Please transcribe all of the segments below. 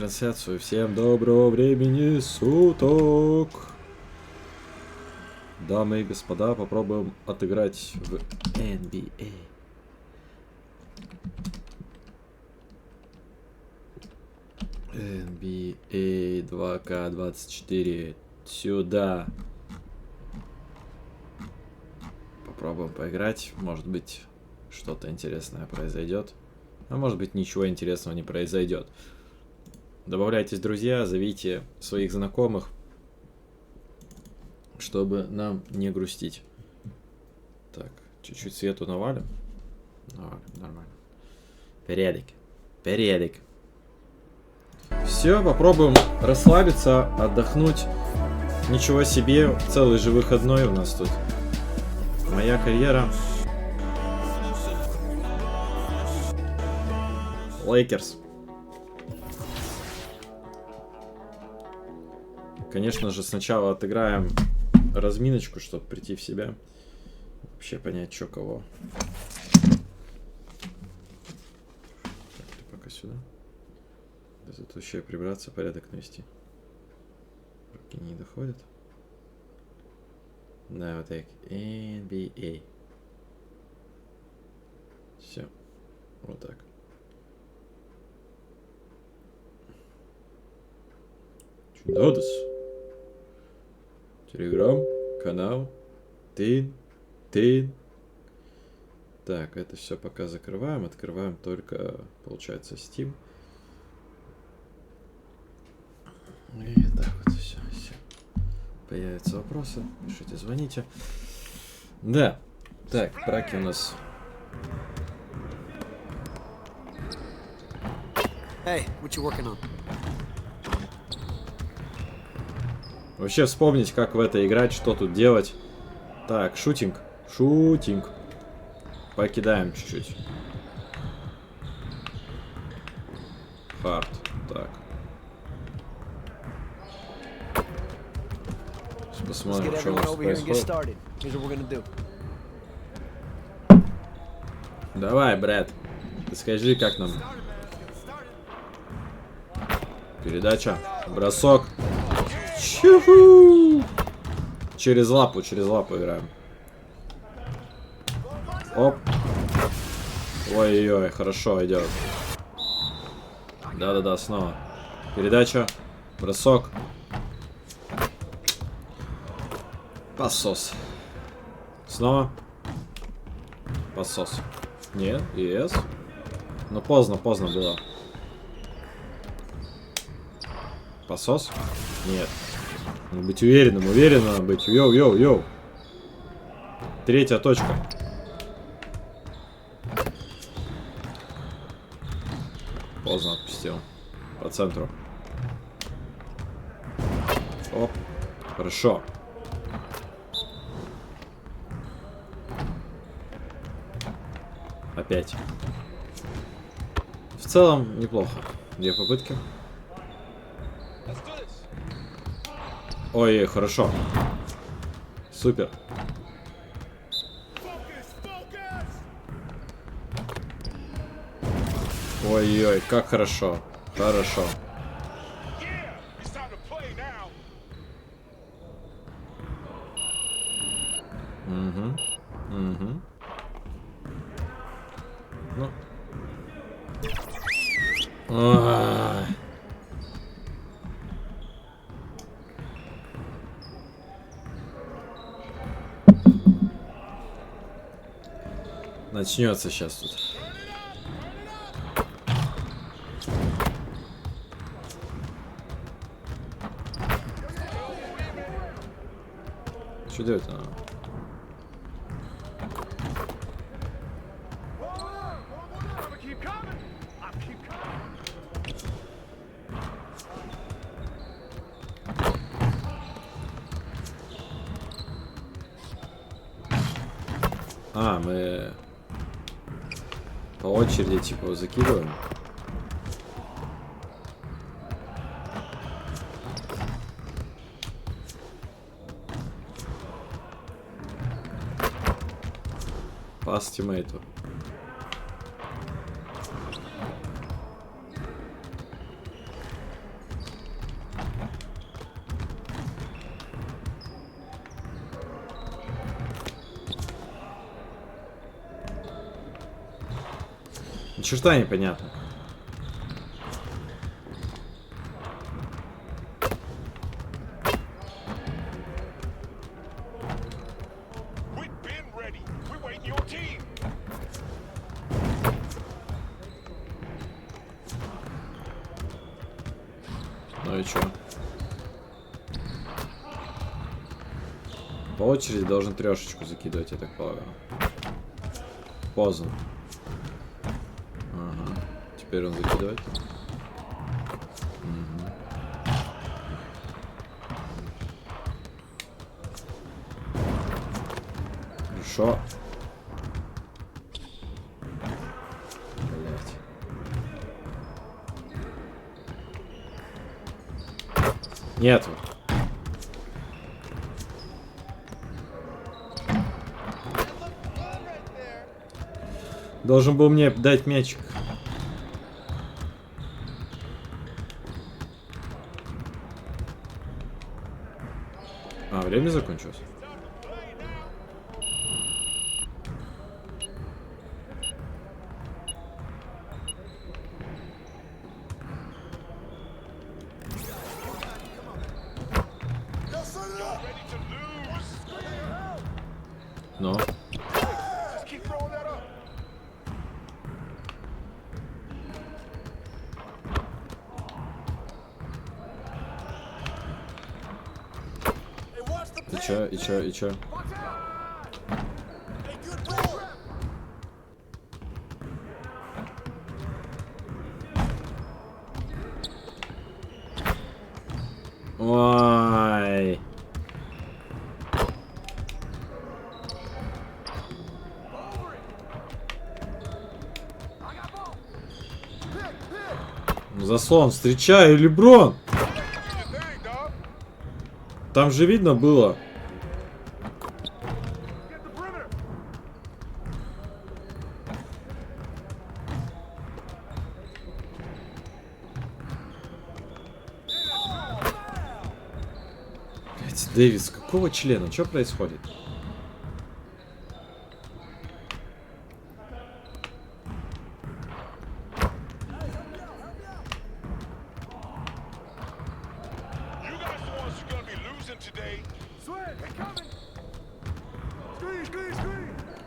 трансляцию. Всем доброго времени суток. Дамы и господа, попробуем отыграть в NBA. NBA 2K24. Сюда. Попробуем поиграть. Может быть, что-то интересное произойдет. А может быть, ничего интересного не произойдет. Добавляйтесь, друзья, зовите своих знакомых, чтобы нам не грустить. Так, чуть-чуть свету навалим. Навалим, нормально. Порядок. Все, попробуем расслабиться, отдохнуть. Ничего себе, целый же выходной у нас тут. Моя карьера. Лейкерс. Конечно же, сначала отыграем разминочку, чтобы прийти в себя. Вообще понять, что кого. Так, ты пока сюда. Да тут еще и прибраться, порядок навести. Руки не доходят. Да, вот так. NBA. Все. Вот так. Чудодос. Телеграм, канал, тын. Так, это все пока закрываем. Открываем только, получается, Steam. И так вот все. Появятся вопросы, пишите, звоните. Да. Так, браки у нас. Hey, what you working on? Вообще вспомнить, как в это играть, что тут делать. Так, шутинг. Покидаем чуть-чуть. Хард. Так. Посмотрим, что у нас происходит. Давай, брат. Ты скажи, как нам. Передача. Бросок. Чуху! Через лапу играем. Оп. Ой-ой-ой, хорошо идет. Да, снова. Передача. Бросок. Пасос. Снова. Пасос. Нет, ЕС. Но поздно было. Пасос? Нет. Быть уверенным быть. Йоу. Третья точка. Поздно отпустил. По центру. Оп. Хорошо. Опять. В целом неплохо. 2 попытки. Ой, хорошо. Супер. Ой-ой, как хорошо. Хорошо. Угу. Ну. Начнется сейчас тут. Что делать надо? А, мы по очереди типа закидываем. Пас тиммейту. Ни черта непонятно. Ну и чё? По очереди должен трешечку закидывать, я так полагаю. Поздно. Ага. Теперь он закидывает. Угу. Хорошо. Блять. Нет. Должен был мне дать мячик. А, время закончилось? Но. И чё? Ой. Заслон, встречаю, Леброн! Там же видно было. Блять, Дэвис, какого члена? Что происходит?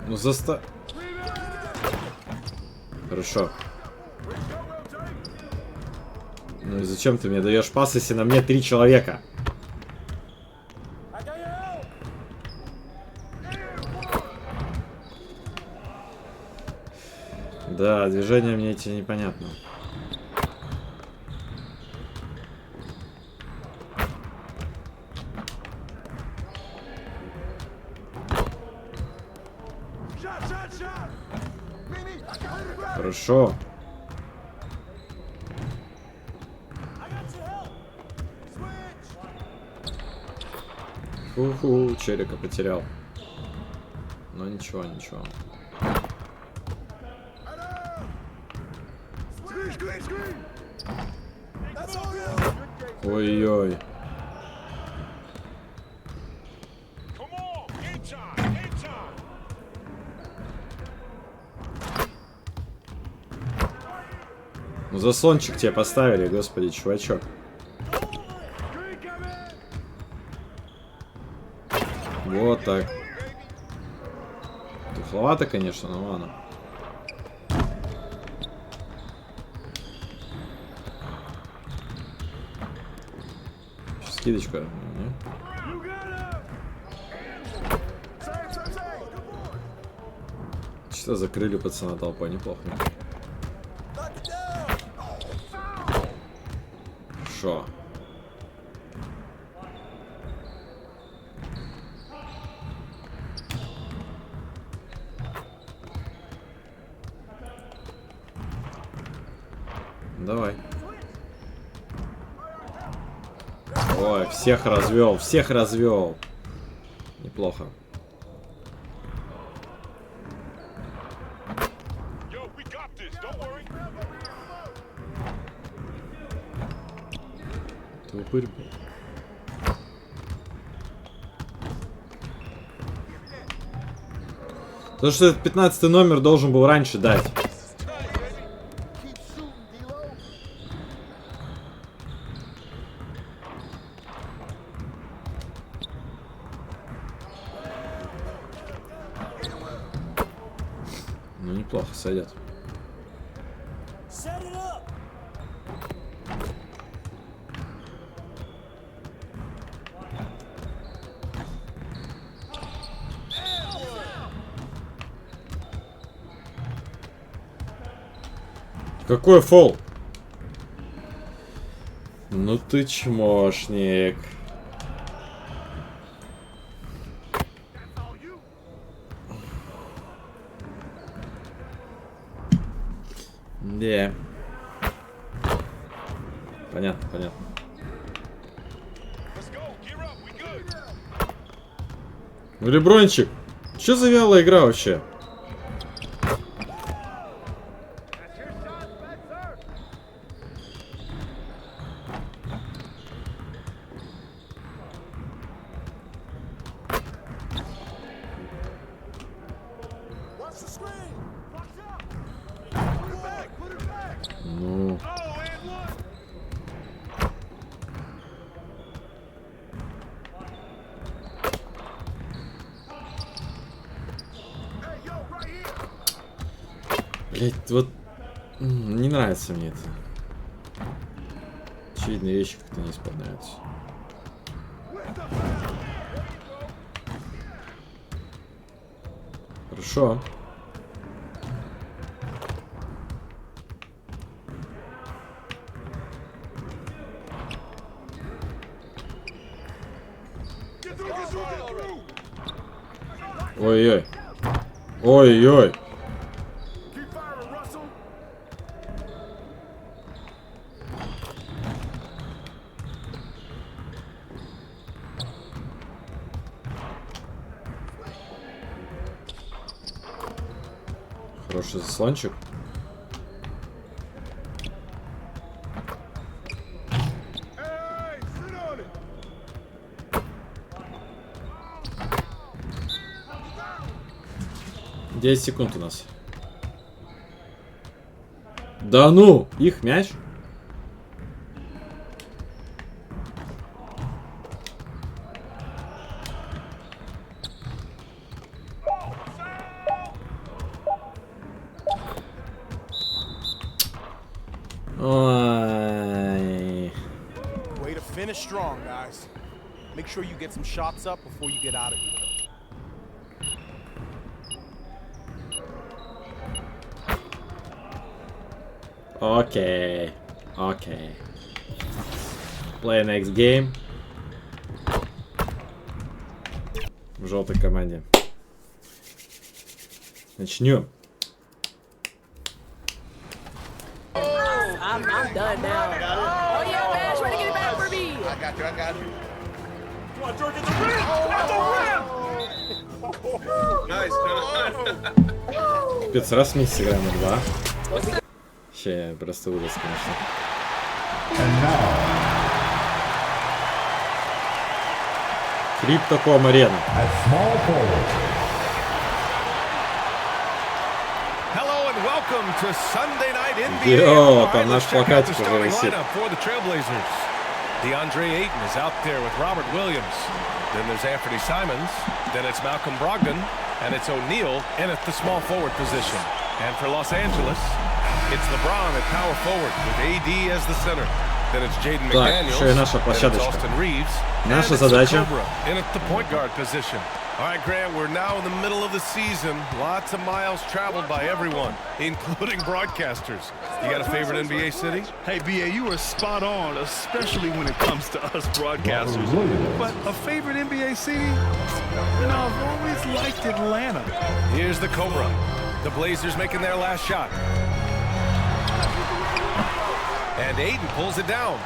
Ну Хорошо. Ну и зачем ты мне даешь пас, если на мне 3 человека? Да, движения мне эти непонятно. Хорошо. Уху, челика потерял. Но ничего. Ой-ой. Ну заслончик тебе поставили, господи, чувачок. Вот так. Тухловато, конечно, но ладно. Скидочка. Что закрыли пацана толпой, неплохо. Хорошо. Давай. Ой, всех развел. Неплохо. Ты упырь, блин. Потому что этот 15 номер должен был раньше дать. неплохо сойдет. Какой фол? Ну ты чмошник. Да. Понятно, понятно. Ну, Лебрончик, что за вялая игра вообще? Ну. Блять, вот не нравится мне это. Очевидные вещи как-то не исполняются. Хорошо. Ой-ой. Ой-ой. Хороший заслончик. Десять секунд у нас. Да ну, их мяч. Ой. Way to finish strong, guys. Make sure you get some shots up before you get out of here. Окей. Окей. Play next game. В желтой команде. Начнем. I'm done now. Oh yeah, man, trying to get it back for me. I got you, I got you. Come on, George, get the rim! At the rim! Nice. Спецраз вместе сыграем на 2. Ща я просто вырос, конечно. Криптоком арена. Hello and welcome to Sunday Night NBA. Йо, там наш плакатик уже висит. For the Trailblazers. DeAndre Ayton is out there with Robert Williams. Then there's Anthony Simons. Then it's Malcolm Brogdon. And it's O'Neal in at the small forward position. And for Los Angeles, it's LeBron at power forward with AD as the center. Then it's Jaden McDaniels. еще и наша Then it's площадочка. Austin Reeves. Наша And it's задача. Cobra in at the point guard position. All right, Grant, we're now in the middle of the season. Lots of miles traveled by everyone, including broadcasters. You got a favorite NBA city? Hey, BA, you are spot on, especially when it comes to us broadcasters. But a favorite NBA city? You know, I've always liked Atlanta. Here's the Cobra. The Blazers making their last shot. And Ayton pulls it down.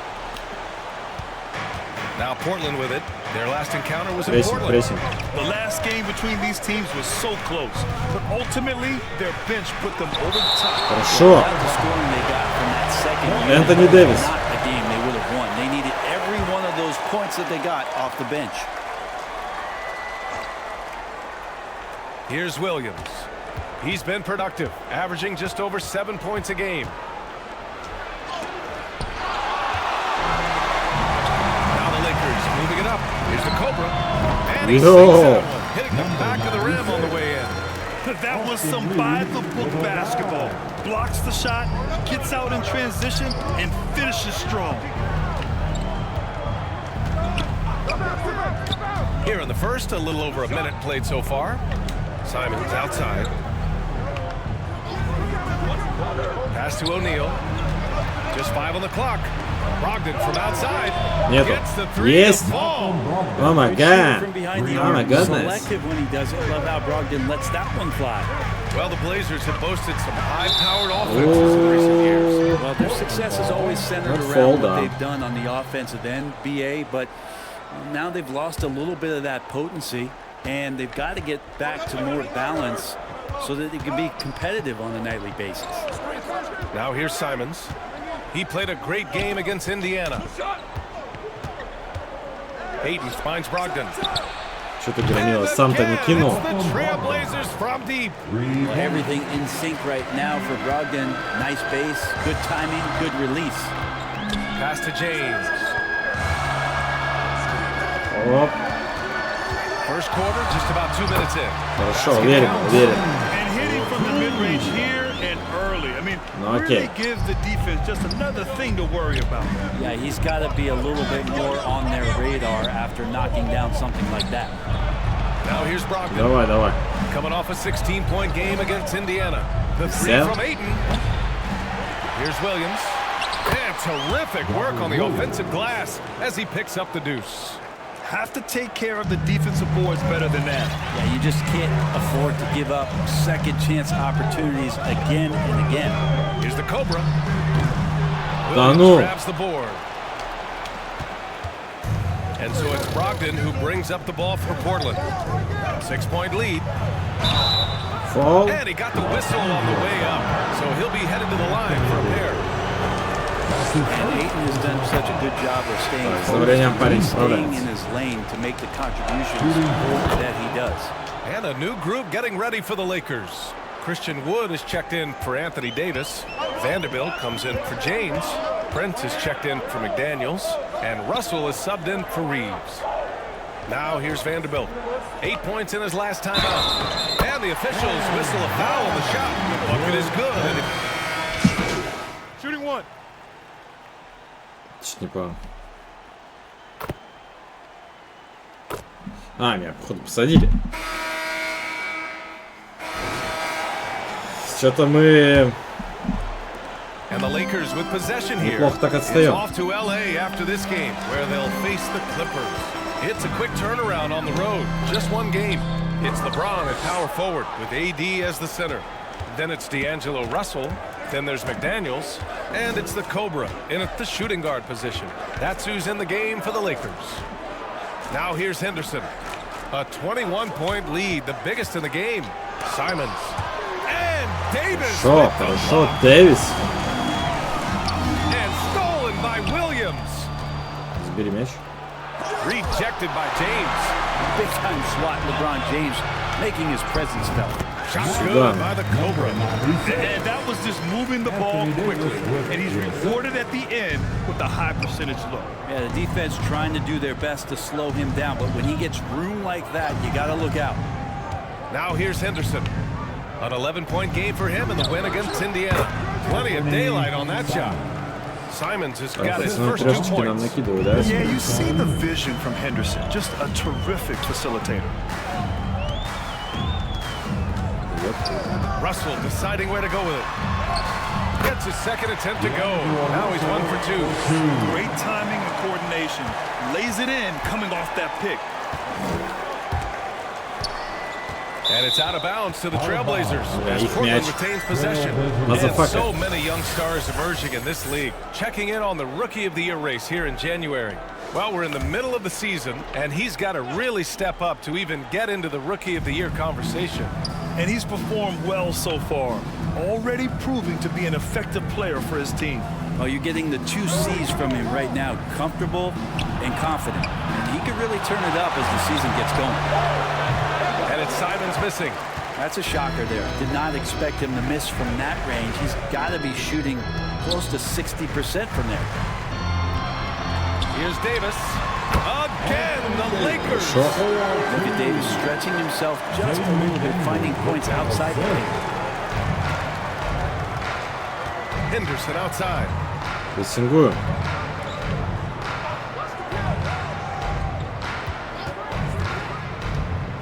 Now Portland with it. Their last encounter was in Прессинг, Portland. прессинг. The last game between these teams was so close, but ultimately their bench put them over the top. Хорошо. The scoring they got from that second unit, Энтони Дэвис. not the game they would have won. They needed every one of those points that they got off the bench. Here's Williams. He's been productive, averaging just over 7 points a game. Now the Lakers moving it up. Here's the Cobra. And he sinks that one, hitting the back of the rim on the way in. That was some by-the-book basketball. Blocks the shot, gets out in transition, and finishes strong. Here in the first, a little over a minute played so far. Simons outside. Pass to O'Neal. Just 5 on the clock. Brogdon from outside. Gets the three. Yes. To fall. Oh my god. From behind the Oh arc. my goodness. Selective when he does it. Love how Brogdon lets that one fly. Well, the Blazers have boasted some high-powered offenses in recent years. Well, their success is always centered Not around fold what up. they've done on the offensive end, BA, but now they've lost a little bit of that potency, and they've got to get back to more balance so that they can be competitive on a nightly basis. Now here's Simons. He played a great game against Indiana. Ayton finds Brogdon. Что ты громила? Сам-то не кинул. It's the Trailblazers from deep. Well, everything in sync right now for Brogdon. Nice base, good timing, good release. Pass to James. Оп. First quarter, just about 2 minutes in. Хорошо, уверен, уверен. And hitting from the mid-range here and early. I mean, really gives the defense just another thing to worry about. Yeah, he's got to be a little bit more on their radar after knocking down something like that. Now here's Brogdon. Давай, давай. Coming off a 16-point game against Indiana. The three Sell. from Ayton. Here's Williams. And terrific work on the offensive glass as he picks up the deuce. Have to take care of the defensive boards better than that. Yeah, you just can't afford to give up second chance opportunities again and again. Here's the Cobra. Да Williams ну. grabs the board. And so it's Brogdon who brings up the ball for Portland. 6-point lead. Фол. And he got the whistle on the way up. So he'll be headed to the line for a pair. And Ayton has done such a good job of staying Со временем парень focused, staying справляется. in his lane to make the contributions that he does. And a new group getting ready for the Lakers. Christian Wood is checked in for Anthony Davis. Vanderbilt comes in for James. Prince is checked in for McDaniels. And Russell is subbed in for Reeves. Now here's Vanderbilt. 8 points in his last time out. And the officials whistle a foul on the shot. The bucket is good. Shooting one. Чуть не понял. А, меня, походу, посадили. Что-то мы... And the Lakers with possession here. Неплохо так It's отстаем. off to LA after this game, where they'll face the Clippers. It's a quick turnaround on the road. Just one game. It's LeBron at power forward with AD as the center. Then it's D'Angelo Russell. Then there's McDaniels. And it's the Cobra in at the shooting guard position. That's who's in the game for the Lakers. Now here's Henderson. A 21-point lead, the biggest in the game. Simons. And Davis. Хорошо, with the хорошо, block. Дэвис. And stolen by Williams. Забери мяч. Rejected by James. Big time swat, LeBron James making his presence felt. Shot Сюда. good by the Cobra. And that was just moving the ball quickly. And he's rewarded at the end with a high percentage look. Yeah, the defense trying to do their best to slow him down, but when he gets room like that, you got to look out. Now here's Henderson. An 11-point game for him in the win against Indiana. Plenty of daylight on that shot. Simons has got his Пацаны first 2 трешечки нам points. накидывают, да? Yeah, you see the vision from Henderson. Just a terrific facilitator. Russell deciding where to go with it. Gets his second attempt to go. Now he's 1 for 2. Great timing and coordination. Lays it in coming off that pick. And it's out of bounds to the Trailblazers as Их Portland мяч. retains possession. And Motherfucker. so many young stars emerging in this league. Checking in on the Rookie of the Year race here in January. Well, we're in the middle of the season, and he's got to really step up to even get into the Rookie of the Year conversation. And he's performed well so far. Already proving to be an effective player for his team. Well, you're getting the 2 C's from him right now, comfortable and confident. And he could really turn it up as the season gets going. And it's Simons missing. That's a shocker there. Did not expect him to miss from that range. He's got to be shooting close to 60% from there. Here's Davis. Again, the Lakers. Look at Davis stretching himself just a little bit, finding points outside the paint. Henderson outside. Прессингую.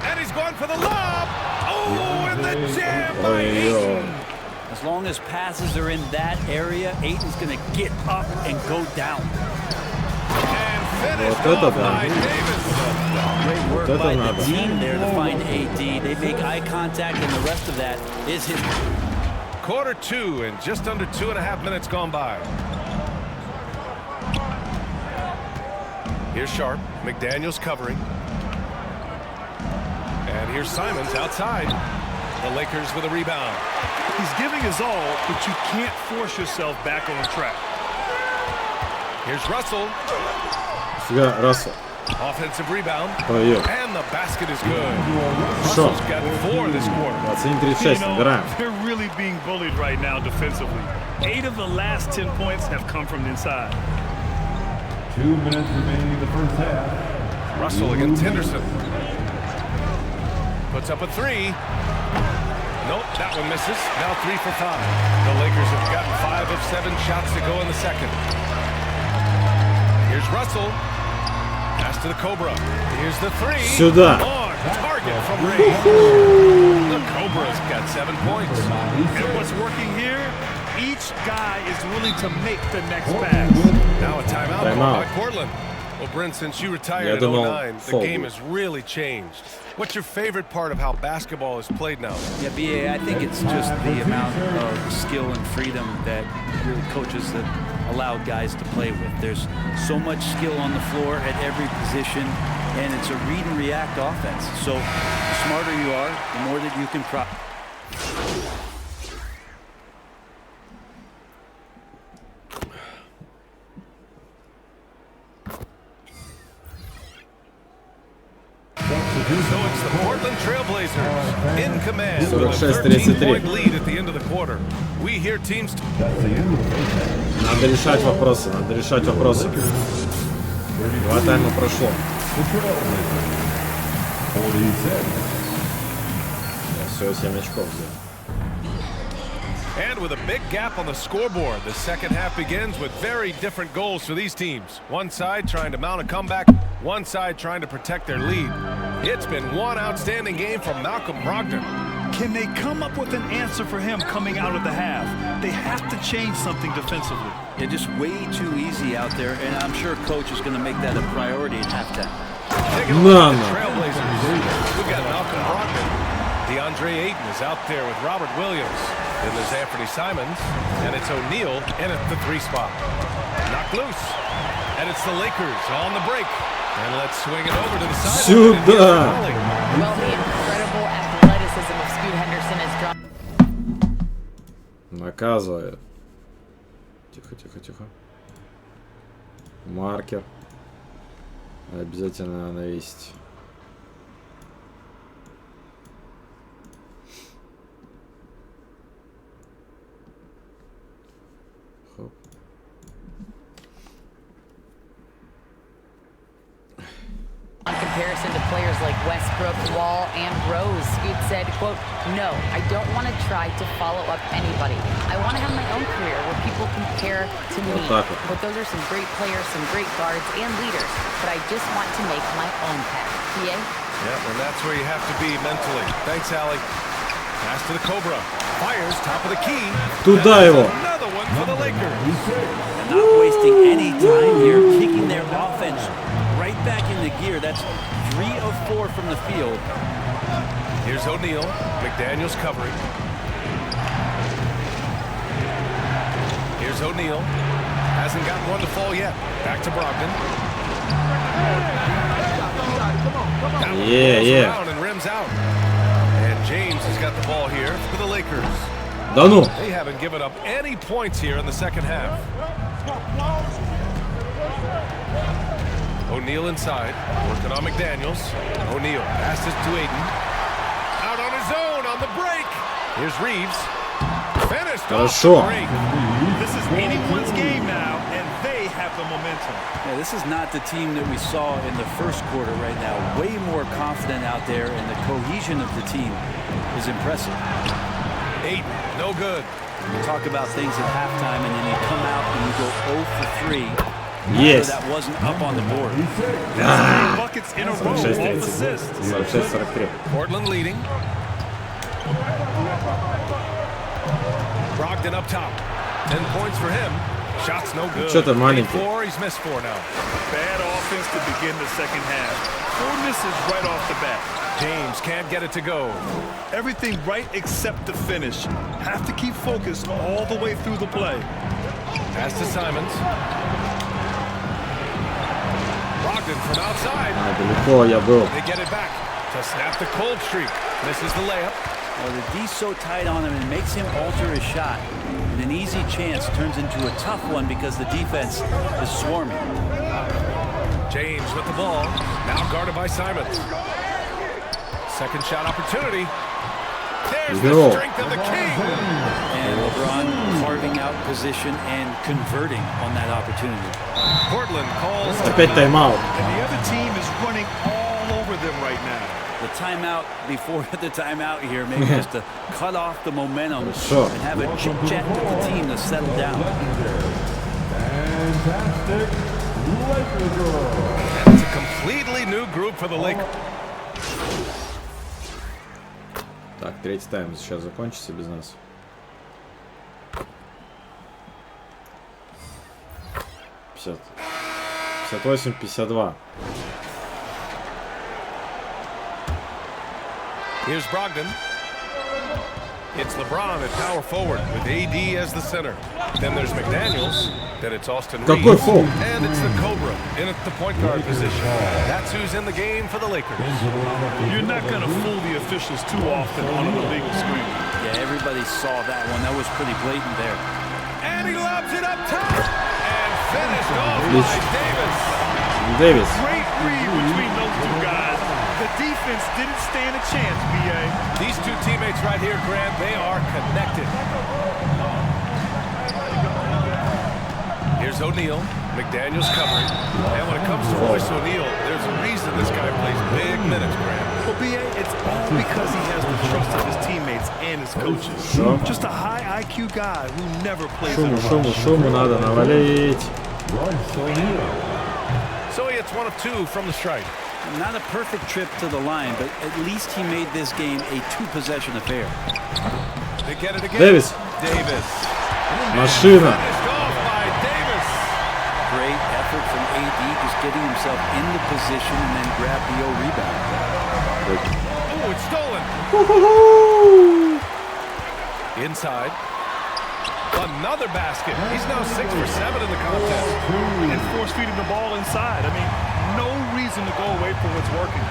And he's going for the lob. Oh, and the jam by Ayton. As long as passes are in that area, Ayton's going to get up and go down. And finished Вот это off да. by Davis. Great work Вот это by the надо. team there to find AD. They make eye contact, and the rest of that is his. Quarter two and just under 2.5 minutes gone by. Here's Sharp. McDaniels covering. And here's Simons outside. The Lakers with a rebound. He's giving his all, but you can't force yourself back on track. Here's Russell. Фига, Рассел. Offensive rebound. Проверь. And the basket is good. Шо? Russell's got 4 this quarter. 21-36, набираем. They're really being bullied right now defensively. 8 of the last 10 points have come from the inside. 2 minutes remaining in the first half. Russell against Henderson. Puts up a 3. Nope, that one misses. Now 3 for 5. The Lakers have gotten 5 of 7 shots to go in the second. Here's Russell. Pass to the Cobra. Here's the 3. Сюда. On target from range. The Cobra's got 7 points. And what's working here? Each guy is willing to make the next pass. Now a timeout Timeout. called by Portland. Well, Brent, since you retired in думал, 09, the фол game будет. has really changed. What's your favorite part of how basketball is played now? Yeah, BA, I think it's just the amount of skill and freedom that really coaches that allow guys to play with. There's so much skill on the floor at every position, and it's a read and react offense. So the smarter you are, the more that you can So it's the Portland Trailblazers in command with a 46-33. 13-point lead at the end of the quarter. We hear teams. Надо решать вопросы, надо решать вопросы. 2 тайма прошло. Все, 7 очков взял. And with a big gap on the scoreboard, the second half begins with very different goals for these teams. One side trying to mount a comeback, one side trying to protect their lead. It's been one outstanding game from Malcolm Brogdon. Can they come up with an answer for him coming out of the half? They have to change something defensively. They're just way too easy out there, and I'm sure coach is going to make that a priority at halftime. Taking a look at the Trailblazers. We've got Malcolm Brogdon. DeAndre Ayton is out there with Robert Williams. Then there's Anthony Simons, and it's O'Neal in at the 3 spot. Knocked loose, and it's the Lakers on the break. And let's swing it over to the side. Сюда! Well, the incredible athleticism of Scoot Henderson has drawn. Наказывает. Тихо, тихо, тихо. Маркер. Обязательно навесить. Хоп. In comparison to players like Westbrook, Wall, and Rose, Scoot said, quote, "No, I don't want to try to follow up anybody. I want to have my own career where people compare to me. так вот. But those are some great players, some great guards, and leaders. But I just want to make my own path." PA? Yeah, and that's where you have to be mentally. Thanks, Allie. Pass to the Cobra. Fires, top of the key. Туда его. Another one for the Lakers. And not wasting any time here, kicking their offense right back into gear. That's 3 of 4 from the field. Here's O'Neal. McDaniels covering. Here's O'Neal. Hasn't gotten one to fall yet. Back to Brogdon. Yeah. Around and rims out. And James has got the ball here for the Lakers. Да ну! They haven't given up any points here in the second half. O'Neal inside, working on McDaniels. O'Neal passes to Ayton. Out on his own on the break. Here's Reeves. Finished off Хорошо. the break. This is anyone's game now, and they have have the momentum. Yeah, this is not the team that we saw in the first quarter right now. Way more confident out there, and the cohesion of the team is impressive. 8, no good. You talk about things at halftime, and then you come out and you go 0 for 3. Yes. That wasn't up on the board. Buckets in a row, off assists. 46-43. Portland leading. Brogdon up top. 10 points for him. Shots no good. Что-то маленький. 4, he's missed 4 now. Bad offense to begin the second half. 4 misses right off the bat. James can't get it to go. Everything right except the finish. Have to keep focused all the way through the play. Pass to Simons. Brogdon from outside. Далеко я был. They get it back to snap the cold streak. Misses the layup. Well, the D's so tight on him, and makes him alter his shot. And an easy chance turns into a tough one because the defense is swarming. James with the ball. Now guarded by Simons. Second shot opportunity. There's the strength of the king. And LeBron carving out position and converting on that opportunity. Portland calls Опять тайм-аут. And the other team is running all over them right now. The timeout before the timeout here, maybe just to cut off the momentum Sure. and have a chit-chat with the team to settle down. Fantastic Lakers girl. And it's a completely new group for the Lakers. Так, третий тайм сейчас закончится без нас. Пятьдесят 58-52. Here's Brogdon. It's LeBron at power forward with AD as the center. Then there's McDaniels. Then it's Austin Reeves. Какой фол? And it's the Cobra in at the point guard position. That's who's in the game for the Lakers. You're not going to fool the officials too often on an illegal screen. Yeah, everybody saw that one. That was pretty blatant there. And he lobs it up top. And finished off by Davis. Дэвис. Great read between those two guys. The defense didn't stand a chance, B.A. These two teammates right here, Grant, they are connected. Here's O'Neal. McDaniels covering. And when it comes to Royce O'Neal, there's a reason this guy plays big minutes, Grant. Well, B.A., it's all because he has the trust of his teammates and his coaches. Just a high IQ guy who never plays in a rush. Шуму надо навалить. So he hits 1 of 2 from the strike. Not a perfect trip to the line, but at least he made this game a 2-possession affair. They get it again. Davis. Davis. Машина. Finished off by Davis. Great effort from AD, just getting himself in the position and then grab the rebound. Oh, it's stolen. Inside. Another basket. He's now 6 for 7 in the contest. And force feeding the ball inside. I mean, no reason to go away from what's working.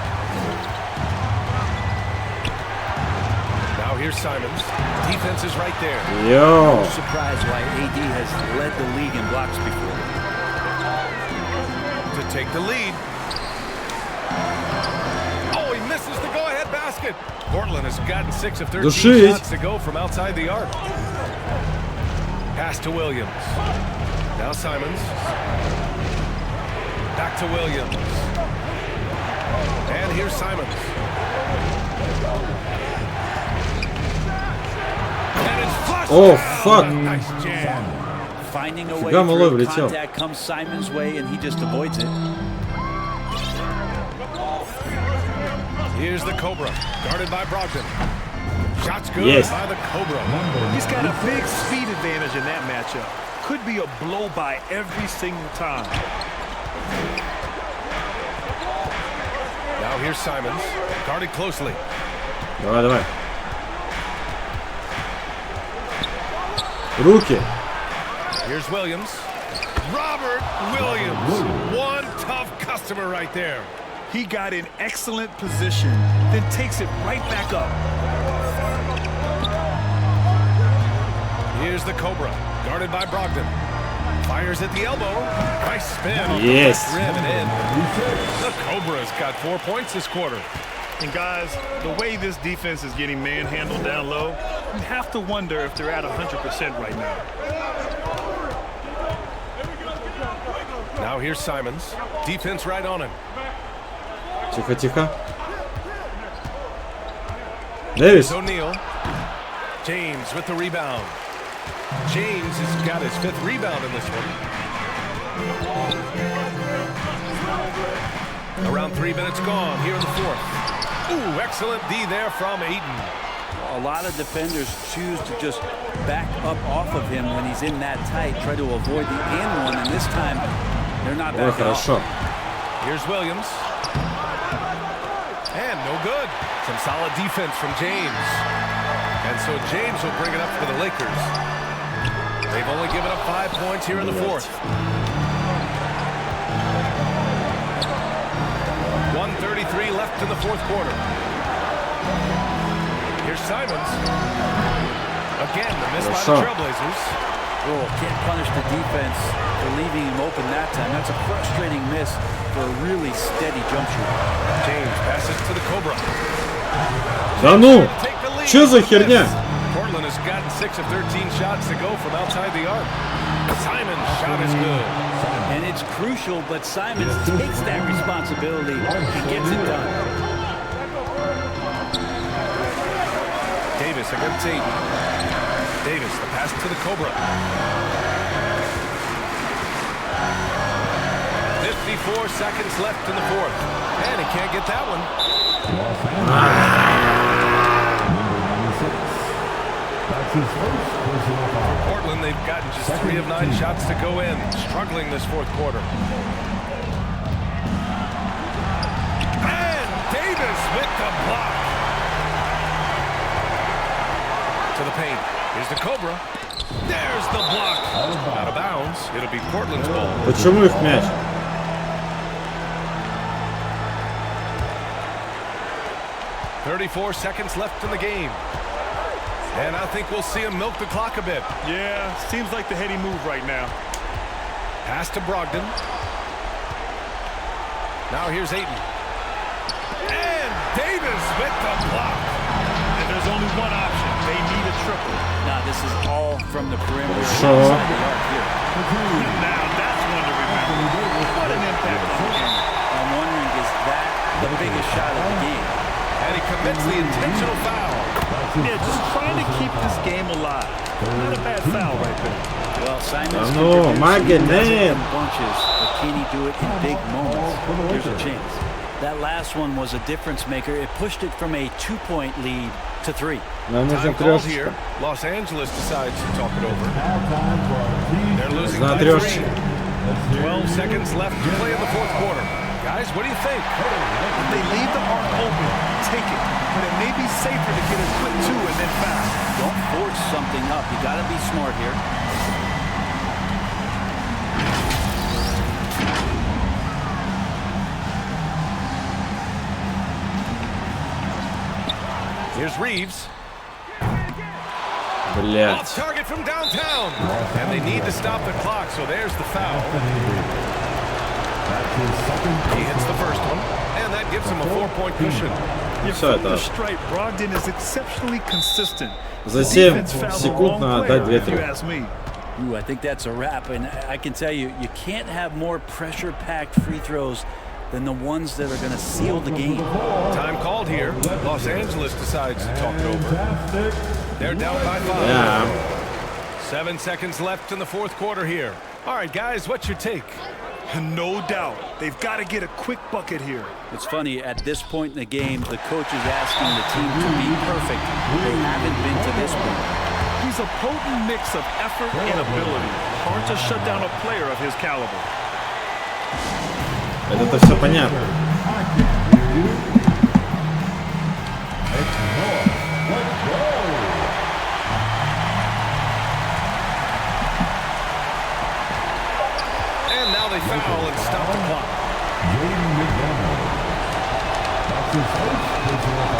Now here's Simons. Defense is right there. Yo. Surprised why AD has led the league in blocks before. To take the lead. Oh, he misses the go-ahead basket. Portland has gotten 6 of 13 Душить. shots to go from outside the arc. Pass to Williams. Now Simons. Back to Williams. And here's Simons. And it's flushed. Oh, fuck. Nice jam. Finding a way Фига малой through, влетел. contact comes Simon's way, and he just avoids it. Here's the Cobra, guarded by Brogdon. Shots good Yes. by the Cobra. He's got a big speed advantage in that matchup. Could be a blow by every single time. Now here's Simons, guarded closely. Давай, давай. Руки. Here's Williams. Robert Williams. One tough customer right there. He got in excellent position, then takes it right back up. Here's the Cobra, guarded by Brogdon. Fires at the elbow. Nice spin. off the Yes. left rim and in. The Cobra's got 4 points this quarter. And guys, the way this defense is getting manhandled down low, you have to wonder if they're at 100% right now. Now here's Simons. Defense right on him. Тихо, тихо. Дэвис. O'Neal. James with the rebound. James has got his 5th rebound in this one. Around 3 minutes gone here in the 4th. Ooh, excellent D there from Ayton. A lot of defenders choose to just back up off of him when he's in that tight, try to avoid the and one, and this time they're not Ой, back off. хорошо. Here's Williams. And no good. Some solid defense from James. And so James will bring it up for the Lakers. They've only given up 5 points here in the 4th. 1:33 left in the 4th quarter. Here's Simons. Again, the miss by the Trailblazers. Oh, can't punish the defense for leaving him open that time. That's a frustrating miss for a really steady jump shooter. James passes to the Cobra. Да ну! Чё за херня? Portland has gotten 6 of 13 shots to go from outside the arc. Simon's shot is good. And it's crucial, but Simons takes that responsibility and gets it done. Davis against Ayton. Davis, the pass to the Cobra. 54 seconds left in the 4th. And he can't get that one. Portland, they've gotten just 3 of 9 shots to go in. Struggling this 4th quarter. And Davis with the block. To the paint. Here's the Cobra. There's the block. Out of bounds. It'll be Portland's ball. Почему их мяч? .34 seconds left in the game. And I think we'll see him milk the clock a bit. Yeah, seems like the heady move right now. Pass to Brogdon. Now here's Ayton. And Davis with the block. And there's only one option. They need a triple. Now, this is all from the perimeter Sure. inside the arc here. Now that's one to remember. What an impact on the game. I'm wondering, is that the biggest shot of the game? And he commits the intentional foul. Yeah, just trying to keep this game alive. Not a bad foul right there. Well, Simons Да can ну, produce it Магнит! in bunches, but can he do it in big moments? Here's a chance. That last one was a difference maker. It pushed it from a 2-point lead to 3. Нам нужна Time called трёшечка. here. Los Angeles decides to talk it over. They're losing Нужна by 3. трёшечка. 12 seconds left to play in the 4th quarter. Guys, what do you think? If they leave the arc open, take it. But it may be safer to get a quick 2 and then foul. Don't force something up. You got to be smart here. Here's Reeves. Блять. Off target from downtown. And they need to stop the clock, so there's the foul. He hits the first one, and that gives him a 4-point cushion. Всё From the это. stripe, Brogdon is exceptionally consistent. За 7 Defense fouled the секунд wrong надо player, отдать 2 if you 3. ask me. Ooh, I think that's a wrap. And I can tell you, you can't have more pressure-packed free throws than the ones that are going to seal the game. Time called here. Los Angeles decides to talk it over. They're down by 5. Yeah. 7 seconds left in the 4th quarter here. All right, guys, what's your take? No doubt. They've got to get a quick bucket here. It's funny, at this point in the game, the coach is asking the team to be perfect. They haven't been to this point. He's a potent mix of effort and ability. Hard to shut down a player of his caliber. Это-то все понятно. And now they foul and stop the clock.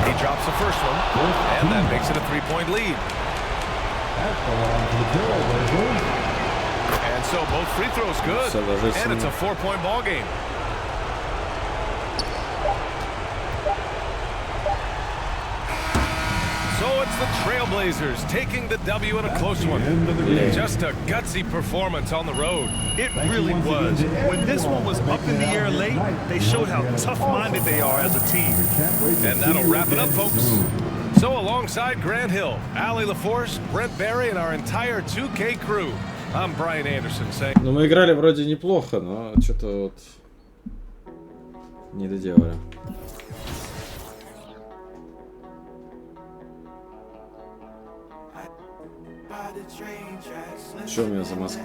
He drops the first one, and that makes it a 3-point lead. And so both free throws good, and it's a 4-point ball game. So it's the Trailblazers taking the W in a close one. Just a gutsy performance on the road. It really was. When this one was up in the air late, they showed how tough-minded they are as a team. And that'll wrap it up, folks. So alongside Grant Hill, Allie LaForce, Brent Barry, and our entire 2K crew, I'm Brian Anderson saying... Ну, мы играли вроде неплохо, но что-то вот не доделали. Что у меня за маска?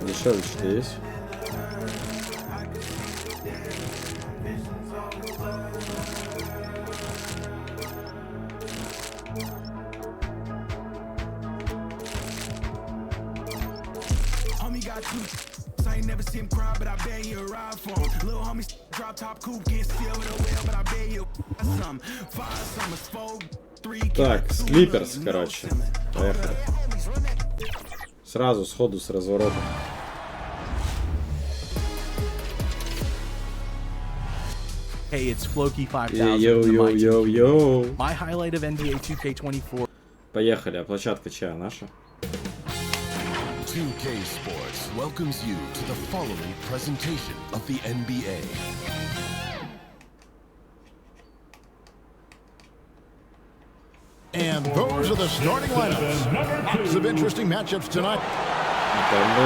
Дешевле что есть? I ain't never seen him cry, but I bet you ride for him. Little homie drop top coupe, can't steal it away, but I bet you some 5 summers, 4, 3. Так, слиперс, короче. Поехали. Сразу, сходу, с разворота. Hey, it's Floki 5000. Йоу. My highlight of NBA 2K24. Поехали, а площадка чья? Наша? 2K Sports welcomes you to the following presentation of the NBA. And those are the starting lineups. Lots of interesting matchups tonight.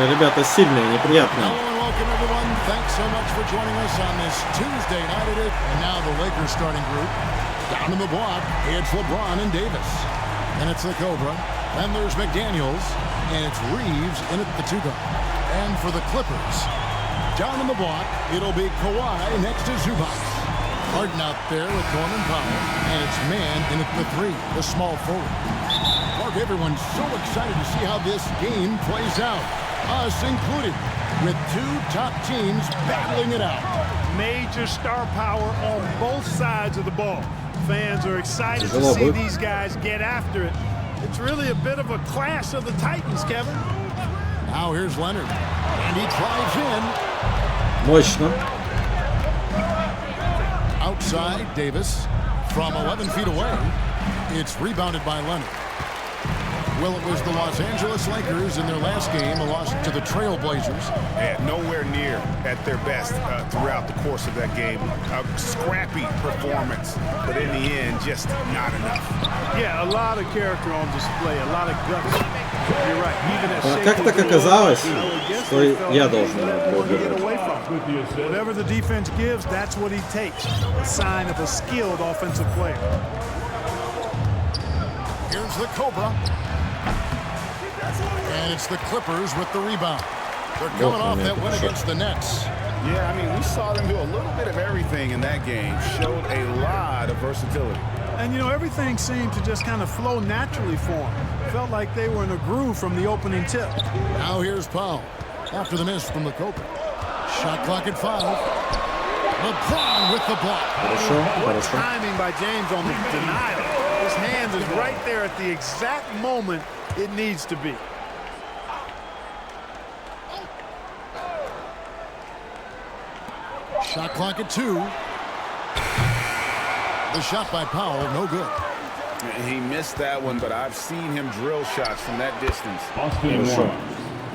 Ребята сильные, неприятные. Hello and welcome everyone. Thanks so much for joining us on this Tuesday night at it. And now the Lakers starting group. Down in the block, it's LeBron and Davis. And it's the Cobra. Then there's McDaniels. And it's Reeves in at the 2 guard. And for the Clippers, down in the block, it'll be Kawhi next to Zubac. Harden out there with Norman Powell. And it's Man in at the 3, the small forward. Mark, everyone's so excited to see how this game plays out. Us included, with 2 top teams battling it out. Major star power on both sides of the ball. Fans are excited to see these guys get after it. It's really a bit of a clash of the Titans, Kevin. Now here's Leonard, and he drives in. Мощно. Outside, Davis, from 11 feet away. It's rebounded by Leonard. Well, it was the Los Angeles Lakers in their last game, a loss to the Trailblazers. Yeah, nowhere near at their best throughout the course of that game. A scrappy performance, but in the end, just not enough. Yeah, a lot of character on display, a lot of guts. You're right. Even as Как так оказалось, что я должен был держать? Whatever the defense gives, that's what he takes. A sign of a skilled offensive player. Here's the Cobra. And it's the Clippers with the rebound. They're coming off that win against the Nets. Yeah, I mean, we saw them do a little bit of everything in that game. Showed a lot of versatility. And, you know, everything seemed to just kind of flow naturally for them. Felt like they were in a groove from the opening tip. Now here's Powell after the miss from the Cobra. Shot clock at 5. LeBron with the block. What timing by James on the denial. His hands is right there at the exact moment it needs to be. Shot clock at 2. The shot by Powell, no good. He missed that one, but I've seen him drill shots from that distance.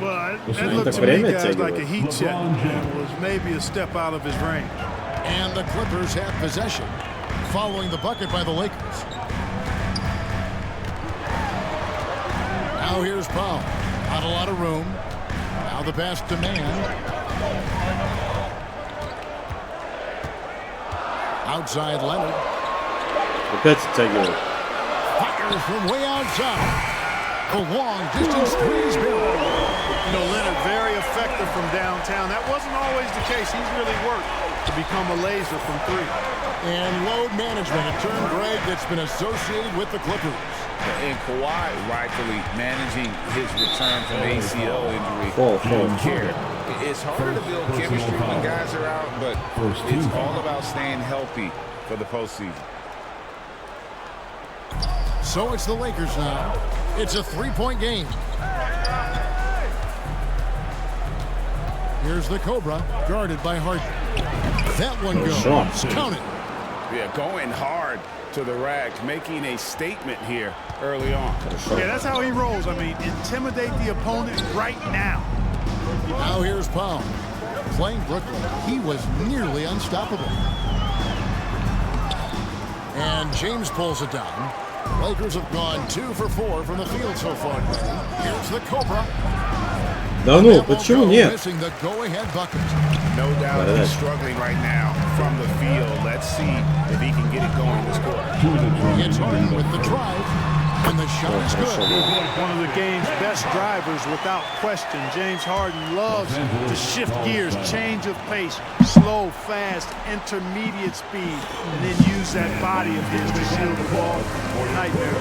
Well, that looked to me, guys, like a heat check. It was maybe a step out of his range. And the Clippers have possession, following the bucket by the Lakers. Now here's Powell. Not a lot of room. Now the pass to Man. Outside Leonard. Fires from way outside. A long distance threes bill. You know, Leonard, very effective from downtown. That wasn't always the case. He's really worked to become a laser from 3. And load management, a term, Greg, that's been associated with the Clippers. And Kawhi rightfully managing his return from ACL injury. Care. It's harder to build chemistry when guys are out, but it's all about staying healthy for the postseason. So it's the Lakers now. It's a three-point game. Here's the Cobra, guarded by Harden. That one goes. Count it. Yeah, going hard to the rack, making a statement here early on. Yeah, that's how he rolls. I mean, intimidate the opponent right now. Now here's Powell. Playing Brooklyn, he was nearly unstoppable. And James pulls it down. Lakers have gone 2 for 4 from the field so far. Here's the Cobra. Да ну, почему нет? No doubt he's struggling right now from the field. Let's see if he can get it going this quarter. It's Harden with the drive, and the shot is good. One of the game's best drivers without question. James Harden loves to shift gears, change of pace, slow, fast, intermediate speed, and then use that body of his to shield the ball. Nightmare.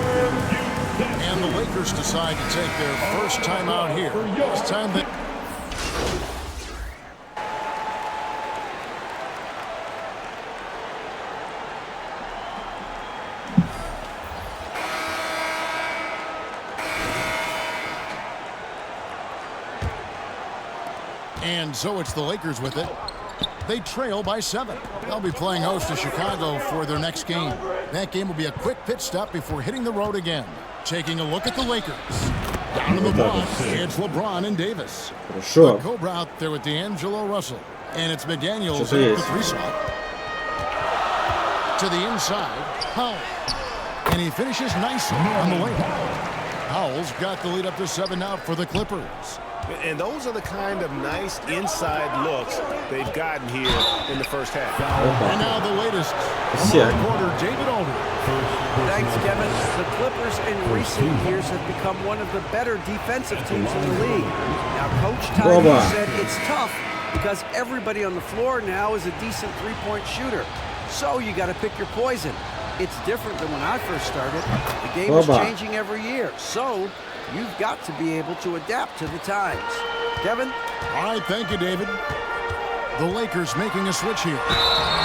And the Lakers decide to take their first time out here. It's time that... And so it's the Lakers with it. They trail by 7. They'll be playing host to Chicago for their next game. That game will be a quick pit stop before hitting the road again. Taking a look at the Lakers. Down to the block, it's LeBron and Davis. The Cobra out there with D'Angelo Russell. And it's McDaniels at the 3 spot. To the inside, Powell. And he finishes nicely on the layup. Powell's got the lead up to 7 now for the Clippers. And those are the kind of nice inside looks they've gotten here in the first half. And now the latest. Reporter David Aldridge. Thanks, Kevin. The Clippers in recent years have become one of the better defensive teams in the league. Now, Coach Tyler said it's tough because everybody on the floor now is a decent three-point shooter. So you got to pick your poison. It's different than when I first started. The game is changing every year. So you've got to be able to adapt to the times. Kevin? All right, thank you, David. The Lakers making a switch here.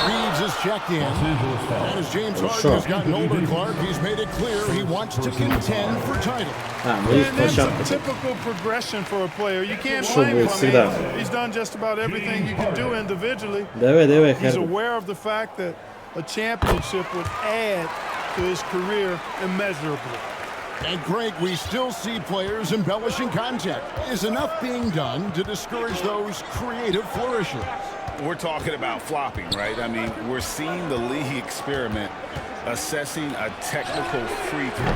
Reeves is checked in. And as James Harden has gotten older, Clark, he's made it clear he wants to contend for title. And that's a typical progression for a player. You can't blame him. I mean, he's done just about everything you can do individually. He's aware of the fact that a championship would add to his career immeasurably. And Greg, we still see players embellishing contact. Is enough being done to discourage those creative flourishes? We're talking about flopping, right? I mean, we're seeing the league experiment assessing a technical free throw.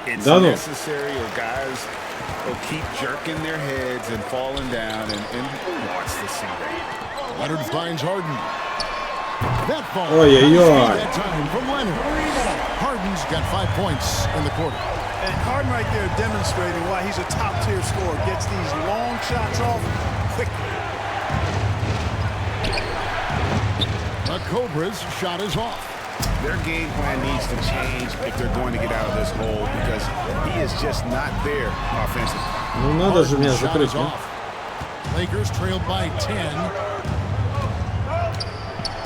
It's necessary, or guys will keep jerking their heads and falling down, and who wants to see that? Leonard finds Harden. That ball. That time from Leonard. Harden's got 5 points in the quarter. And Harden right there demonstrating why he's a top-tier scorer. Gets these long shots off quickly. The Cobras shot is off. Their game plan needs to change if they're going to get out of this hole, because he is just not there offensively. Ну надо же меня закрыть, а? Lakers trailed by 10.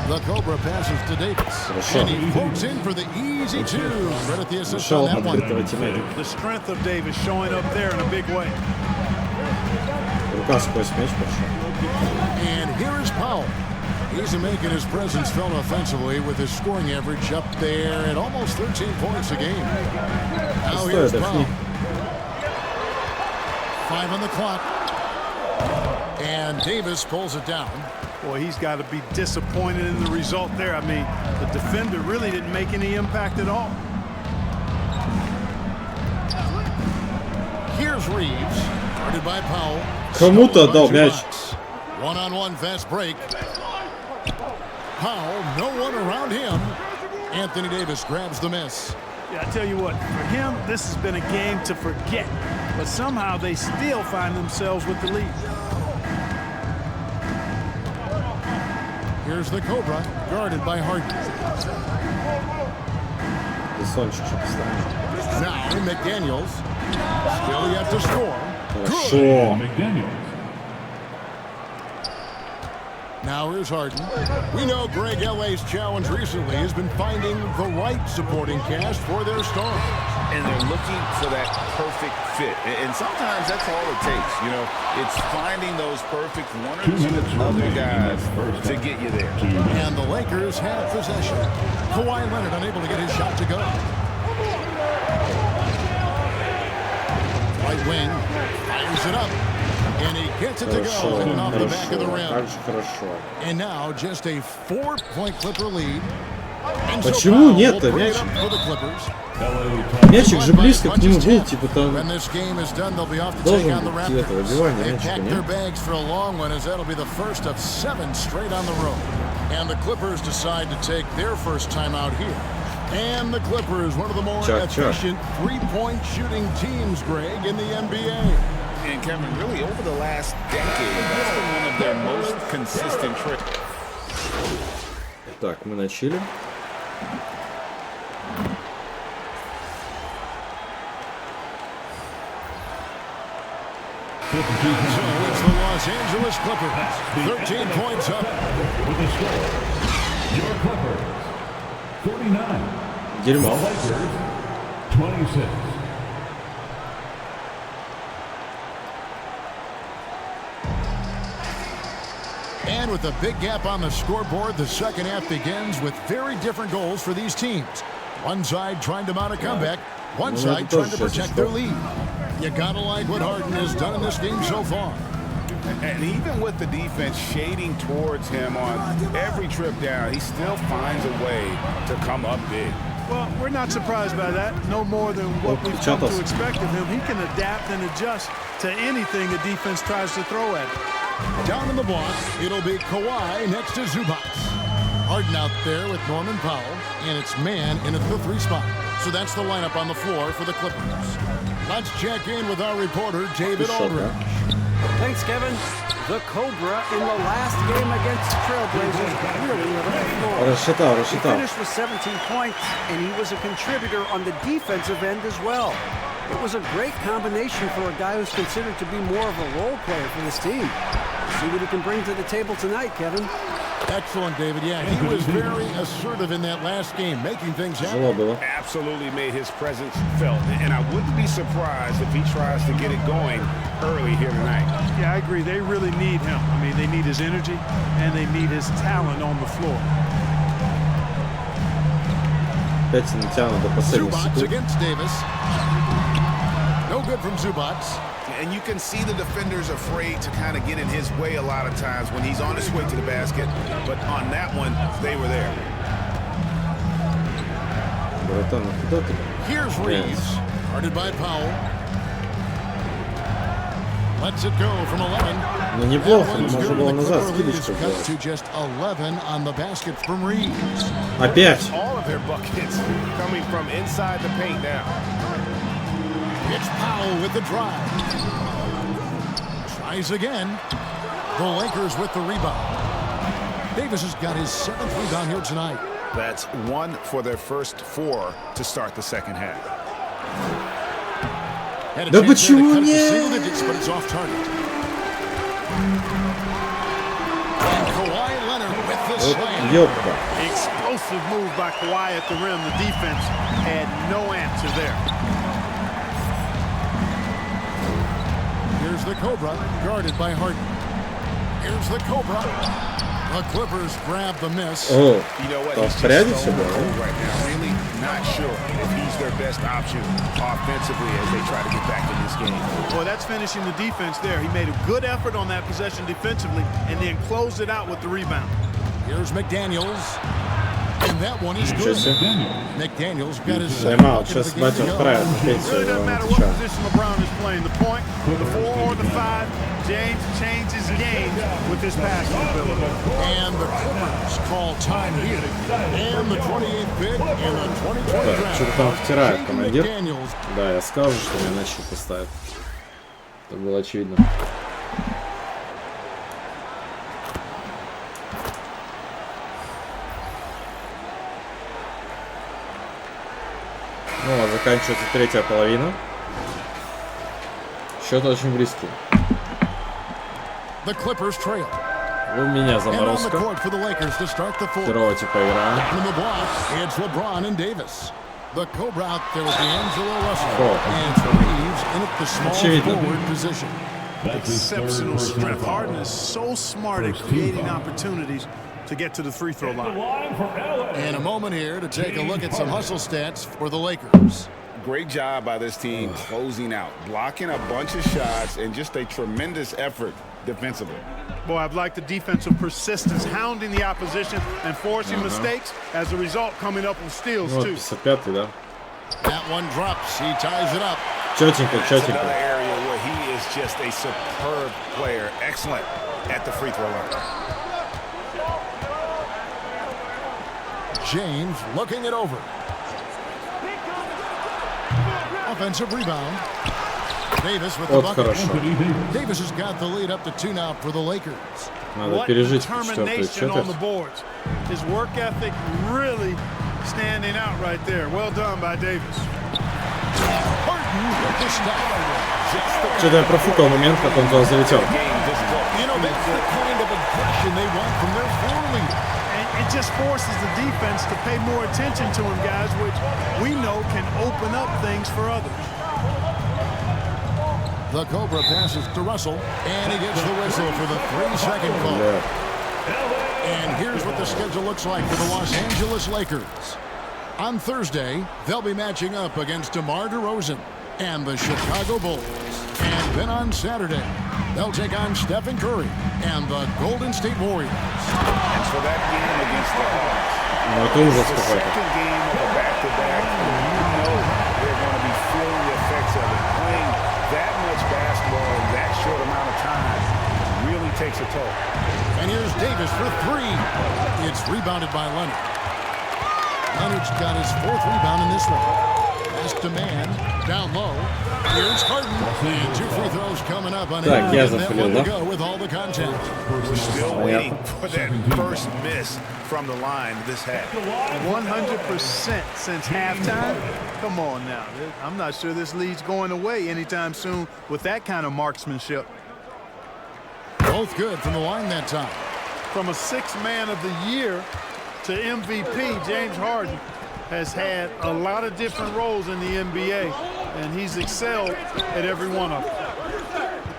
The Cobra passes to Davis. And he pokes in for the easy 2. Credit the assist on that one. The strength of Davis showing up there in a big way. And here is Powell. He's making his presence felt offensively with his scoring average up there at almost 13 points a game. Now here's Powell. 5 on the clock. And Davis pulls it down. Boy, he's got to be disappointed in the result there. I mean, the defender really didn't make any impact at all. Here's Reeves, guarded by Powell. Кому-то дал мяч. One-on-one fast break. Powell, no one around him. Anthony Davis grabs the miss. Yeah, I tell you what, for him, this has been a game to forget. But somehow they still find themselves with the lead. Here's the Cobra, guarded by Harden. Now McDaniels, still yet to score. Good. Now here's Harden. We know Greg LA's challenge recently has been finding the right supporting cast for their stars. and they're looking for that perfect fit. And sometimes that's all it takes, you know. It's finding those perfect one or two other guys to get you there. And the Lakers have possession. Kawhi Leonard unable to get his shot to go. Right wing, fires it up. And he gets it to go, hitting off the back of the rim. And now just a 4-point Clipper lead. Почему нет-то мячик? Мячик же близко к нему был, типа там должен быть это выбивание мячика, And the Clippers decide to take their first time out here. And the Clippers, one of the more efficient three-point shooting teams, Greg, in the NBA. And Kevin, really over the last decade, that's been one of their most consistent tricks. Так, мы начали. So it's the Los Angeles Clippers, 13 points up. With the score, your Clippers, 49. Дерьмо. Lakers, 26. And with a big gap on the scoreboard, the second half begins with very different goals for these teams. One side trying to mount a comeback, one side trying to protect their lead. You gotta like what Harden has done in this game so far. And even with the defense shading towards him on every trip down, he still finds a way to come up big. Well, we're not surprised by that. No more than what we've come to expect of him. He can adapt and adjust to anything the defense tries to throw at him. Down in the block, it'll be Kawhi next to Zubac. Harden out there with Norman Powell, and it's man in at the 3 spot. So that's the lineup on the floor for the Clippers. Let's check in with our reporter, David Aldridge. Thanks, Kevin. The Cobra in the last game against the Trailblazers really lit up the floor. He finished with 17 points, and he was a contributor on the defensive end as well. It was a great combination for a guy who's considered to be more of a role player for this team. See what he can bring to the table tonight, Kevin. Excellent, David. Yeah, he was very assertive in that last game, making things happen. Absolutely made his presence felt. And I wouldn't be surprised if he tries to get it going early here tonight. Yeah, I agree. They really need him. I mean, they need his energy, and they need his talent on the floor. Zubac against Davis. No good from Zubac. And you can see the defenders afraid to kind of get in his way a lot of times when he's on his way to the basket. But on that one, they were there. Here's Reeves, guarded by Powell. Lets it go from 11. Ну неплохо, можно было назад скидочку сделать. To just 11 on the basket from Reeves. Опять. All of their buckets coming from inside the paint now. It's Powell with the drive. Tries again. The Lakers with the rebound. Davis has got his 7th rebound here tonight. That's 1 for their first 4 to start the second half. Да почему нет? But it's off target. And Kawhi Leonard with the slam. Explosive move by Kawhi at the rim. The defense had no answer there. Here's the Cobra, guarded by Harden. Here's the Cobra. The Clippers grab the miss. Oh, you know what? He's just so cold right now. Really not sure if he's their best option offensively as they try to get back in this game. Well, that's finishing the defense there. He made a good effort on that possession defensively and then closed it out with the rebound. Here's McDaniels. And that one is good. McDaniels got his Тайм-аут. Сейчас батя отправит на пенсию. Doesn't matter what position LeBron is playing, the point, the 4 or the 5, James changes games with his passing ability. And the Clippers call time here. And the 28th pick in the 2020 draft. Что-то там втирает командир. Да, я сказал, что меня на щит поставят. Это было очевидно. Ну, а заканчивается 3-я половина. Счет очень близкий. У меня заморозка. Второго типа игра. The Cobra out there with D'Angelo Russell. And Reeves in at the small forward position. Exceptional strength. Harden is so smart at creating opportunities to get to the free throw line. And a moment here to take a look at some hustle stats for the Lakers. Great job by this team closing out, blocking a bunch of shots, and just a tremendous effort defensively. Boy, I've liked the defensive persistence, hounding the opposition and forcing mistakes. As a result, coming up with steals, too. 55-й, да? That one drops. He ties it up. Чётенько, That's чётенько. another area where he is just a superb player. Excellent at the free throw line. James looking it over. Offensive rebound. Davis with the bucket. Davis has got the lead up to 2 now for the Lakers. Надо пережить Determination on the boards. His work ethic really standing out right there. Well done by Davis. Что-то я профукал момент, как он туда залетел. You know, that's the kind of aggression they want from their floor leader. It just forces the defense to pay more attention to him, guys, which we know can open up things for others. The Cobra passes to Russell, and he gets the whistle for the 3-second call. And here's what the schedule looks like for the Los Angeles Lakers. On Thursday, they'll be matching up against DeMar DeRozan and the Chicago Bulls. And then on Saturday, they'll take on Stephen Curry and the Golden State Warriors. And for that game against the Hawks, it's the second game of a back-to-back. You know they're going to be feeling the effects of it. Playing that much basketball in that short amount of time really takes a toll. And here's Davis for 3. It's rebounded by Leonard. Leonard's got his 4th rebound in this one. Pass to man, down low. Here's Harden. And 2 free throws coming up on him. That one to go with all the content. We're still waiting for that first miss from the line this half. 100% since halftime. Come on now. I'm not sure this lead's going away anytime soon with that kind of marksmanship. Both good from the line that time. From a 6th man of the year to MVP, James Harden has had a lot of different roles in the NBA, and he's excelled at every one of them.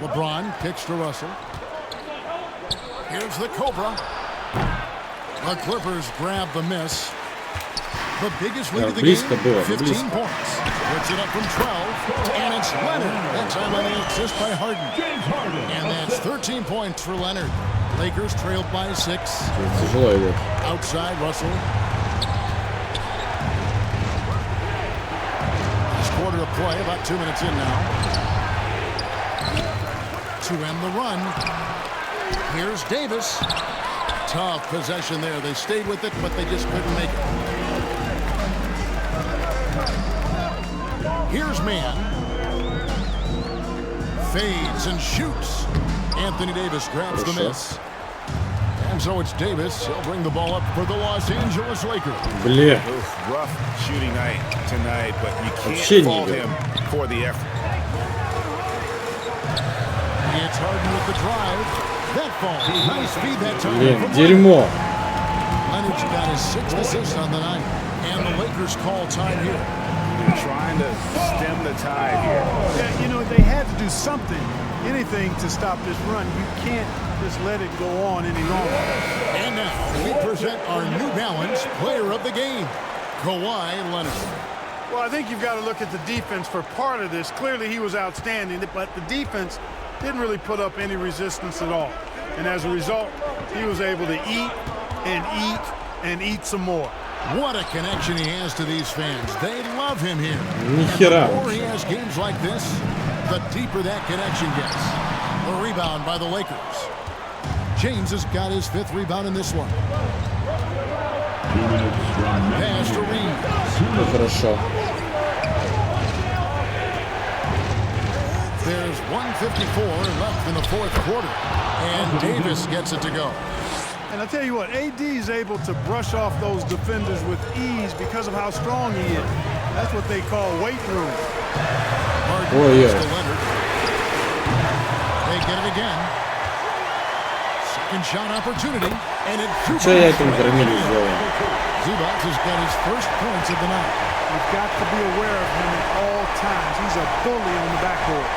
LeBron kicks to Russell. Here's the Cobra. The Clippers grab the miss. The biggest lead of the game, 15 points. Puts it up from 12, and it's Leonard. That time on the assist by Harden. And that's 13 points for Leonard. Lakers trailed by 6. Outside Russell. This quarter of play, about 2 minutes in now. To end the run. Here's Davis. Tough possession there. They stayed with it, but they just couldn't make it. Here's man. Fades and shoots. Anthony Davis grabs the miss. And so it's Davis. He'll bring the ball up for the Los Angeles Lakers. Rough shooting night tonight, but you can't fault him for the effort. It's Harden with the drive. That ball. Nice feed that time. Дерьмо. Leonard's got his 6th assist on the night. And the Lakers call time here. Trying to stem the tide here. Yeah, you know, they had to do something, anything to stop this run. You can't just let it go on any longer. And now we present our New Balance player of the game, Kawhi Leonard. Well, I think you've got to look at the defense for part of this. Clearly, he was outstanding, but the defense didn't really put up any resistance at all. And as a result, he was able to eat and eat and eat some more. What a connection he has to these fans. They love him here. Нихера. And the more he has games like this, the deeper that connection gets. A rebound by the Lakers. James has got his 5th rebound in this one. Pass to Reeves. Хорошо. There's 1:54 left in the 4th quarter. And Davis gets it to go. And I tell you what, AD is able to brush off those defenders with ease because of how strong he is. That's what they call weight room. Oh, yeah. They get it again. Second shot opportunity. And it Что я этому громиле сделал? Zubac has got his first points of the night. You've got to be aware of him at all times. He's a bully on the backboard.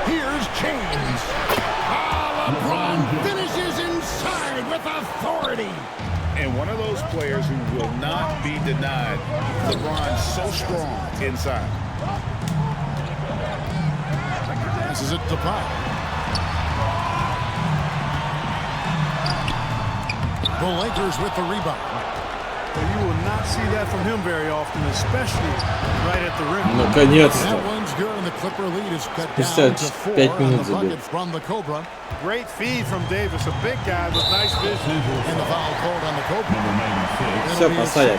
Here's James. LeBron finishes inside with authority. And one of those players who will not be denied. LeBron's so strong inside. This is it to Powell. The Lakers with the rebound. Well, you will not see that from him very often, especially right at the rim. Наконец-то. That one's good, and the Clipper lead is cut down to 4 on the bucket from the Cobra. Great feed from Davis, a big guy with nice vision. And the foul called on the Cobra. Все, посадят.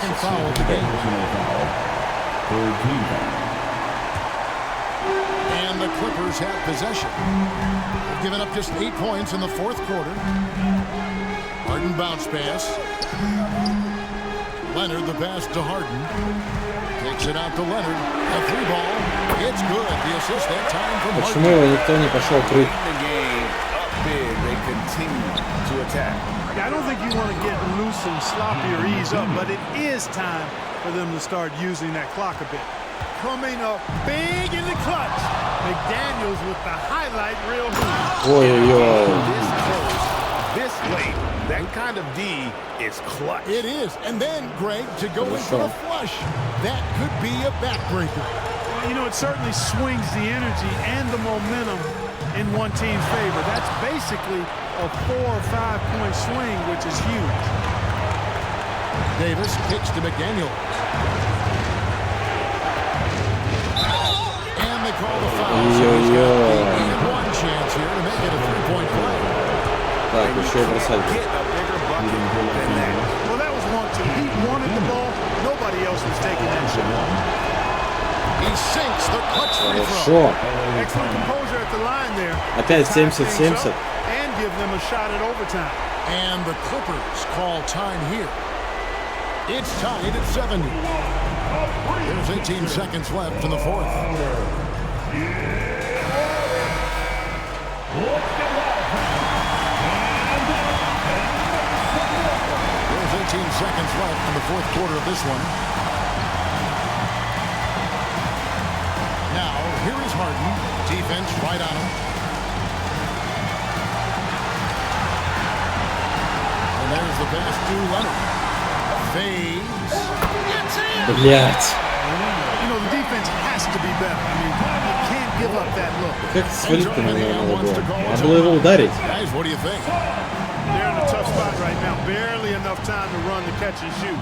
And the Clippers have possession. They've given up just 8 points in the fourth quarter. Harden bounce pass. Leonard, the pass to Harden. Takes it out to Leonard. A 3-ball. It's good. The assist that time from Harden. Почему его никто не пошел крыть? They continue to attack. I don't think you want to get loose and sloppy or ease up, but it is time for them to start using that clock a bit. Coming up big in the clutch. McDaniels with the highlight reel move. Ой-ой-ой. This close, this late, that kind of D is clutch. It is. And then, Greg, to go into the flush. That could be a backbreaker. Well, you know, it certainly swings the energy and the momentum in one team's favor. That's basically a 4 or 5 point swing, which is huge. Davis kicks to McDaniels. And they call the foul. So he's got one chance here to make it a 3-point play. Так, еще и бросать. Well, that was 1-2. He wanted the ball. Nobody else was taking that shot. He sinks the clutch free throw. Excellent composure at the line there. Опять 70-70. And give them a shot at overtime. And the Clippers call time here. It's tied at 70. There's 18 seconds left in the fourth. There's 18 seconds left in the fourth quarter of this one. Now, here is Harden. Defense right on him. And there's the pass to Leonard. Fades. Блять. You know, the defense has to be better. I mean, you can't give up that look. Как свалить-то надо было? Надо было его ударить. Guys, what do you think? They're in a tough spot right now. Barely enough time to run the catch and shoot.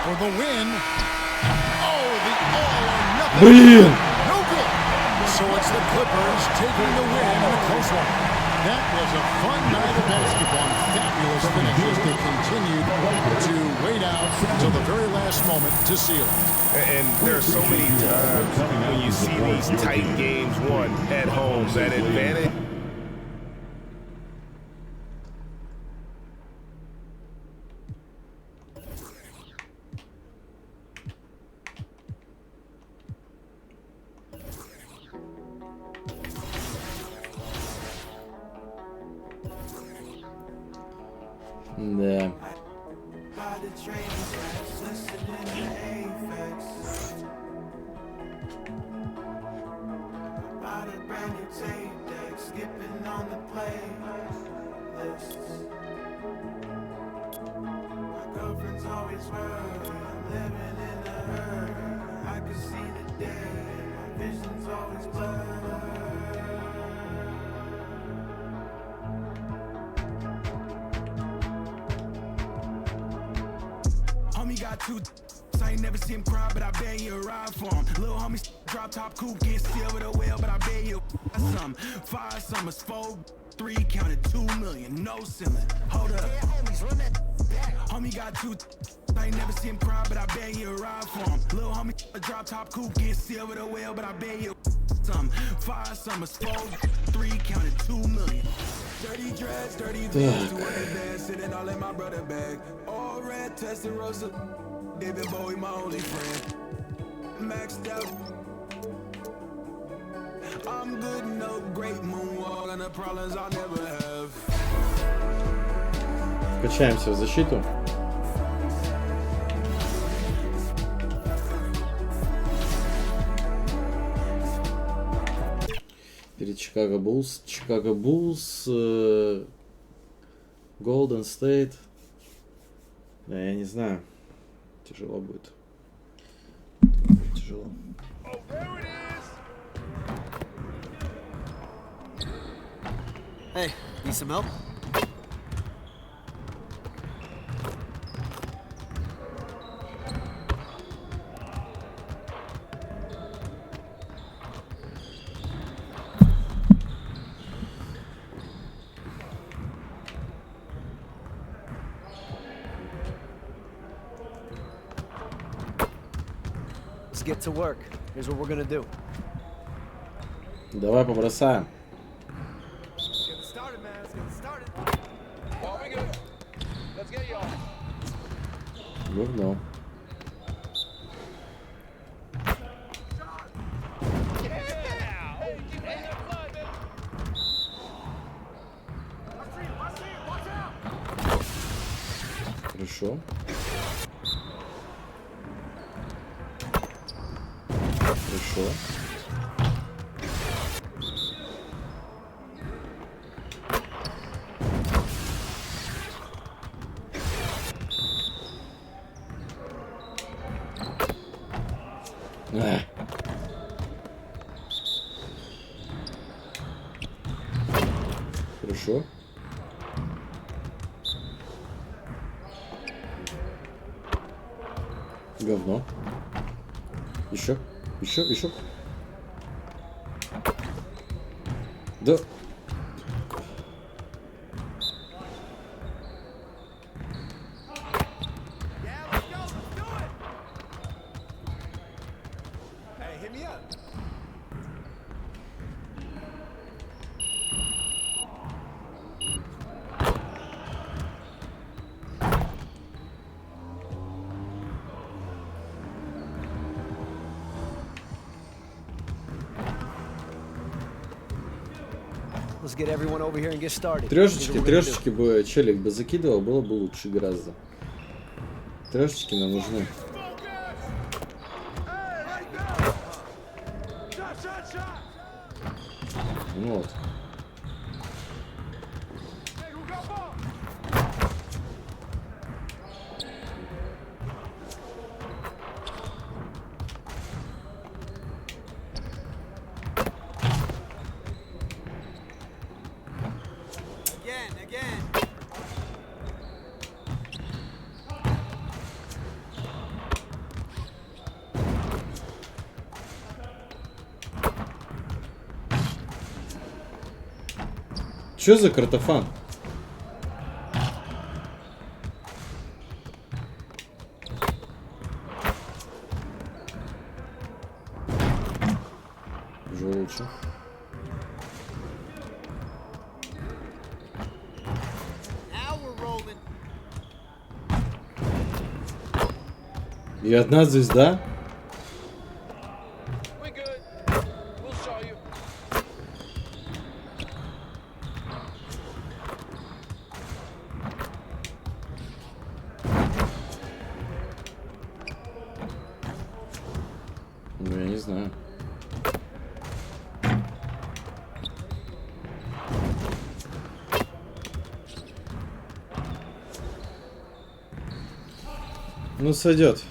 For the win. Oh, the all-or-nothing. Блин! No good. So it's the Clippers taking the win in a close one. That was a fun night of basketball. Fabulous finishes. They continued to wait out until the very last moment to seal it. And there are so many times when you see these tight games won at home, that advantage. Да. Homie got 2. I ain't never seen him cry, but I bet you ride for him. Little homie drop top coupe, get still with a whale, but I bet you some 5 summers, 4, 3 counted 2 million, no ceiling. Hold up, homie got 2. I ain't never seen him cry, but I bet you ride for him. Little homie drop top coupe, get still with a whale, but I bet you some 5 summers, 4, 3 counted 2 million. Dirty dreads, dirty dreads, sitting all in my brother bag. All red, tested rosa. David Bowie, my only friend. next step. I'm good, no great moonwalk, and the problems I'll never have. Качаемся в защиту. Перед Чикаго Буллс. Чикаго Буллс. Голден Стейт. Да, я не знаю. Тяжело будет. Тяжело. Hey, need some help? Let's get to work. Here's what we're gonna do. Давай побросаем. Говно. Хорошо. Хорошо. Хорошо. Говно. Еще. Еще. Да. Let's get everyone over here and get started. Трешечки бы челик бы закидывал, было бы лучше гораздо. Трешечки нам нужны. Ну вот. Что за картофан? Уже лучше. И одна звезда? Ну, я не знаю. Ну, сойдет.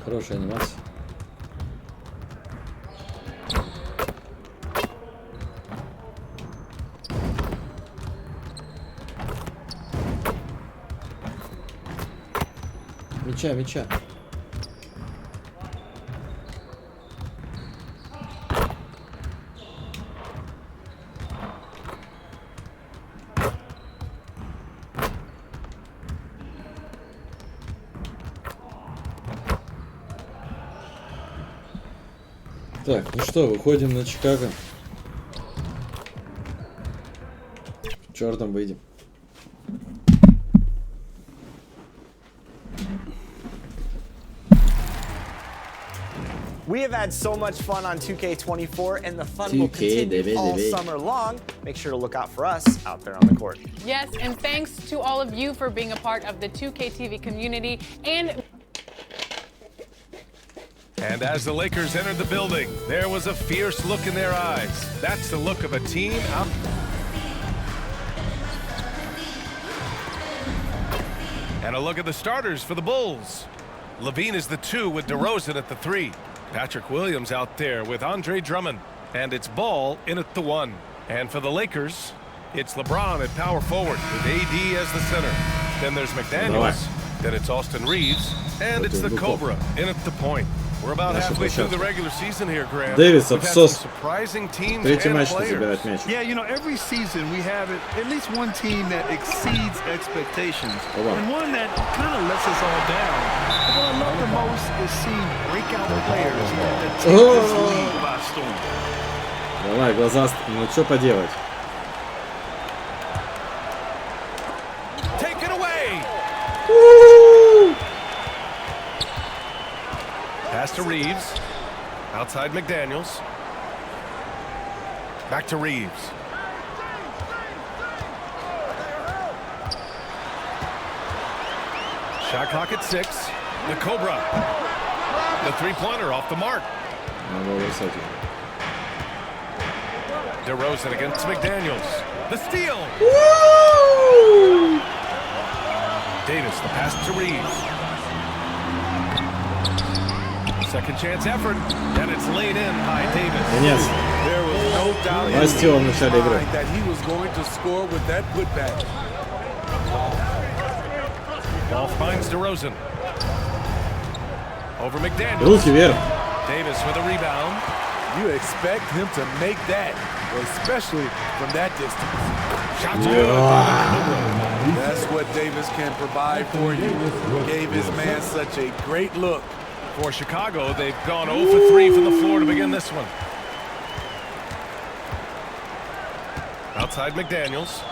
Хорошая анимация. Мяча. Так, ну что, выходим на Чикаго. Чёртом выйдем. We have had so much fun on 2K24, and the fun will continue all summer long. Make sure to look out for us out there on the court. Yes, and thanks to all of you for being a part of the 2K TV community. And as the Lakers entered the building, there was a fierce look in their eyes. That's the look of a team out. And a look at the starters for the Bulls. Levine is the 2 with DeRozan at the 3. Patrick Williams out there with Andre Drummond. And it's Ball in at the 1. And for the Lakers, it's LeBron at power forward with AD as the center. Then there's McDaniels. Then it's Austin Reeves. And it's the Cobra in at the point. We're about halfway through the regular season here, Graham. Дэвис, We've had some обсос. surprising teams Третий and матч players. забирать мяч. Yeah, you know, every season we have at least one team that exceeds expectations and one that kind of lets us all down. But what I love the most is seeing breakout players that take this league by storm. Давай, глаза, ну что поделать? Take it away. Pass to Reeves. Outside McDaniels. Back to Reeves. Shot clock at 6. The Cobra. The three-pointer off the mark. DeRozan against McDaniels. The steal. Woo! Davis, the pass to Reeves. Second chance effort, and it's laid in by Davis. Yes. There was no doubt in his mind that he was going to score with that putback. Ball finds DeRozan. Over McDaniels. Руки вверх. Davis with a rebound. You expect him to make that, especially from that distance. Shot That's what Davis can provide for you. Gave his man such a great look. For Chicago, they've gone 0 for 3 from the floor to begin this one. Outside McDaniels.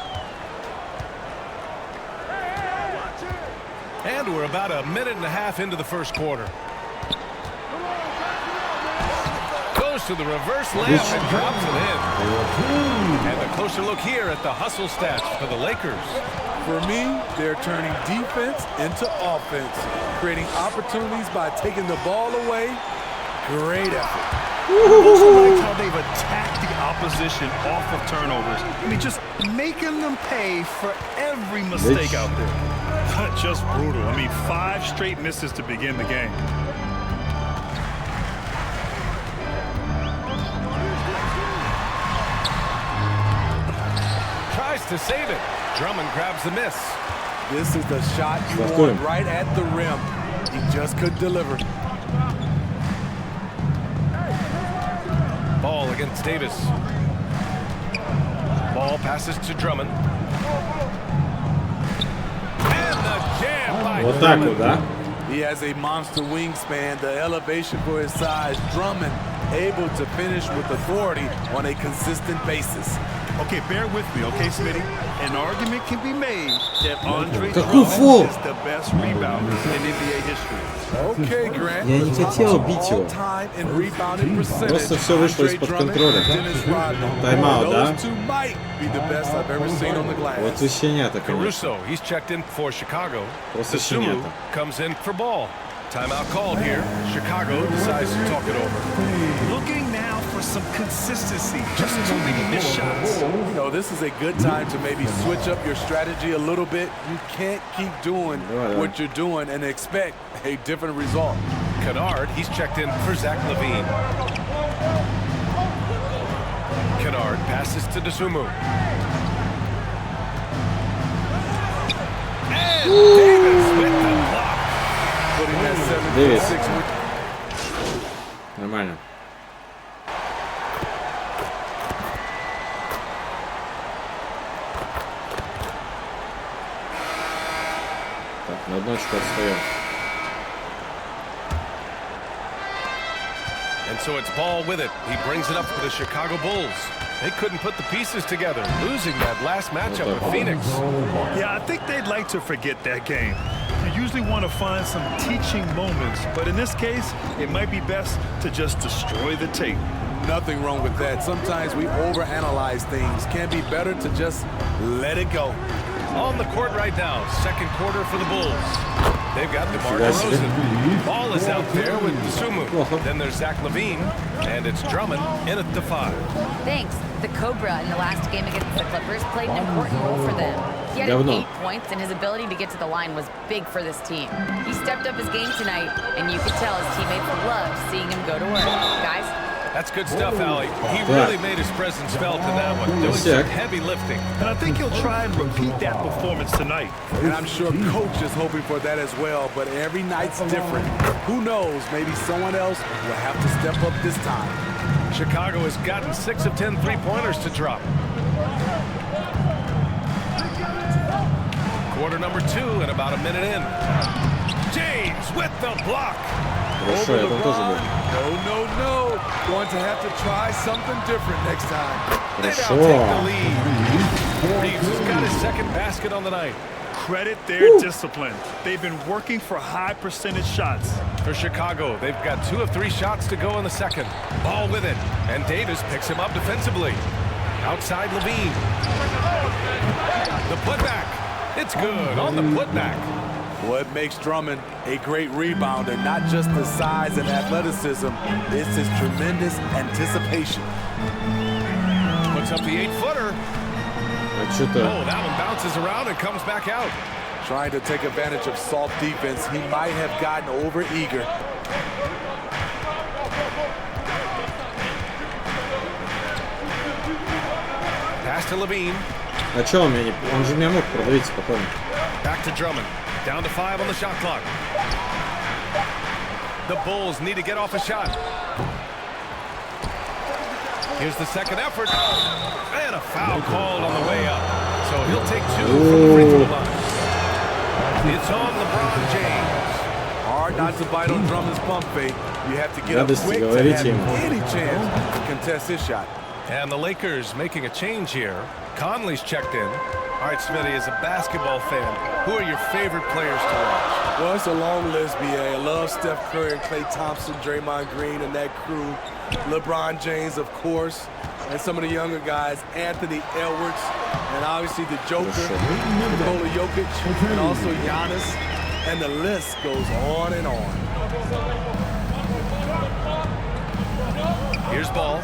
And we're about a minute and a half into the first quarter. Goes to the reverse layup and drops it in. And a closer look here at the hustle stats for the Lakers. For me, they're turning defense into offense, creating opportunities by taking the ball away. Great effort. I've also liked how they've attacked the opposition off of turnovers. I mean, just making them pay for every mistake out there. Just brutal. I mean, 5 straight misses to begin the game. Tries to save it. Drummond grabs the miss. This is the shot you want right at the rim. He just couldn't deliver. Ball against Davis. Ball passes to Drummond. And the jam by Drummond. He has a monster wingspan, the elevation for his size. Drummond able to finish with authority on a consistent basis. Okay, bear with me, okay, Smitty? An argument can be made that Andre Drummond is the best rebounder in NBA history. Okay, Grant. Я не хотел бить его. Просто все вышло из-под контроля. Тайм-аут, да? Вот вы щенята, конечно. Caruso, he's checked in for Chicago. Просто The Sulu щенята. comes in for Ball. Timeout called here. Chicago decides to talk it over. Looking now for some consistency, just too many missed shots. You know, this is a good time to maybe switch up your strategy a little bit. You can't keep doing what you're doing and expect a different result. Kennard, he's checked in for Zach LaVine. Kennard passes to Dosunmu. And Davis with the block. getting that 7-6. Нормально. Так, на одну очко отстаем. And so it's Ball with it. He brings it up for the Chicago Bulls. They couldn't put the pieces together, losing that last matchup with Phoenix. Yeah, I think they'd like to forget that game. You usually want to find some teaching moments, but in this case, it might be best to just destroy the tape. Nothing wrong with that. Sometimes we overanalyze things. Can be better to just let it go. On the court right now, second quarter for the Bulls. They've got DeMar DeRozan. Ball is out there with Sumu. Then there's Zach LaVine, and it's Drummond in at the 5. Thanks. The Cobra in the last game against the Clippers played an important role for them. He had 8 points, and his ability to get to the line was big for this team. He stepped up his game tonight, and you could tell his teammates loved seeing him go to work. Guys? That's good stuff, Allie. He really made his presence felt in that one, doing some heavy lifting. And I think he'll try and repeat that performance tonight. And I'm sure coach is hoping for that as well, but every night's different. Who knows, maybe someone else will have to step up this time. Chicago has gotten 6 of 10 three-pointers to drop. Quarter number 2 and about a minute in. James with the block. Over LeBron. No. Going to have to try something different next time. They now take the lead. Reeves has got his second basket on the night. Credit their discipline. They've been working for high percentage shots. For Chicago, they've got 2 of 3 shots to go in the second. Ball with it, and Davis picks him up defensively. Outside LaVine. The putback. It's good on the putback. What makes Drummond a great rebounder, not just the size and athleticism, it's his tremendous anticipation. Puts up the 8-footer. Oh, that one bounces around and comes back out. Trying to take advantage of soft defense, he might have gotten over-eager. Pass to LaVine. А чё он меня не... Он же меня мог продавить спокойно. Back to Drummond. Down to 5 on the shot clock. The Bulls need to get off a shot. Here's the second effort. And a foul called on the way up. So he'll take 2 from the free throw line. It's on LeBron James. Hard not to bite on Drummond's pump fake. You have to get up quick to have any chance to contest his shot. And the Lakers making a change here. Conley's checked in. All right, Smitty, as a basketball fan, who are your favorite players to watch? Well, it's a long list, B.A. I love Steph Curry and Klay Thompson, Draymond Green, and that crew. LeBron James, of course, and some of the younger guys, Anthony Edwards, and obviously the Joker, Nikola Jokic, and also Giannis, and the list goes on and on. Here's Ball.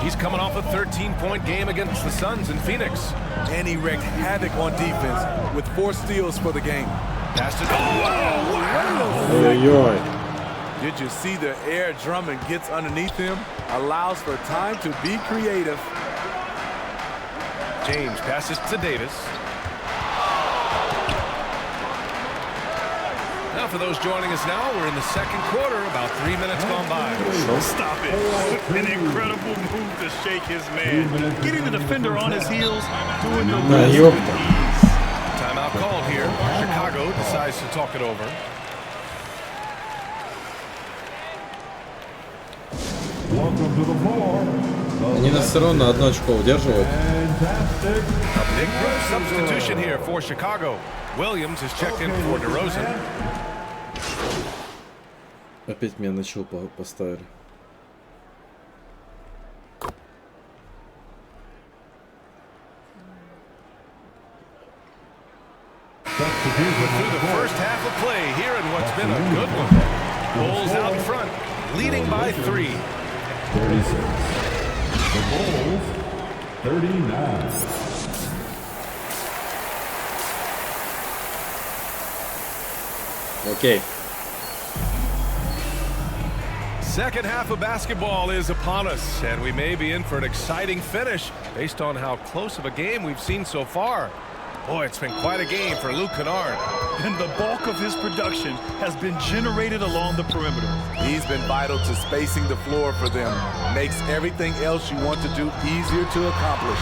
He's coming off a 13-point game against the Suns in Phoenix. And he wreaked havoc on defense with 4 steals for the game. Passed it. Did you see the air Drummond gets underneath him? Allows for time to be creative. James passes to Davis. Now for those joining us now, we're in the second quarter, about 3 minutes gone by. Stop it. An incredible move to shake his man. Getting the defender on his heels, doing the rest with ease. Timeout called here. Chicago decides to talk it over. Welcome to the floor. Они нас все равно на одно очко удерживают. A big group substitution here for Chicago. Williams has checked in for DeRozan. Опять меня начал поставили. Through the first half of play here in what's been a good one. Bulls out front, leading by 3. 36. The Bulls, 39. Okay. Second half of basketball is upon us, and we may be in for an exciting finish based on how close of a game we've seen so far. Boy, it's been quite a game for Luke Kennard. And the bulk of his production has been generated along the perimeter. He's been vital to spacing the floor for them. Makes everything else you want to do easier to accomplish.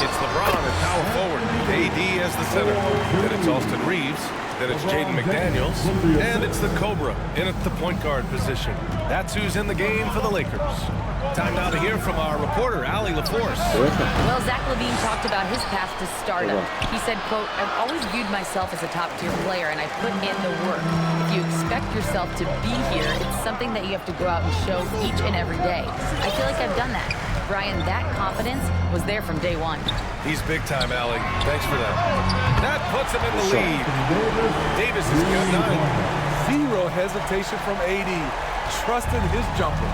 It's LeBron at power forward, AD as the center. Then it's Austin Reeves. Then it's Jaden McDaniels. And it's the Cobra in at the point guard position. That's who's in the game for the Lakers. Time now to hear from our reporter, Allie LaForce. Well, Zach LaVine talked about his path to stardom. He said, quote, I've always viewed myself as a top-tier player, and I put in the work. If you expect yourself to be here, it's something that you have to go out and show each and every day. I feel like I've done that. Brian, that confidence was there from day one. He's big time, Allie. Thanks for that. That puts him in the lead. Davis has got 9. Zero hesitation from AD. Trusted his jumper.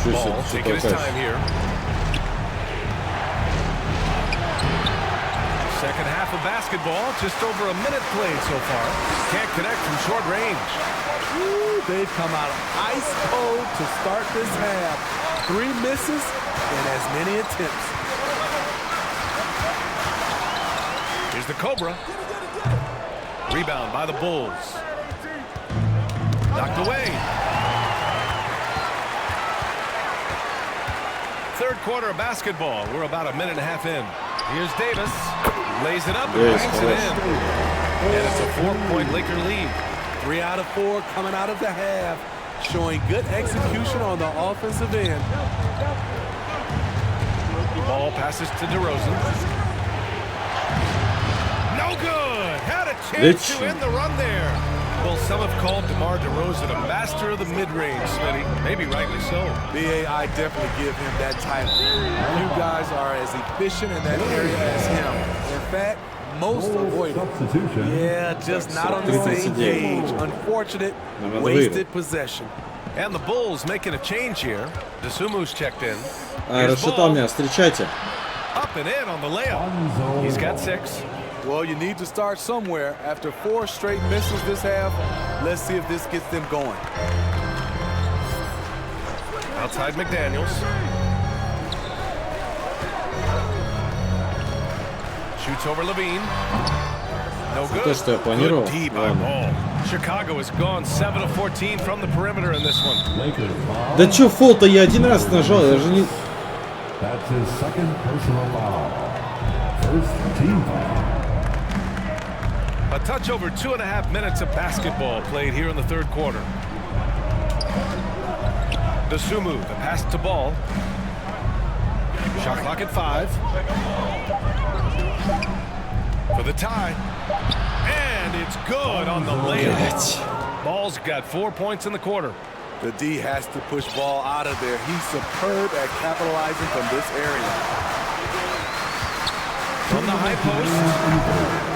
Ball taking his time here. Second half of basketball, just over a minute played so far. Can't connect from short range. Ooh, they've come out ice cold to start this half. 3 misses and as many attempts. Here's the Cobra. Rebound by the Bulls. Knocked away. Third quarter of basketball. We're about a minute and a half in. Here's Davis. Lays it up and banks it in. And it's a 4-point Laker lead. 3 out of 4 coming out of the half. Showing good execution on the offensive end. Ball passes to DeRozan. No good. Had a chance to end the run there. Well, some have called DeMar DeRozan a master of the mid-range, Smitty. Maybe rightly so. BA, I definitely give him that title. You guys are as efficient in that area as him. In fact, most avoided. Yeah, just not on the same page. Unfortunate, wasted possession. And the Bulls making a change here. Desumu's checked in. Рассчитал меня, встречайте. Up and in on the layup. He's got 6. Well, you need to start somewhere. After 4 straight misses this half, let's see if this gets them going. Outside McDaniels. Shoots over Levine. No good. Good D by Ball. Chicago has gone 7 of 14 from the perimeter in this one. Да чё фол-то я один раз нажал, я же не... That's his second personal foul. First team foul. A touch over 2.5 minutes of basketball played here in the third quarter. Desumu, the pass to Ball. Shot clock at 5. For the tie. And it's good on the layup. Ball's got 4 points in the quarter. The D has to push Ball out of there. He's superb at capitalizing from this area. From the high post.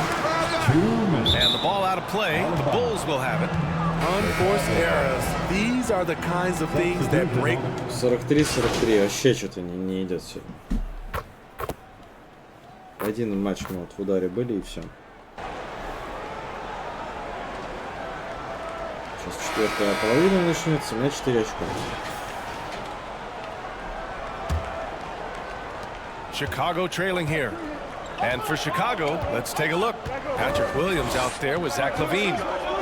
And the ball out of play. The Bulls will have it. Unforced errors. These are the kinds of things that break. 43-43. Вообще что-то не идет все. Один матч мы вот в ударе были и все. Сейчас 4-я половина начнется. У меня 4 очка. Chicago trailing here. And for Chicago, let's take a look. Patrick Williams out there with Zach LaVine.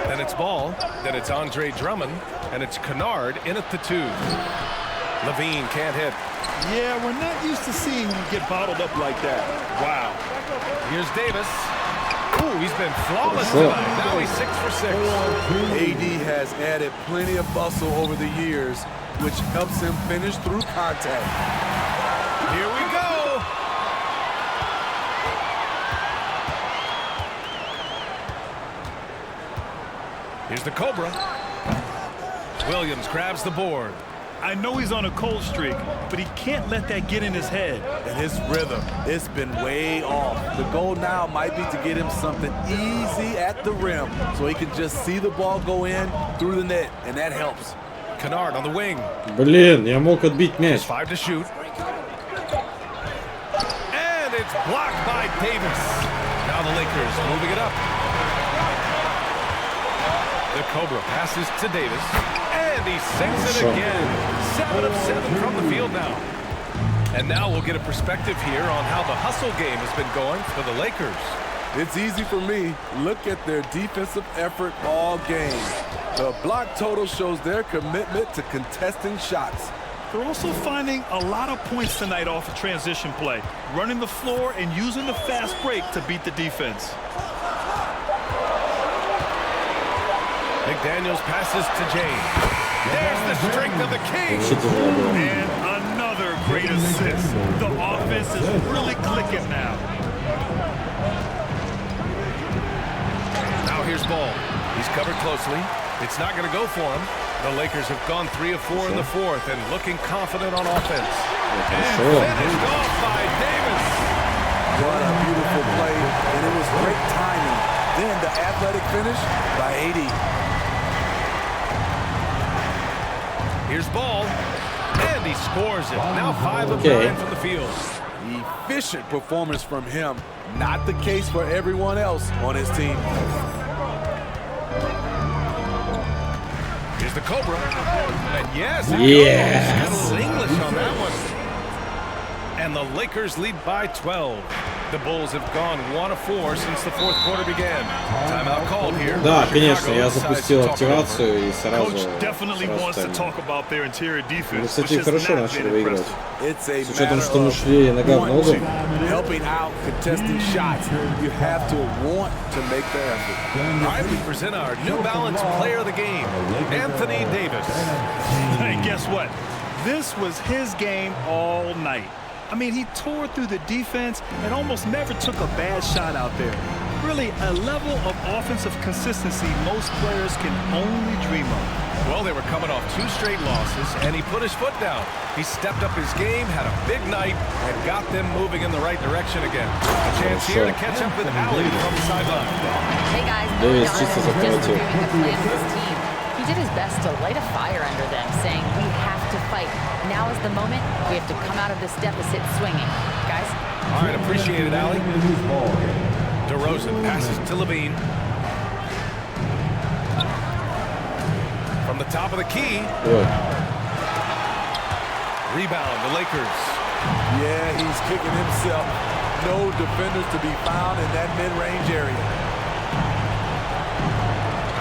Then it's Ball. Then it's Andre Drummond. And it's Kennard in at the 2. LaVine can't hit. Yeah, we're not used to seeing him get bottled up like that. Wow. Here's Davis. Ooh, he's been flawless tonight. Now he's 6 for 6. AD has added plenty of bustle over the years, which helps him finish through contact. Here we go. Here's the Cobra. Williams grabs the board. I know he's on a cold streak, but he can't let that get in his head. And his rhythm, it's been way off. The goal now might be to get him something easy at the rim so he can just see the ball go in through the net, and that helps. Kennard on the wing. Блин, я мог отбить мяч. 5 to shoot. And it's blocked by Davis. Now the Lakers moving it up. The Cobra passes to Davis. And he sinks it again. 7 of 7 from the field now. And now we'll get a perspective here on how the hustle game has been going for the Lakers. It's easy for me. Look at their defensive effort all game. The block total shows their commitment to contesting shots. They're also finding a lot of points tonight off of transition play, running the floor and using the fast break to beat the defense. McDaniels passes to James. There's the strength of the King. And another great assist. The offense is really clicking now. Now here's Ball. He's covered closely. It's not going to go for him. The Lakers have gone 3 of 4 in the fourth and looking confident on offense. And finished off by Davis. What a beautiful play, and it was great timing. Then the athletic finish by 80. Here's Ball, and he scores it. Now 5 of 9 from the field. Efficient performance from him. Not the case for everyone else on his team. Here's the Cobra. And yes, got a little English on that one. And the Lakers lead by 12. The Bulls have gone 1 of 4 since the fourth quarter began. Timeout called here. Да, конечно, я запустил активацию и сразу. Мы, кстати, хорошо начали выигрывать. С учетом, что мы шли нога в ногу. Helping out, contesting shots. You have to want to make the effort. All right, we present our New Balance player of the game, Anthony Davis. Hey, guess what? This was his game all night. I mean, he tore through the defense and almost never took a bad shot out there. Really, a level of offensive consistency most players can only dream of. Well, they were coming off 2 straight losses, and he put his foot down. He stepped up his game, had a big night, and got them moving in the right direction again. A chance here to catch up with Allie from the sideline. Hey guys, Davis just reviewing the plan of his team. He did his best to light a fire under them, saying we have to fight. Now is the moment. We have to come out of this deficit swinging. Guys? All right, appreciate it, Allie. DeRozan passes to Levine. From the top of the key. Rebound, the Lakers. Yeah, he's kicking himself. No defenders to be found in that mid-range area.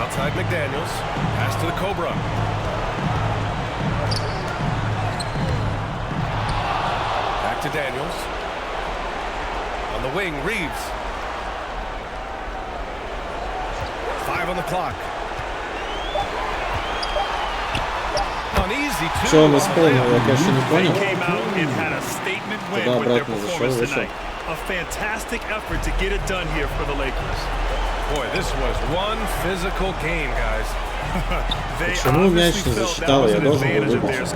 Outside McDaniels. Pass to the Cobra. Back to Daniels. On the wing, Reeves. 5 on the clock. Uneasy two. Что он исполнил, я, конечно, не понял. Тогда обратно зашел, вышел. A fantastic effort to get it done here for the Lakers. Boy, this was one physical game, guys. Почему мяч не засчитал? Я должен был выбрать.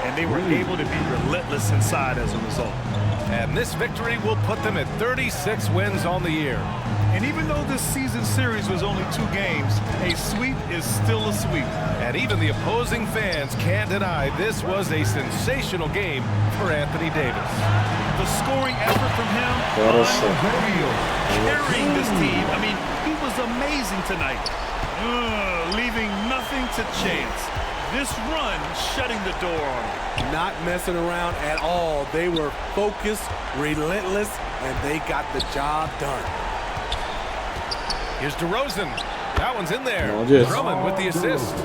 And they were able to be relentless inside as a result. And this victory will put them at 36 wins on the year. And even though this season series was only 2 games, a sweep is still a sweep. And even the opposing fans can't deny this was a sensational game for Anthony Davis. The scoring effort from him, unreal. Carrying this team, I mean, he was amazing tonight. Leaving nothing to chance. This run shutting the door on him. Not messing around at all. They were focused, relentless, and they got the job done. Here's DeRozan. That one's in there. Drummond with the assist.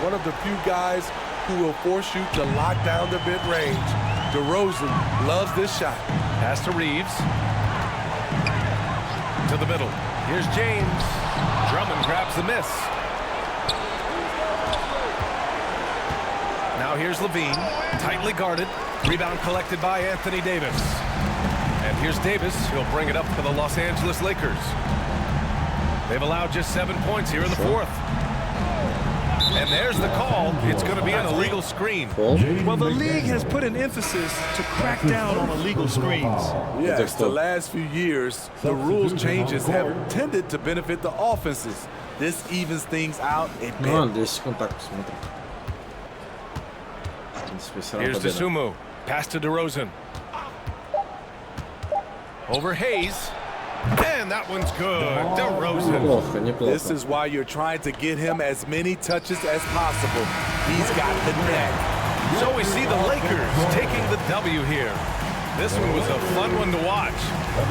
One of the few guys who will force you to lock down the mid-range. DeRozan loves this shot. Pass to Reeves. To the middle. Here's James. Drummond grabs the miss. Now here's Levine. Tightly guarded. Rebound collected by Anthony Davis. And here's Davis. He'll bring it up for the Los Angeles Lakers. They've allowed just 7 points here in the fourth. And there's the call. It's going to be an illegal screen. Well, the league has put an emphasis to crack down on illegal screens. Yes, the last few years, the rules changes have tended to benefit the offenses. This evens things out a bit. Here's DeSumo. Pass to DeRozan. Over Hayes. And that one's good. DeRozan. This is why you're trying to get him as many touches as possible. He's got the net. So we see the Lakers taking the W here. This one was a fun one to watch.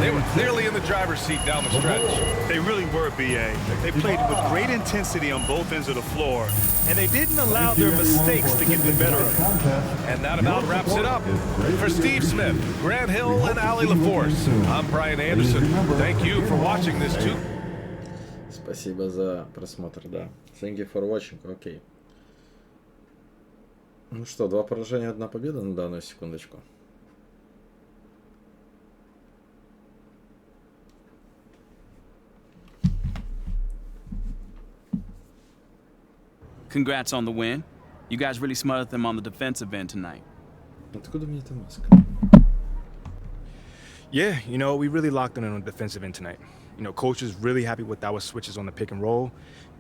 They were clearly in the driver's seat down the stretch. They really were, B.A. They played with great intensity on both ends of the floor, and they didn't allow their mistakes to get the better of them. And that about wraps it up. For Steve Smith, Grant Hill, and Ali LaForce, I'm Brian Anderson. Thank you for watching this too. Спасибо за просмотр, да. Thank you for watching, окей. Ну что, 2 поражения, 1 победа на данную секундочку. Congrats on the win. You guys really smothered them on the defensive end tonight. Откуда мне эта маска? Yeah, you know, we really locked in on the defensive end tonight. You know, coach is really happy with our switches on the pick and roll,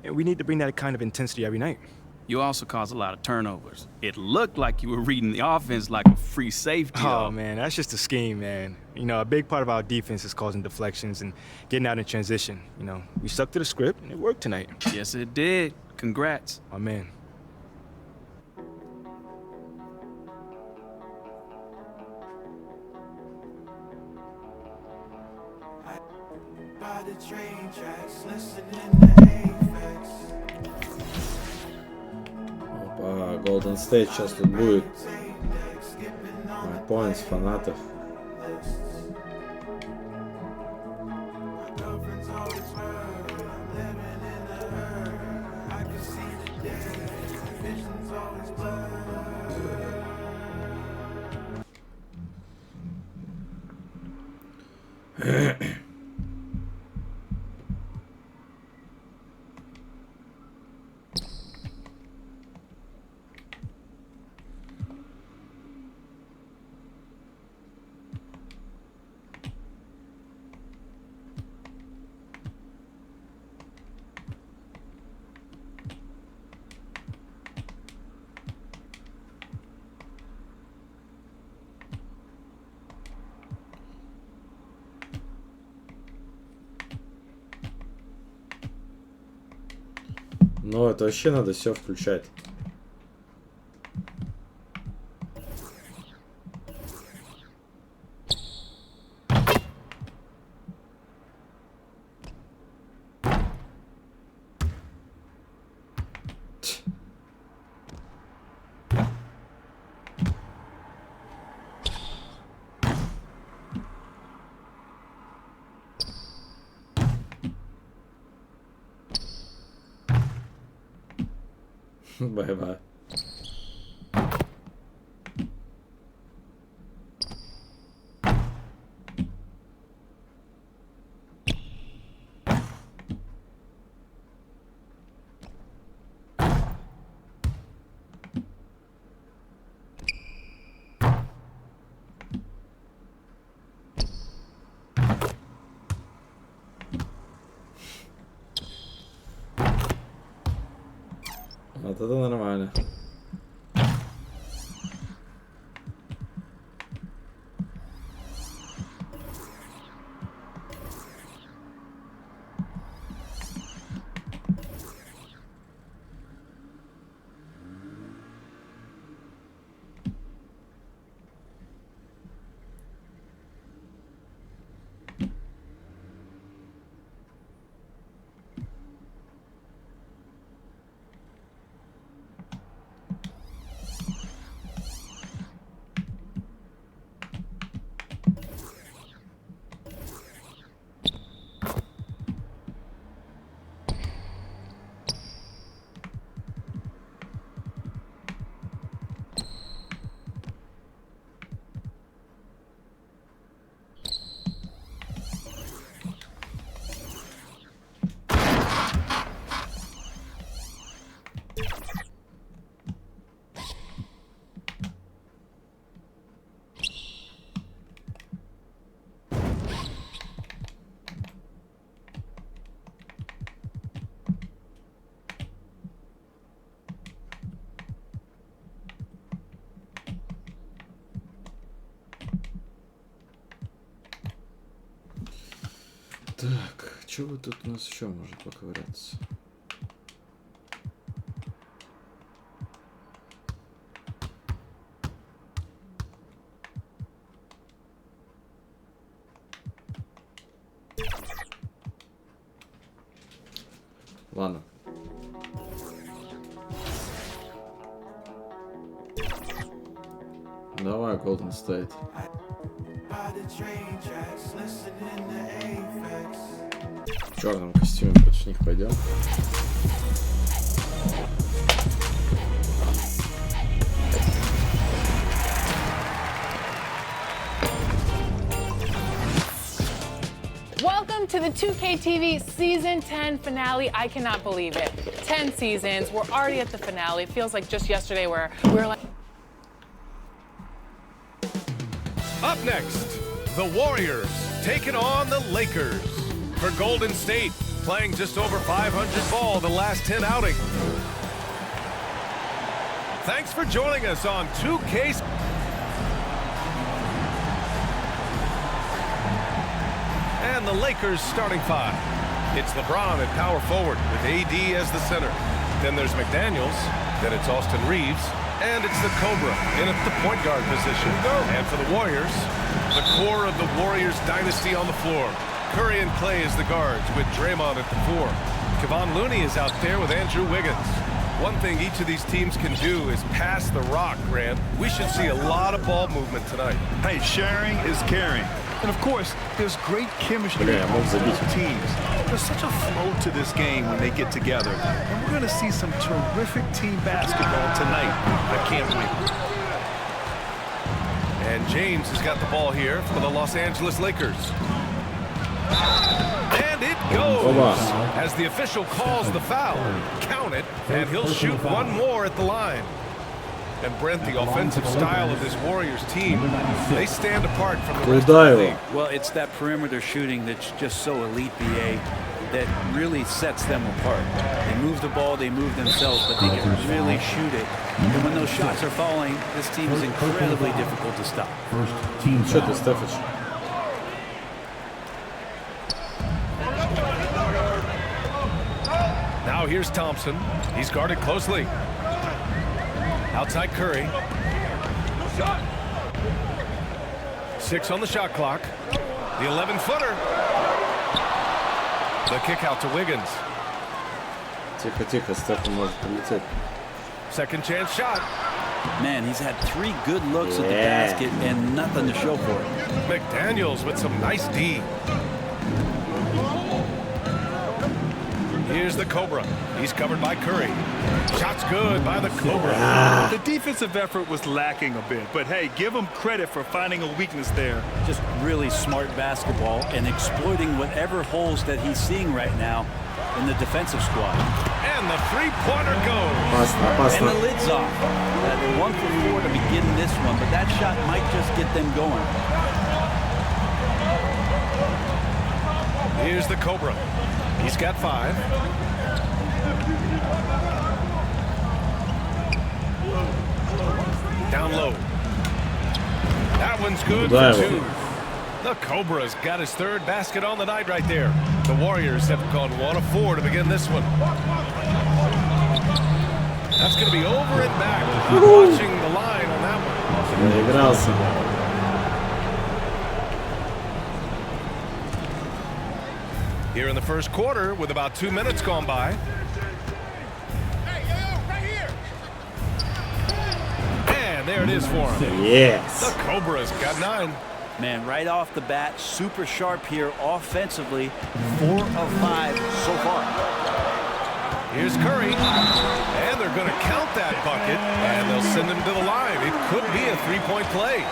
and we need to bring that kind of intensity every night. You also caused a lot of turnovers. It looked like you were reading the offense like a free safety. Oh, man, that's just a scheme, man. You know, a big part of our defense is causing deflections and getting out in transition. You know, we stuck to the script, and it worked tonight. Yes, it did. Congrats. Oh, man. By the train tracks, listening to Apex. Опа, Golden State сейчас тут будет. Points, фанатов. Ну, это вообще надо все включать. Bye-bye. Вот это нормально. Так, что вот тут у нас еще может поковыряться? Ладно. Давай, Golden State. В черном костюме против них пойдем. Welcome to the 2K TV Season 10 finale. I cannot believe it. 10 seasons. We're already at the finale. It feels like just yesterday where we were like... Up next, the Warriors taking on the Lakers. For Golden State, playing just over 500 ball the last 10 outing. Thanks for joining us on 2K. And the Lakers starting five. It's LeBron at power forward with AD as the center. Then there's McDaniels. Then it's Austin Reeves. And it's the Cobra in at the point guard position. And for the Warriors, the core of the Warriors dynasty on the floor. Curry and Clay as the guards with Draymond at the four. Kevon Looney is out there with Andrew Wiggins. One thing each of these teams can do is pass the rock, Grant. We should see a lot of ball movement tonight. Hey, sharing is caring. And of course, there's great chemistry among both teams. There's such a flow to this game when they get together. And we're going to see some terrific team basketball tonight. I can't wait. And James has got the ball here for the Los Angeles Lakers. And it goes as the official calls the foul. Count it, and he'll shoot one more at the line. And Brent, the offensive style of this Warriors team, they stand apart from the rest of the league. Well, it's that perimeter shooting that's just so elite, BA, that really sets them apart. They move the ball, they move themselves, but they can really shoot it. And when those shots are falling, this team is incredibly difficult to stop. First team shot is tough. Now here's Thompson. He's guarded closely. Outside Curry. 6 on the shot clock. The 11-footer. The kick out to Wiggins. Тихо, Стефан может полететь. Second chance shot. Man, he's had 3 good looks at the basket and nothing to show for it. McDaniels with some nice D. Here's the Cobra. He's covered by Curry. Shot's good by the Cobra. The defensive effort was lacking a bit, but hey, give him credit for finding a weakness there. Just really smart basketball and exploiting whatever holes that he's seeing right now in the defensive squad. And the three-pointer goes. And the lid's off. They're 1 for 4 to begin this one, but that shot might just get them going. Here's the Cobra. He's got 5. Down low. That one's good for 2. The Cobra's got his 3rd basket on the night right there. The Warriors have gone 1 of 4 to begin this one. That's going to be over and back. I'm watching the line on that one. Here in the first quarter with about 2 minutes gone by. And there it is for him. Yes. The Cobra's got 9. Man, right off the bat, super sharp here offensively. 4 of 5 so far. Here's Curry. And they're going to count that bucket. And they'll send him to the line. It could be a 3-point play.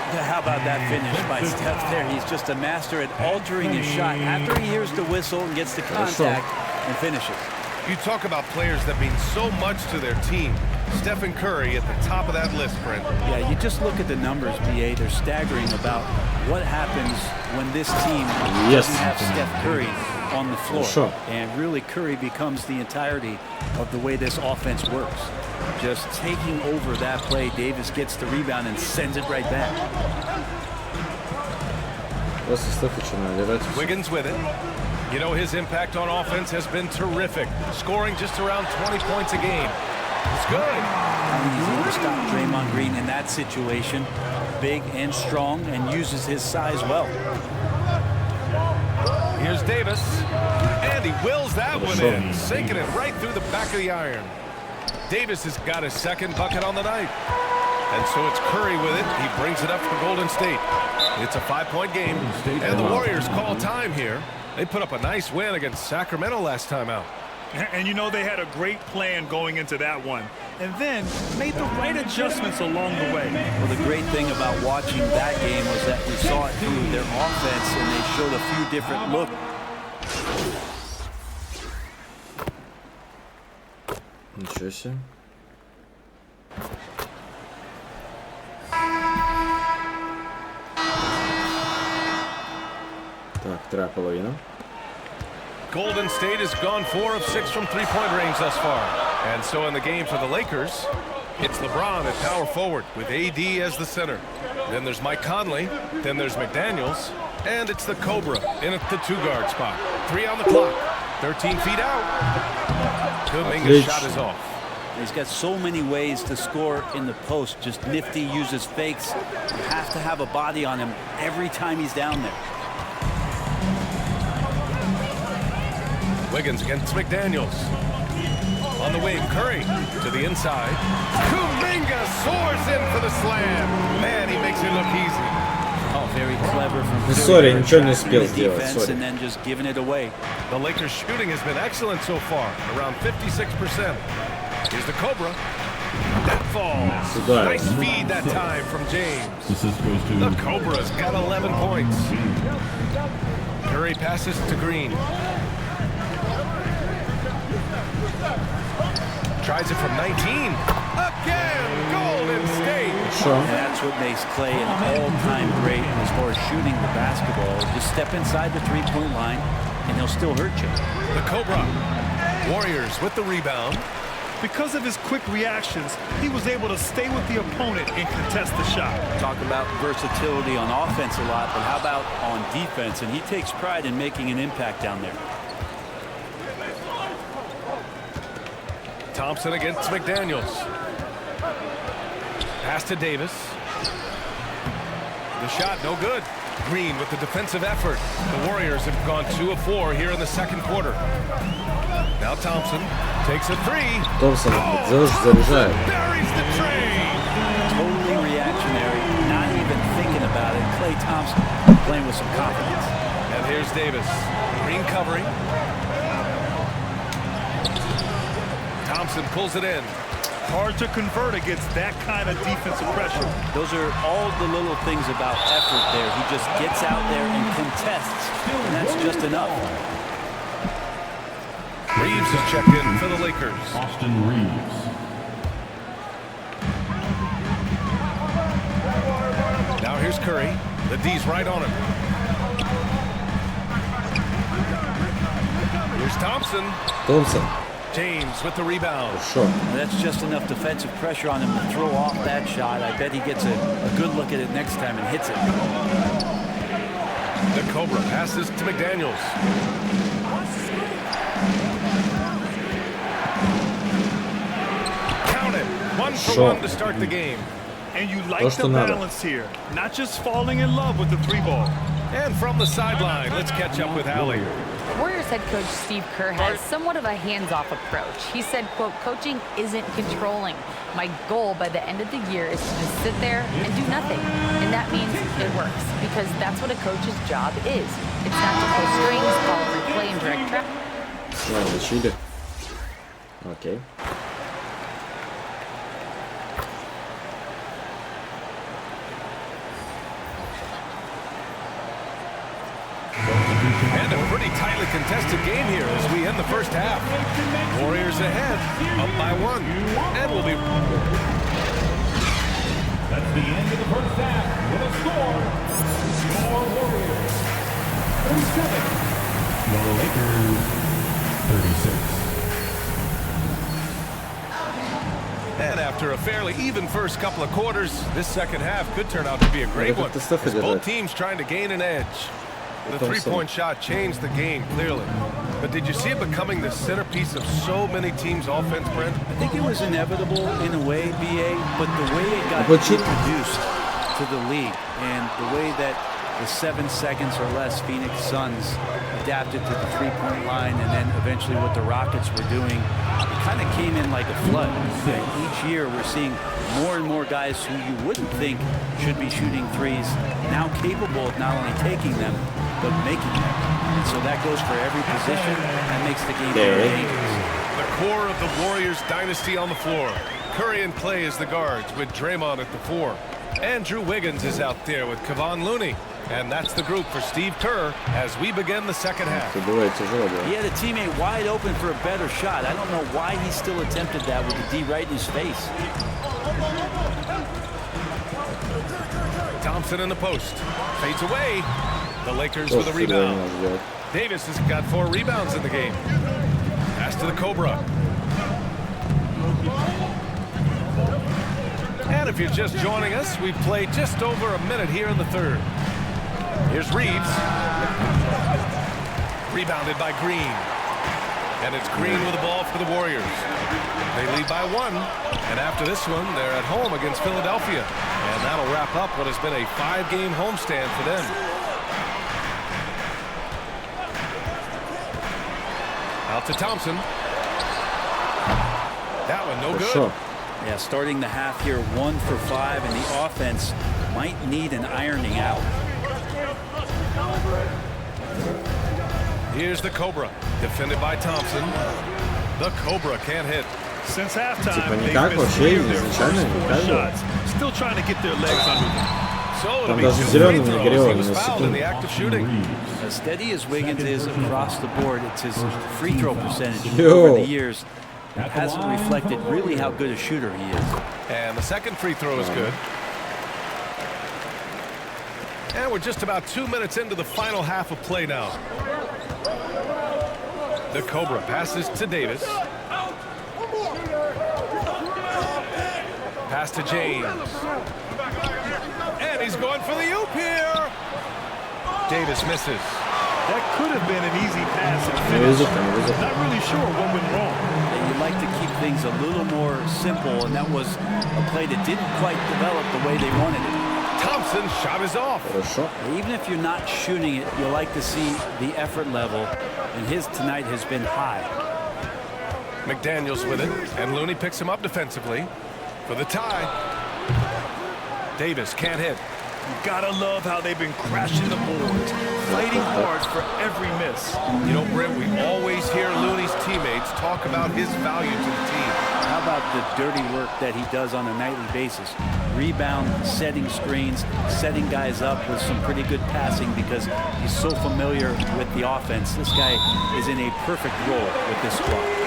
How about that finish by Steph there? He's just a master at altering his shot after he hears the whistle and gets the contact and finishes. You talk about players that mean so much to their team. Stephen Curry at the top of that list, Brent. Yeah, you just look at the numbers, BA. They're staggering about what happens when this team doesn't have Steph Curry on the floor. And really, Curry becomes the entirety of the way this offense works. Just taking over that play, Davis gets the rebound and sends it right back. Wiggins with it. You know, his impact on offense has been terrific, scoring just around 20 points a game. It's good. He's able to stop Draymond Green in that situation. Big and strong and uses his size well. Here's Davis. And he wills that one in, sinking it right through the back of the iron. Davis has got his second bucket on the night. And so it's Curry with it. He brings it up for Golden State. It's a 5-point game, and the Warriors call time here. They put up a nice win against Sacramento last time out. And you know they had a great plan going into that one, and then made the right adjustments along the way. Well, the great thing about watching that game was that we saw it through their offense, and they showed a few different looks. Ничего себе. Так, вторая половина. Golden State has gone 4 of 6 from three-point range thus far. And so in the game for the Lakers, it's LeBron at power forward with AD as the center. Then there's Mike Conley. Then there's McDaniels. And it's the Cobra in at the 2-guard spot. 3 on the clock. 13 feet out. Kuminga's shot is off. He's got so many ways to score in the post. Just nifty, uses fakes. You have to have a body on him every time he's down there. Wiggins against McDaniels. On the wing, Curry to the inside. Kuminga soars in for the slam. Man, he makes it look easy. Oh, very clever from Curry. Sorry, ничего не успел сделать. Sorry. And then just giving it away. The Lakers' shooting has been excellent so far, around 56%. Here's the Cobra. That falls. Nice feed that time from James. The Cobra's got 11 points. Curry passes to Green. Tries it from 19. Again, Golden State. And that's what makes Clay an all-time great as far as shooting the basketball. Just step inside the three-point line, and he'll still hurt you. The Cobra. Warriors with the rebound. Because of his quick reactions, he was able to stay with the opponent and contest the shot. Talk about versatility on offense a lot, but how about on defense? And he takes pride in making an impact down there. Thompson against McDaniels. Pass to Davis. The shot, no good. Green with the defensive effort. The Warriors have gone 2 of 4 here in the second quarter. Now Thompson takes a 3. Thompson заряжает. Buries the train. Totally reactionary, not even thinking about it. Klay Thompson playing with some confidence. And here's Davis. Green covering. Thompson pulls it in. Hard to convert against that kind of defensive pressure. Those are all the little things about effort there. He just gets out there and contests, and that's just enough. Reeves is checked in for the Lakers. Austin Reeves. Now here's Curry. The D's right on him. Here's Thompson. James with the rebound. Sure. That's just enough defensive pressure on him to throw off that shot. I bet he gets a good look at it next time and hits it. The Cobra passes to McDaniels. Count it. 1 for 1 to start the game. And you like the balance here. Not just falling in love with the 3-ball. And from the sideline, let's catch up with Allie. Warriors head coach Steve Kerr has somewhat of a hands-off approach. He said, quote, coaching isn't controlling. My goal by the end of the year is to just sit there and do nothing. And that means it works, because that's what a coach's job is. It's not to pull strings, call every play, and direct track. Ладно, чили. Окей. And a pretty tightly contested game here as we end the first half. Warriors ahead, up by 1. And we'll be... That's the end of the first half with a score. Your Warriors 37. Your Lakers 36. And after a fairly even first couple of quarters, this second half could turn out to be a great one. As both teams trying to gain an edge. The three-point shot changed the game, clearly. But did you see it becoming the centerpiece of so many teams' offense, Brent? I think it was inevitable in a way, BA, but the way it got introduced to the league and the way that the 7 seconds or less Phoenix Suns adapted to the three-point line, and then eventually what the Rockets were doing, it kind of came in like a flood. And each year we're seeing more and more guys who you wouldn't think should be shooting threes now capable of not only taking them, but making them. And so that goes for every position. That makes the game very dangerous. The core of the Warriors dynasty on the floor. Curry and Clay as the guards with Draymond at the 4. Andrew Wiggins is out there with Kevon Looney. And that's the group for Steve Kerr as we begin the second half. He had a teammate wide open for a better shot. I don't know why he still attempted that with the D right in his face. Thompson in the post. Fades away. The Lakers with a rebound. Davis has got 4 rebounds in the game. Pass to the Cobra. And if you're just joining us, we've played just over a minute here in the third. Here's Reeves. Rebounded by Green. And it's Green with the ball for the Warriors. They lead by 1. And after this one, they're at home against Philadelphia. And that'll wrap up what has been a 5-game homestand for them. Out to Thompson. That one no good. Sure. Yeah, starting the half here 1 for 5, and the offense might need an ironing out. Here's the Cobra, defended by Thompson. The Cobra can't hit. Since halftime, they've missed 3 of their first 4 shots. Still trying to get their legs under them. So it'll be 2 free throws. He was fouled in the act of shooting. As steady as Wiggins is across the board, it's his free throw percentage over the years that hasn't reflected really how good a shooter he is. And the second free throw is good. And we're just about 2 minutes into the final half of play now. The Cobra passes to Davis. Pass to James. And he's going for the oop here. Davis misses. That could have been an easy pass and finish. Not really sure what went wrong. And you'd like to keep things a little more simple, and that was a play that didn't quite develop the way they wanted it. Thompson's shot is off. Even if you're not shooting it, you like to see the effort level, and his tonight has been high. McDaniels with it, and Looney picks him up defensively for the tie. Davis can't hit. You gotta love how they've been crashing the boards, fighting hard for every miss. You know, Brent, we always hear Looney's teammates talk about his value to the team. How about the dirty work that he does on a nightly basis? Rebound, setting screens, setting guys up with some pretty good passing because he's so familiar with the offense. This guy is in a perfect role with this squad.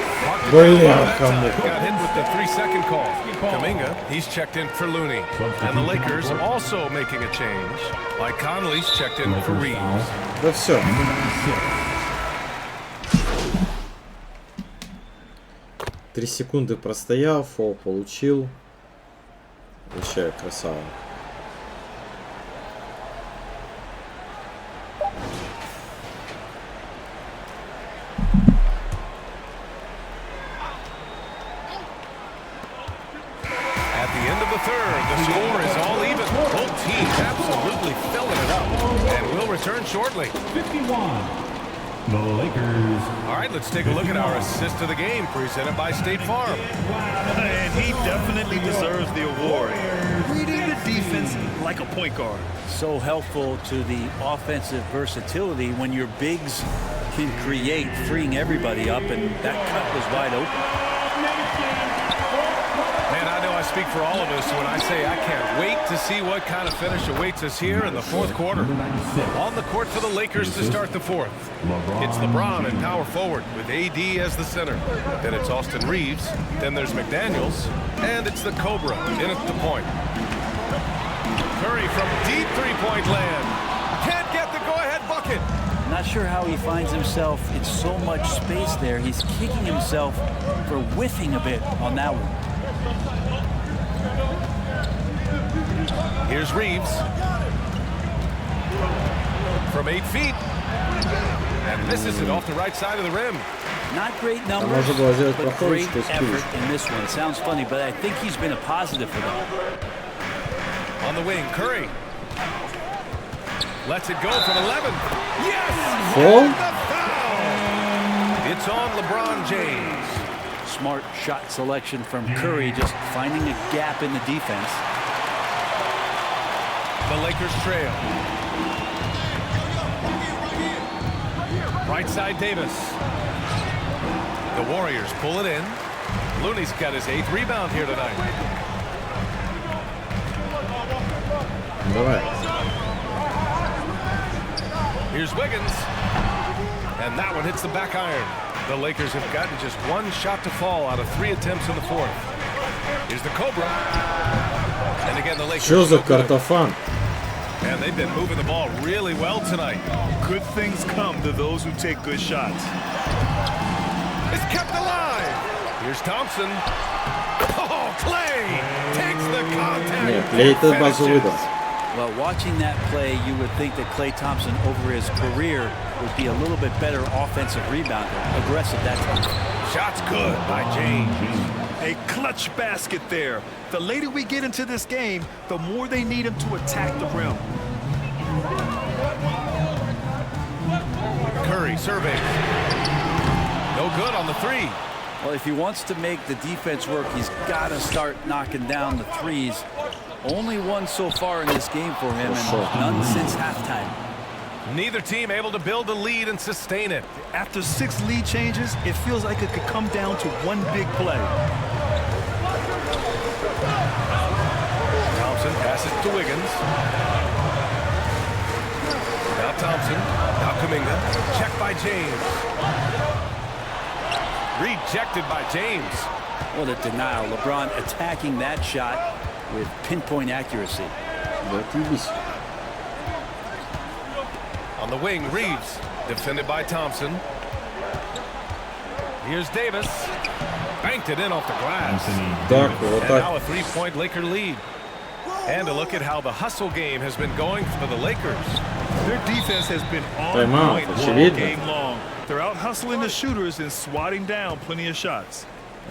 Got hit with the 3-second call. Kuminga, he's checked in for Looney. And the Lakers also making a change. Mike Conley's checked in for Reeves. Да все. 3 секунды простоял, фол получил. Вообще красава. Shortly. 51. The Lakers. All right, let's take a look at our assist of the game presented by State Farm. And he definitely deserves the award. Reading the defense like a point guard. So helpful to the offensive versatility when your bigs can create, freeing everybody up, and that cut was wide open. Man, I know I speak for all of us when I say I can't wait to see what kind of finish awaits us here in the fourth quarter. On the court for the Lakers to start the fourth. It's LeBron in power forward with AD as the center. Then it's Austin Reeves. Then there's McDaniels. And it's the Cobra in at the point. Curry from deep three-point land. Can't get the go-ahead bucket. Not sure how he finds himself in so much space there. He's kicking himself for whiffing a bit on that one. Here's Reeves. From 8 feet. And misses it off the right side of the rim. Not great numbers, but great effort in this one. Sounds funny, but I think he's been a positive for them. On the wing, Curry. Lets it go from 11. Yes! Fall? The foul! It's on LeBron James. Smart shot selection from Curry, just finding a gap in the defense. The Lakers trail. Right side Davis. The Warriors pull it in. Looney's got his 8th rebound here tonight. Давай. Here's Wiggins. And that one hits the back iron. The Lakers have gotten just 1 shot to fall out of 3 attempts in the 4th. Here's the Cobra. And again, the Lakers. Что за картофан? And they've been moving the ball really well tonight. Good things come to those who take good shots. It's kept alive. Here's Thompson. Oh, Clay takes the contact. Нет, Клей этот базу выдал. Well, watching that play, you would think that Klay Thompson over his career would be a little bit better offensive rebounder. Aggressive that time. Shot's good by James. A clutch basket there. The later we get into this game, the more they need him to attack the rim. Curry surveys. No good on the 3. Well, if he wants to make the defense work, he's got to start knocking down the threes. Only 1 so far in this game for him, and none since halftime. Neither team able to build a lead and sustain it. After 6 lead changes, it feels like it could come down to 1 big play. Thompson passes to Wiggins. Now Thompson. Now Kuminga. Checked by James. Rejected by James. What a denial. LeBron attacking that shot with pinpoint accuracy. On the wing, Reeves. Defended by Thompson. Here's Davis. Banked it in off the glass. Так, And вот так. now a 3-point Laker lead. And a look at how the hustle game has been going for the Lakers. Their defense has been on Тайм-аут, point all очевидно. game long. They're out hustling the shooters and swatting down plenty of shots.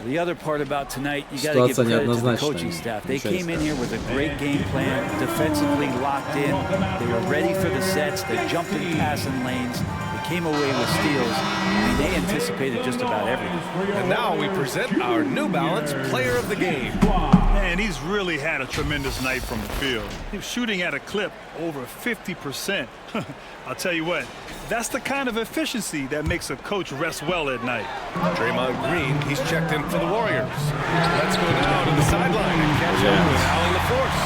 The other part about tonight, you got to give credit to the coaching неоднозначная. staff. They came in here with a great game plan, defensively locked in. They were ready for the sets. They jumped in passing lanes. They came away with steals. I mean, they anticipated just about everything. And now we present our New Balance Player of the Game. Man, he's really had a tremendous night from the field. He's shooting at a clip over 50%. I'll tell you what, that's the kind of efficiency that makes a coach rest well at night. Draymond Green, he's checked in for the Warriors. Let's go now to the sideline and catch up with Allie LaForce.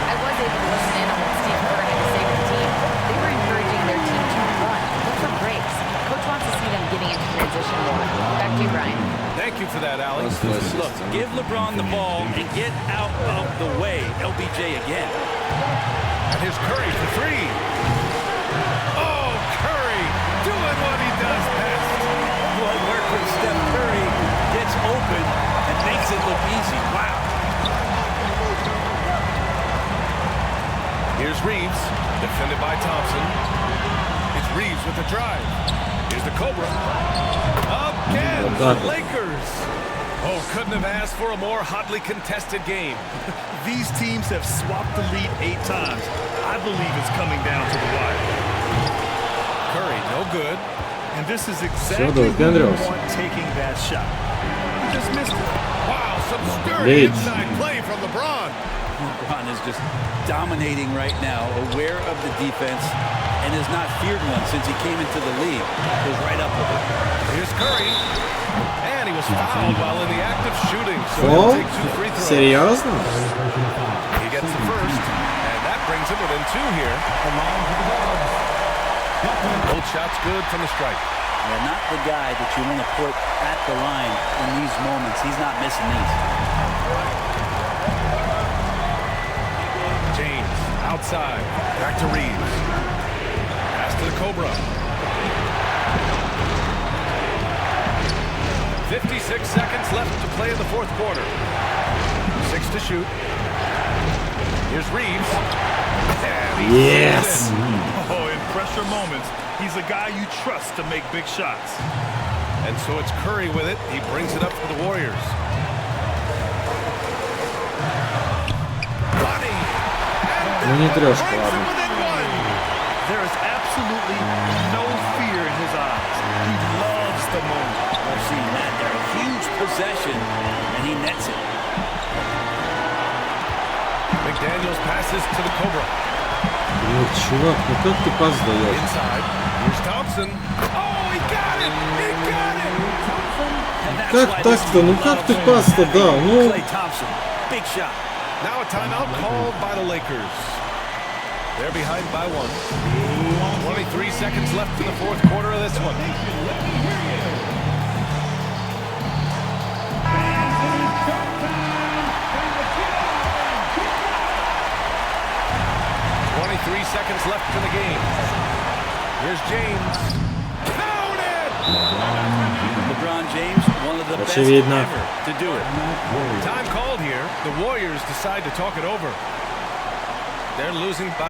I was able to listen in on what Steve Kerr had to say to the team. They were encouraging their team to run, look for breaks. Coach wants to see them getting into transition more. Back to you, Brian. Thank you for that, Allie. Look, give LeBron the ball and get out of the way. LBJ again. And here's Curry for 3. Oh, Curry doing what he does best. Well, work with Steph Curry gets open and makes it look easy. Wow. Here's Reeves, defended by Thompson. It's Reeves with the drive. Here's the Cobra. Again, the Lakers. Oh, couldn't have asked for a more hotly contested game. These teams have swapped the lead 8 times. I believe it's coming down to the wire. Curry, no good. And this is exactly who you want taking that shot. He just missed it. Wow, some sturdy inside play from LeBron. LeBron is just dominating right now, aware of the defense, and has not feared one since he came into the league. Goes right up with it. Here's Curry. And he was fouled while in the act of shooting. So he'll take 2 free throws. Серьезно? He gets the first, and that brings him within 2 here. Both shots good from the stripe. Yeah, not the guy that you want to put at the line in these moments. He's not missing these. James outside. Back to Reeves. Pass to the Cobra. 56 seconds left to play in the 4th quarter. 6 to shoot. Here's Reeves. Yes! Oh, in pressure moments, he's a guy you trust to make big shots. And so it's Curry with it. He brings it up for the Warriors. Ну не трешка, ладно. They're passes to the Cobra. Ну, чувак, ну как ты пас даешь? Inside. Here's Thompson. Oh, he got it! He got it! Как так-то? Ну как ты пас-то дал? Ну... Big shot. Now a timeout called by the Lakers. They're behind by 1. 23 seconds left in the fourth quarter of this one. Seconds left in the game. Here's James. Count it! LeBron James, one of the best ever to do it. Time called here. The Warriors decide to talk it over. They're losing by...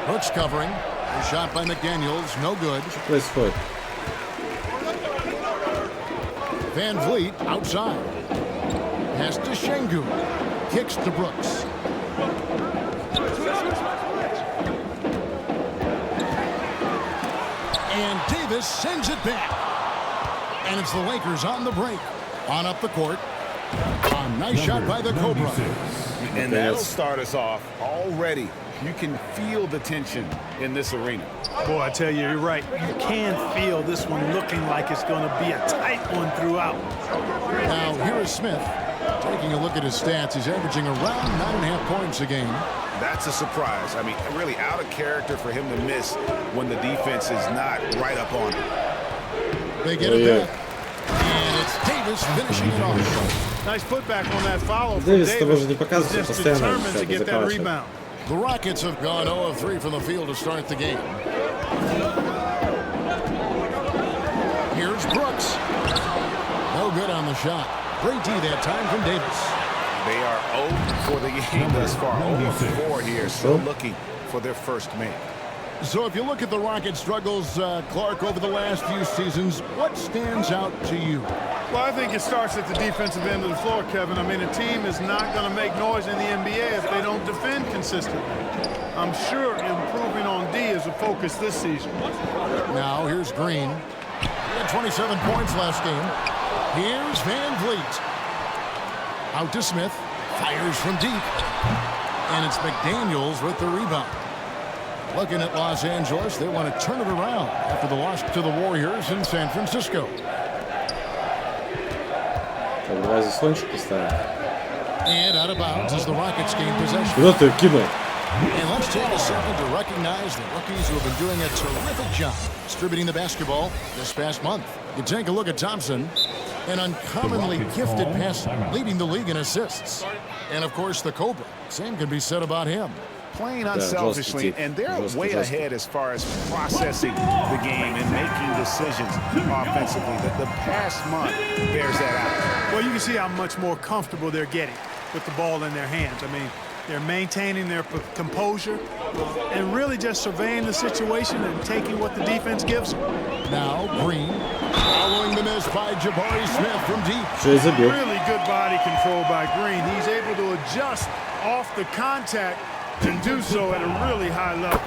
Hooks covering. A shot by McDaniels. No good. Происходит. Van Vliet outside. Pass to Şengün. Kicks to Brooks. And Davis sends it back. And it's the Lakers on the break. On up the court. A nice shot by the Cobra. And that'll start us off already. You can feel the tension in this arena. Boy, I tell you, you're right. You can feel this one looking like it's going to be a tight one throughout. Now, here is Smith. Taking a look at his stats, he's averaging around 9.5 points a game. That's a surprise. I mean, really out of character for him to miss when the defense is not right up on him. They get it back. And it's Davis finishing it off. Nice putback on that follow from Davis Davis. того же не показывает, постоянно To get that rebound. The Rockets have gone 0 of 3 from the field to start the game. Here's Brooks. No good on the shot. Great D that time from Davis. They are 0 for the game thus far. 0-4 here, still looking for their first make. So if you look at the Rockets' struggles, Clark, over the last few seasons, what stands out to you? Well, I think it starts at the defensive end of the floor, Kevin. I mean, a team is not going to make noise in the NBA if they don't defend consistently. I'm sure improving on D is a focus this season. Now, here's Green. He had 27 points last game. Here's Van Vliet. Out to Smith. Fires from deep. And it's McDaniels with the rebound. Looking at Los Angeles, they want to turn it around after the loss to the Warriors in San Francisco. And out of bounds as the Rockets gain possession. And let's take a second to recognize the rookies who have been doing a terrific job distributing the basketball this past month. You take a look at Thompson, an uncommonly gifted passer, leading the league in assists. And of course, the Cobra. Same can be said about him. Playing unselfishly, and they're way ahead as far as processing the game and making decisions offensively. The past month bears that out. Well, you can see how much more comfortable they're getting with the ball in their hands. I mean, they're maintaining their composure and really just surveying the situation and taking what the defense gives them. Now Green, following the miss by Jabari Smith from deep. Really good body control by Green. He's able to adjust off the contact and do so at a really high level.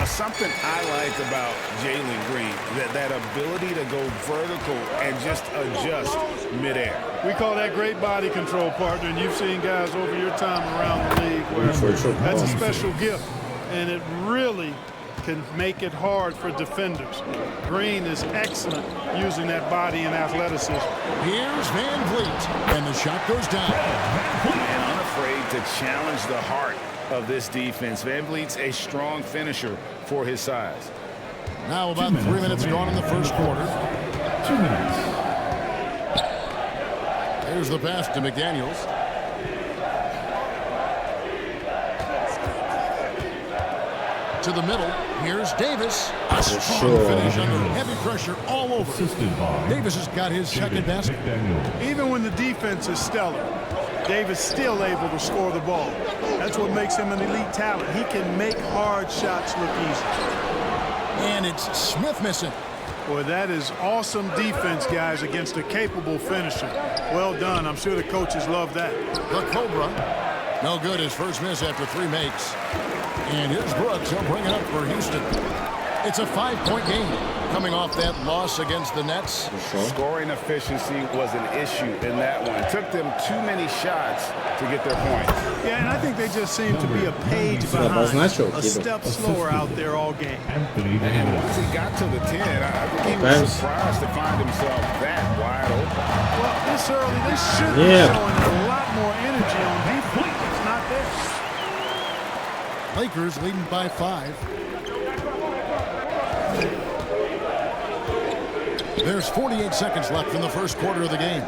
Something I like about Jalen Green, that ability to go vertical and just adjust midair. We call that great body control, partner, and you've seen guys over your time around the league where that's a special gift, and it really can make it hard for defenders. Green is excellent using that body and athleticism. Here's Van Vliet, and the shot goes down. And unafraid to challenge the heart of this defense. Van Vliet's a strong finisher for his size. Now about 3 minutes gone in the first quarter. 2 minutes. There's the pass to McDaniels. To the middle. Here's Davis. A strong finish under heavy pressure all over. Davis has got his second basket. Even when the defense is stellar, Davis still able to score the ball. That's what makes him an elite talent. He can make hard shots look easy. And it's Smith missing. Boy, that is awesome defense, guys, against a capable finisher. Well done. I'm sure the coaches love that. The Cobra. No good. His first miss after 3 makes. And here's Brooks. He'll bring it up for Houston. It's a 5-point game coming off that loss against the Nets. Scoring efficiency was an issue in that one. It took them too many shots to get their points. Yeah, and I think they just seem to be a page behind, a step slower out there all game. And once he got to the 10, I think he was surprised to find himself that wide open. Well, this early, they should be showing a lot more energy on defense. It's not there. Lakers leading by 5. There's 48 seconds left in the first quarter of the game.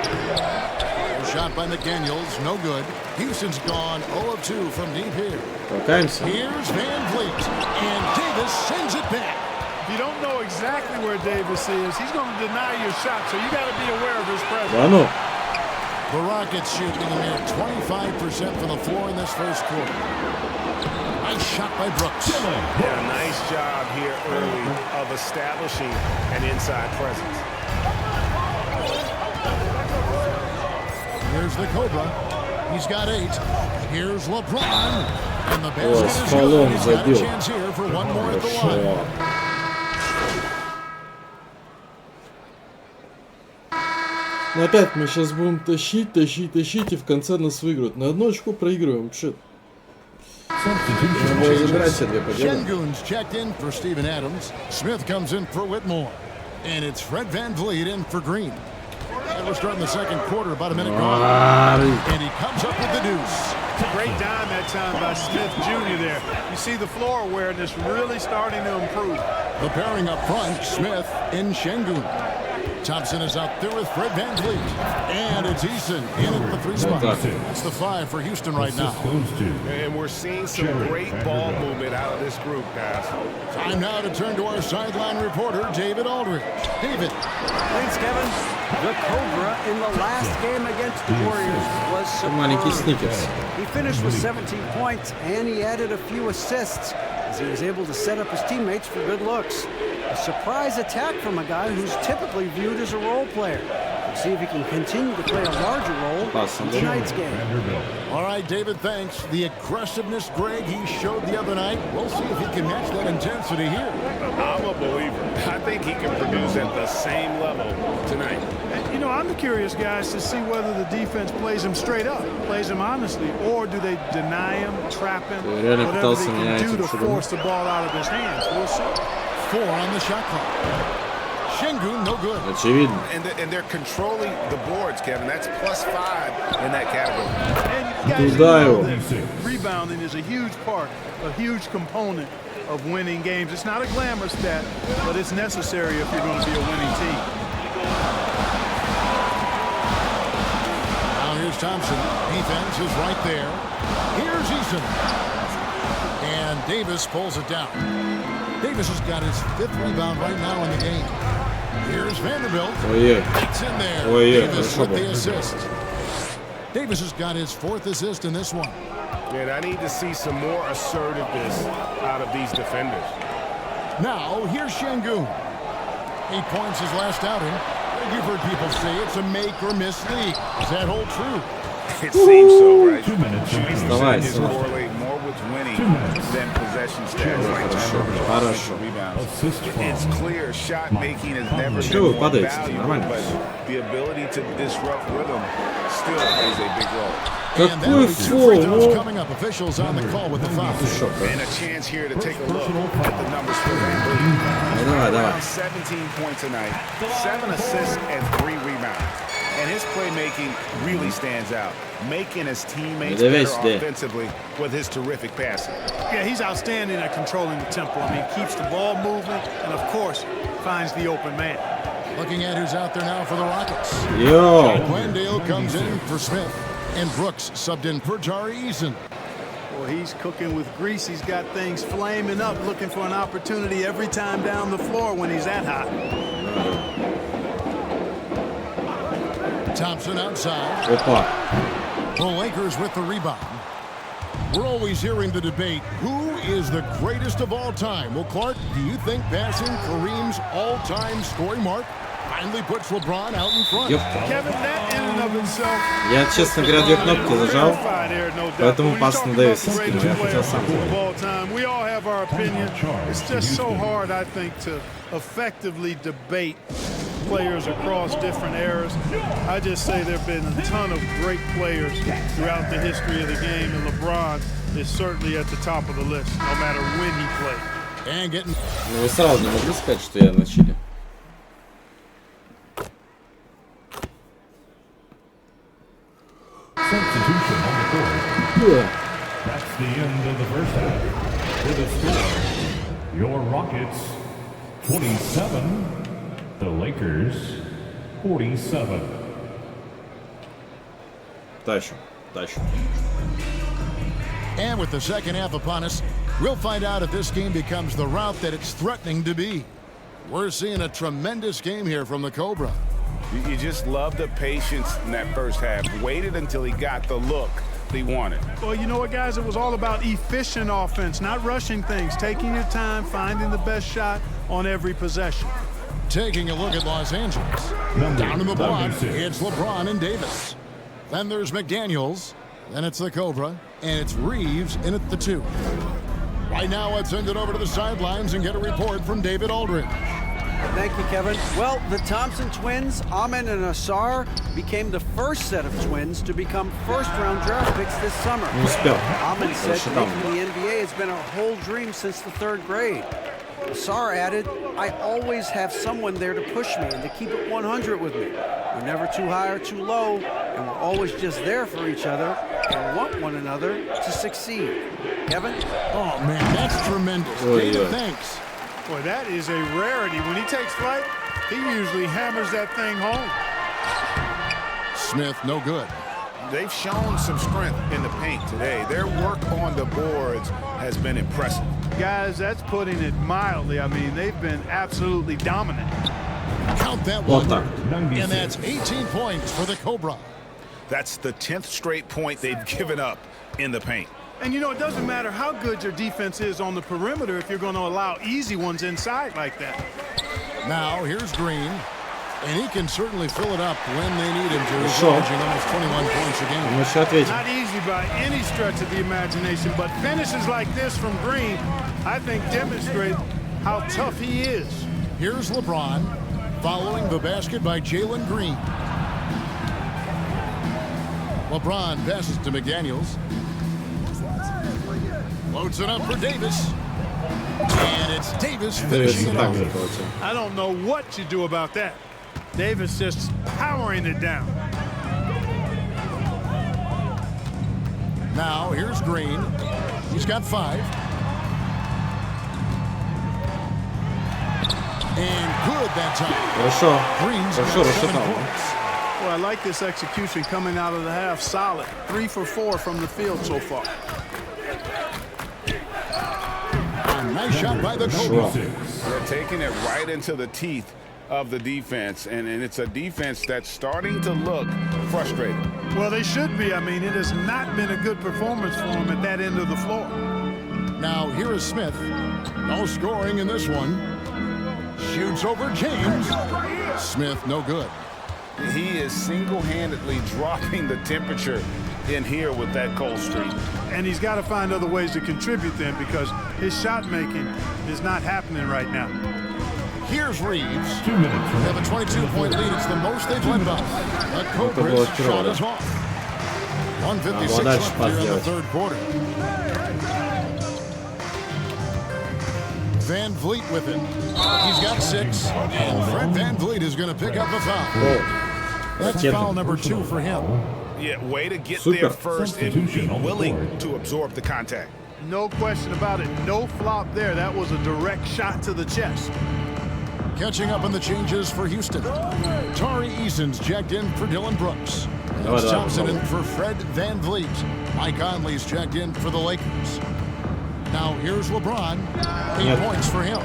A shot by McDaniels, no good. Houston's gone 0 of 2 from deep here. Here's Van Vliet, and Davis sends it back. If you don't know exactly where Davis is, he's going to deny your shot, so you got to be aware of his presence. The Rockets shooting a mere 25% from the floor in this first quarter. Nice shot by Brooks. Yeah, nice job here early of establishing an inside presence. Here's the Cobra. He's got 8. Here's LeBron. And the basket is good. He's got a chance here for one more at the line. Но опять мы сейчас будем тащить, и в конце нас выиграют. На 1 очко проигрываем. Что? Şengün's checked in for Steven Adams. Smith comes in for Whitmore. And it's Fred Van Vliet in for Green. And we're starting the second quarter, about a minute gone. And he comes up with the deuce. Great dime that time by Smith Jr. there. You see the floor awareness really starting to improve. The pairing up front, Smith in Şengün. Thompson is out there with Fred VanVleet. And it's Eason in at the 3 spot. That's the 5 for Houston right now. And we're seeing some great ball movement out of this group, guys. Time now to turn to our sideline reporter, David Aldridge. David. Thanks, Kevin. The Cobra in the last game against the Warriors was superb. He finished with 17 points, and he added a few assists as he was able to set up his teammates for good looks. A surprise attack from a guy who's typically viewed as a role player. We'll see if he can continue to play a larger role in tonight's game. All right, David, thanks. The aggressiveness, Greg, he showed the other night. We'll see if he can match that intensity here. I'm a believer. I think he can produce at the same level tonight. You know, I'm curious, guys, to see whether the defense plays him straight up, plays him honestly, or do they deny him, trap him, whatever they can do to force the ball out of his hands. We'll see. 4 on the shot clock. Sengun, no good. And they're controlling the boards, Kevin. That's +5 in that category. And you guys know that rebounding is a huge part, a huge component of winning games. It's not a glamour stat, but it's necessary if you're going to be a winning team. Now here's Thompson. Defense is right there. Here's Eason. And Davis pulls it down. Davis has got his 5th rebound right now in the game. Here's Vanderbilt. Oh yeah. It's in there. Oh yeah. Davis with the assist. Davis has got his 4th assist in this one. And I need to see some more assertiveness out of these defenders. Now here's Sengun. 8 points his last outing. You've heard people say it's a make or miss league. Does that hold true? It seems so, right? 2 minutes. Percentages correlate more with winning than possession stats like rebounds. It's clear shot making has never been more valuable, but the ability to disrupt rhythm still plays a big role. And that will be 2 free throws coming up. Officials on the call with the foul. And a chance here to take a look at the numbers for VanVleet. 17 points tonight, 7 assists and 3 rebounds. And his playmaking really stands out, making his teammates better offensively with his terrific passing. Yeah, he's outstanding at controlling the tempo. I mean, keeps the ball moving and, of course, finds the open man. Looking at who's out there now for the Rockets. Yo. Glendale comes in for Smith. And Brooks subbed in for Tari Eason. Well, he's cooking with grease. He's got things flaming up, looking for an opportunity every time down the floor when he's that hot. Thompson outside. Opa. The Lakers with the rebound. We're always hearing the debate, who is the greatest of all time? Well, Clark, do you think passing Kareem's all-time scoring mark finally puts LeBron out in front? Kevin, that in and of himself. Я, честно говоря, 2 кнопки зажал, поэтому пас на Дэвиса скинул. Я хотел сам. We all have our opinion. It's just so hard, I think, to effectively debate players across different eras. I just say there have been a ton of great players throughout the history of the game, and LeBron is certainly at the top of the list, no matter when he played. And getting. Ну вы сразу не могли сказать, что я на Чили. Substitution on the court. That's the end of the first half. With a score, your Rockets 27, the Lakers 47. Дальше. And with the second half upon us, we'll find out if this game becomes the route that it's threatening to be. We're seeing a tremendous game here from the Cobra. You just love the patience in that first half. Waited until he got the look he wanted. Well, you know what, guys? It was all about efficient offense, not rushing things, taking your time, finding the best shot on every possession. Taking a look at Los Angeles. Down in the block, it's LeBron and Davis. Then there's McDaniels. Then it's the Cobra. And it's Reeves in at the 2. Right now, let's send it over to the sidelines and get a report from David Aldridge. Thank you, Kevin. Well, the Thompson twins, Amin and Asar, became the first set of twins to become first-round draft picks this summer. Amin said making the NBA has been a whole dream since the 3rd grade. Asar added, I always have someone there to push me and to keep it 100 with me. We're never too high or too low, and we're always just there for each other and want one another to succeed. Kevin? Oh, man, that's tremendous. Thanks. Boy, that is a rarity. When he takes flight, he usually hammers that thing home. Smith, no good. They've shown some strength in the paint today. Their work on the boards has been impressive. Guys, that's putting it mildly. I mean, they've been absolutely dominant. Count that one. And that's 18 points for the Cobra. That's the 10th straight point they've given up in the paint. And you know, it doesn't matter how good your defense is on the perimeter if you're going to allow easy ones inside like that. Now, here's Green. And he can certainly fill it up when they need him to. He's averaging almost 21 points a game. Not easy by any stretch of the imagination, but finishes like this from Green, I think, demonstrate how tough he is. Here's LeBron following the basket by Jalen Green. LeBron passes to McDaniels. Loads it up for Davis. And it's Davis finishing it off. I don't know what you do about that. Davis just powering it down. Now, here's Green. He's got 5. And good that time. Green's got 7 points. Well, I like this execution coming out of the half. Solid. 3 for 4 from the field so far. A nice shot by the Cobra. They're taking it right into the teeth of the defense, and it's a defense that's starting to look frustrated. Well, they should be. I mean, it has not been a good performance for them at that end of the floor. Now, here is Smith. No scoring in this one. Shoots over James. Smith, no good. He is single-handedly dropping the temperature in here with that cold streak. And he's got to find other ways to contribute then, because his shot making is not happening right now. Here's Reeves. 2 minutes. They have a 22-point lead. It's the most they've led by. The Cobra's shot is off. 1:56 left here in the third quarter. Van Vliet with it. He's got 6. And Fred Van Vliet is going to pick up a foul. That's foul number 2 for him. Yeah, way to get there first and be willing to absorb the contact. No question about it. No flop there. That was a direct shot to the chest. Catching up on the changes for Houston. Tari Eason's checked in for Dylan Brooks. Alex Thompson in for Fred Van Vliet. Mike Conley's checked in for the Lakers. Now here's LeBron. 8 points for him.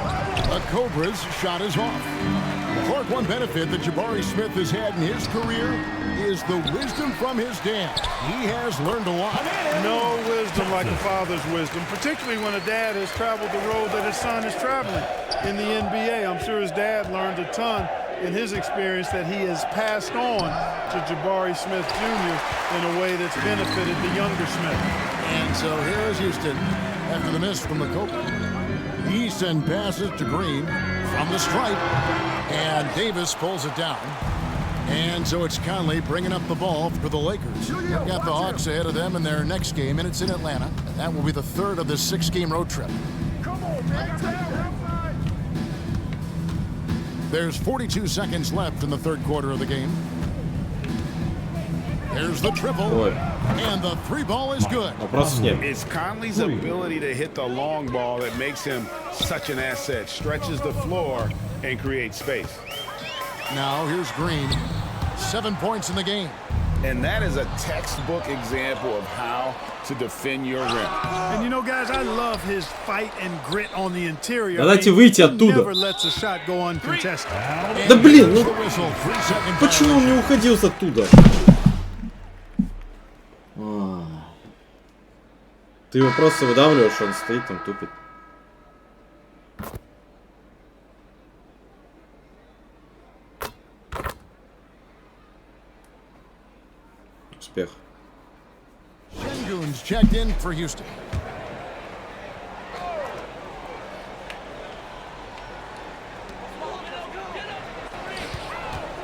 The Cobra's shot is off. Clark, one benefit that Jabari Smith has had in his career is the wisdom from his dad. He has learned a lot. No wisdom like a father's wisdom, particularly when a dad has traveled the road that his son is traveling in the NBA. I'm sure his dad learned a ton in his experience that he has passed on to Jabari Smith Jr. in a way that's benefited the younger Smith. And so here is Houston after the miss from the Cobra. Easton passes to Green from the stripe, and Davis pulls it down. And so it's Conley bringing up the ball for the Lakers. They've got the Hawks ahead of them in their next game, and it's in Atlanta. And that will be the 3rd of this 6-game road trip. There's 42 seconds left in the third quarter of the game. There's the triple, and the 3 ball is good. It's Conley's ability to hit the long ball that makes him such an asset. Stretches the floor and creates space. Now here's Green. 7 points in the game. And that is a textbook example of how to defend your rim. And you know, guys, I love his fight and grit on the interior. Давайте выйти оттуда. Never lets a shot go uncontested. Да блин, ну почему он не уходил оттуда? Ты его просто выдавливаешь, он стоит там тупит. Успех. Şengün's checked in for Houston.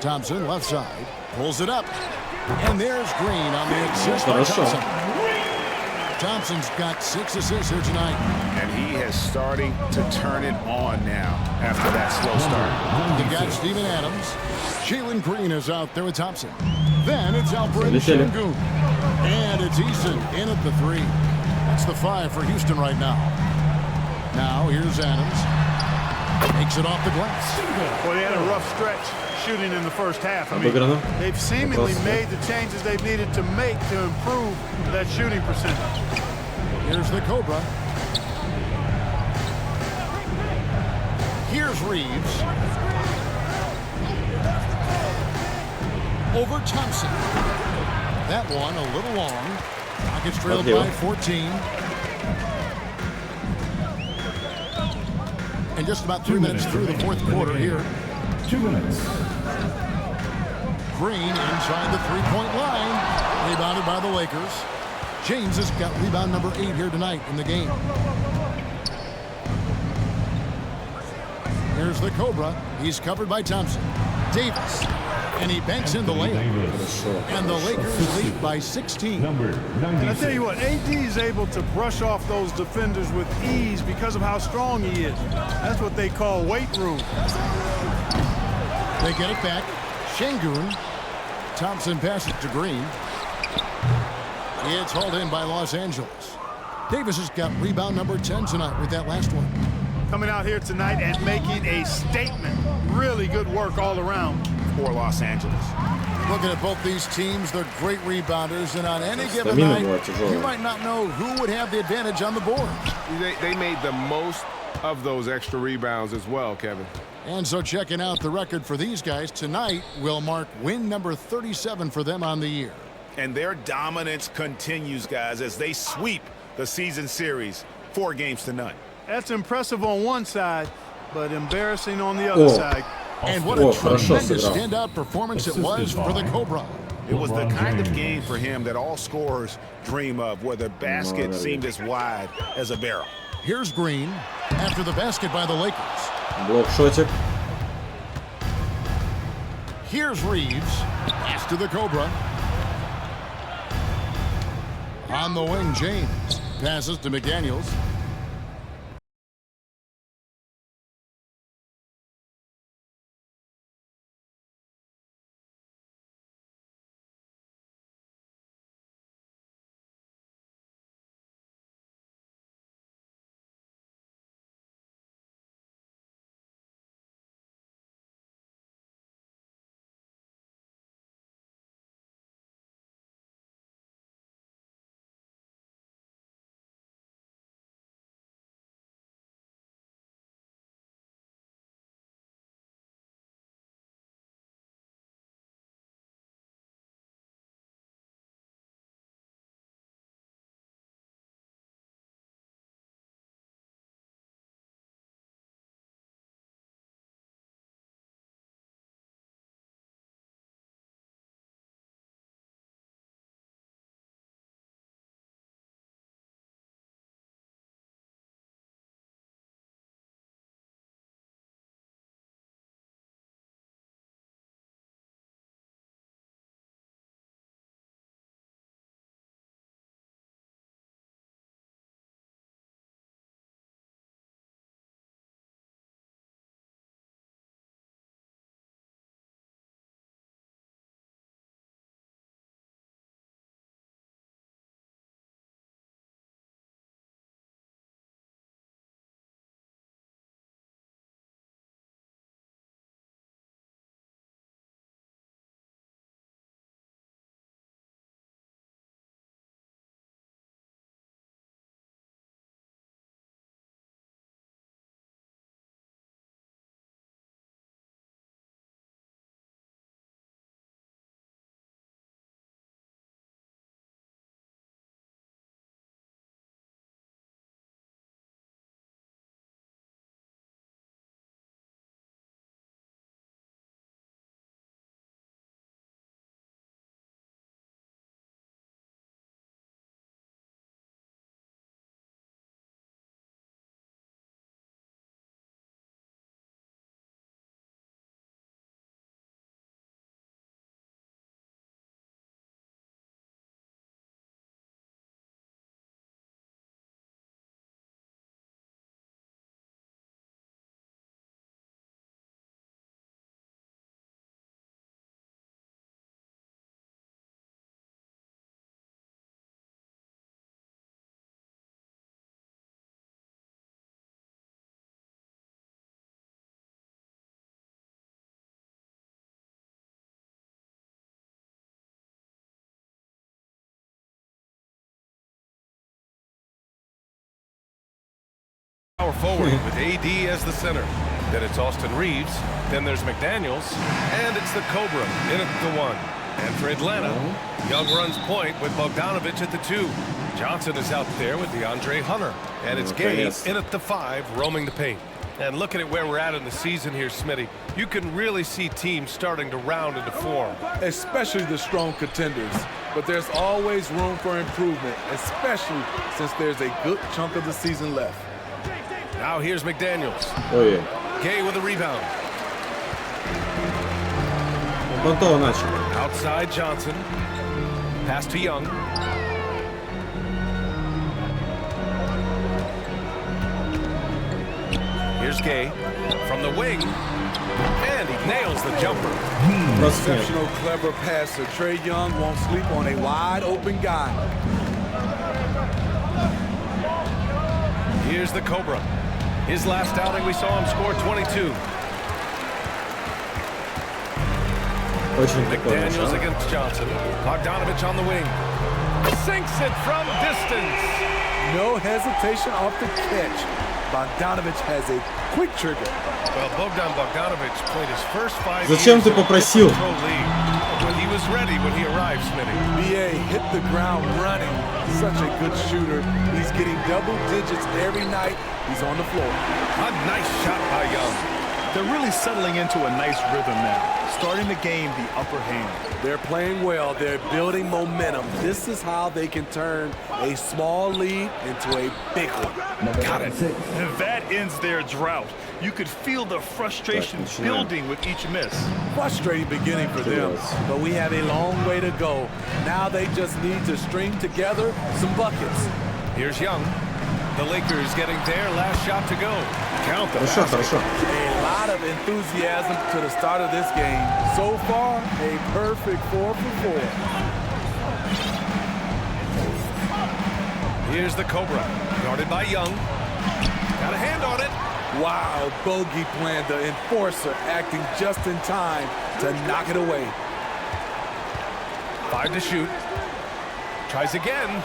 Thompson left side, pulls it up, and there's Green on the assist by Thompson. Thompson's got 6 assists here tonight. And he is starting to turn it on now after that slow start. You got Steven Adams. Jalen Green is out there with Thompson. Then it's Alperen Şengün. And it's Eason in at the 3. That's the 5 for Houston right now. Now here's Adams. Takes it off the glass. Well, they had a rough stretch shooting in the first half. I mean, they've seemingly made the changes they've needed to make to improve that shooting percentage. Here's the Cobra. Here's Reeves. Over Thompson. That one a little long. Rockets trailed by 14. And just about 3 minutes through the fourth quarter here. 2 minutes. Green inside the three-point line. Rebounded by the Lakers. James has got rebound number 8 here tonight in the game. Here's the Cobra. He's covered by Thompson. Davis. And he banks in the layup. And the Lakers lead by 16. And I tell you what, AD is able to brush off those defenders with ease because of how strong he is. That's what they call weight room. They get it back. Şengün. Thompson passes to Green. It's hauled in by Los Angeles. Davis has got rebound number 10 tonight with that last one. Coming out here tonight and making a statement. Really good work all around for Los Angeles. Looking at both these teams, they're great rebounders, and on any given night, you might not know who would have the advantage on the board. They made the most of those extra rebounds as well, Kevin. And so checking out the record for these guys tonight will mark win number 37 for them on the year. And their dominance continues, guys, as they sweep the season series 4-0. That's impressive on one side, but embarrassing on the other side. And what a tremendous standout performance it was for the Cobra. It was the kind of game for him that all scorers dream of, where the basket seemed as wide as a barrel. Here's Green after the basket by the Lakers. Блок-шотик. Here's Reeves. Pass to the Cobra. On the wing, James. Passes to McDaniels. Power forward with AD as the center. Then it's Austin Reeves. Then there's McDaniels. And it's the Cobra in at the 1. And for Atlanta, Young runs point with Bogdanovich at the 2. Johnson is out there with DeAndre Hunter. And it's Gay in at the 5, roaming the paint. And looking at where we're at in the season here, Smitty, you can really see teams starting to round into form. Especially the strong contenders. But there's always room for improvement, especially since there's a good chunk of the season left. Now here's McDaniels. Oh, yeah. Gay with a rebound. Outside Johnson. Pass to Young. Here's Gay from the wing. And he nails the jumper. Exceptional, clever passer. Trae Young won't sleep on a wide open guy. Here's the Cobra. His last outing, we saw him score 22. McDaniels against Johnson. Bogdanovich on the wing. Sinks it from distance. No hesitation off the catch. Bogdanovich has a quick trigger. Well, Bogdanovich played his first 5 Зачем years ты попросил? When he was ready when he arrived, Smitty. BA hit the ground running. Such a good shooter. He's getting double digits every night. He's on the floor. A nice shot by Young. They're really settling into a nice rhythm now, starting to gain the upper hand. They're playing well. They're building momentum. This is how they can turn a small lead into a big one. Got it. And that ends their drought. You could feel the frustration building with each miss. Frustrating beginning for them, but we have a long way to go. Now they just need to string together some buckets. Here's Young. The Lakers getting their last shot to go. Count the Хорошо. A lot of enthusiasm to the start of this game. So far, a perfect 4 for 4. Here's the Cobra, guarded by Young. Got a hand on it. Wow, bogey plan, the enforcer acting just in time to knock it away. 5 to shoot. Tries again.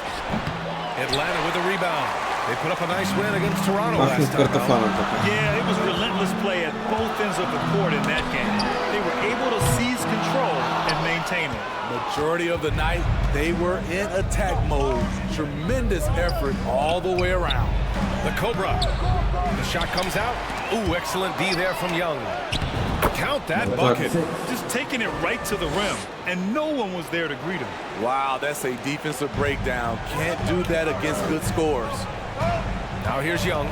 Atlanta with a rebound. They put up a nice win against Toronto last time. Yeah, it was relentless play at both ends of the court in that game. They were able to seize control and maintain it. Majority of the night, they were in attack mode. Tremendous effort all the way around. The Cobra. The shot comes out. Ooh, excellent D there from Young. Count that bucket. Just taking it right to the rim, and no one was there to greet him. Wow, that's a defensive breakdown. Can't do that against good scores. Now here's Young.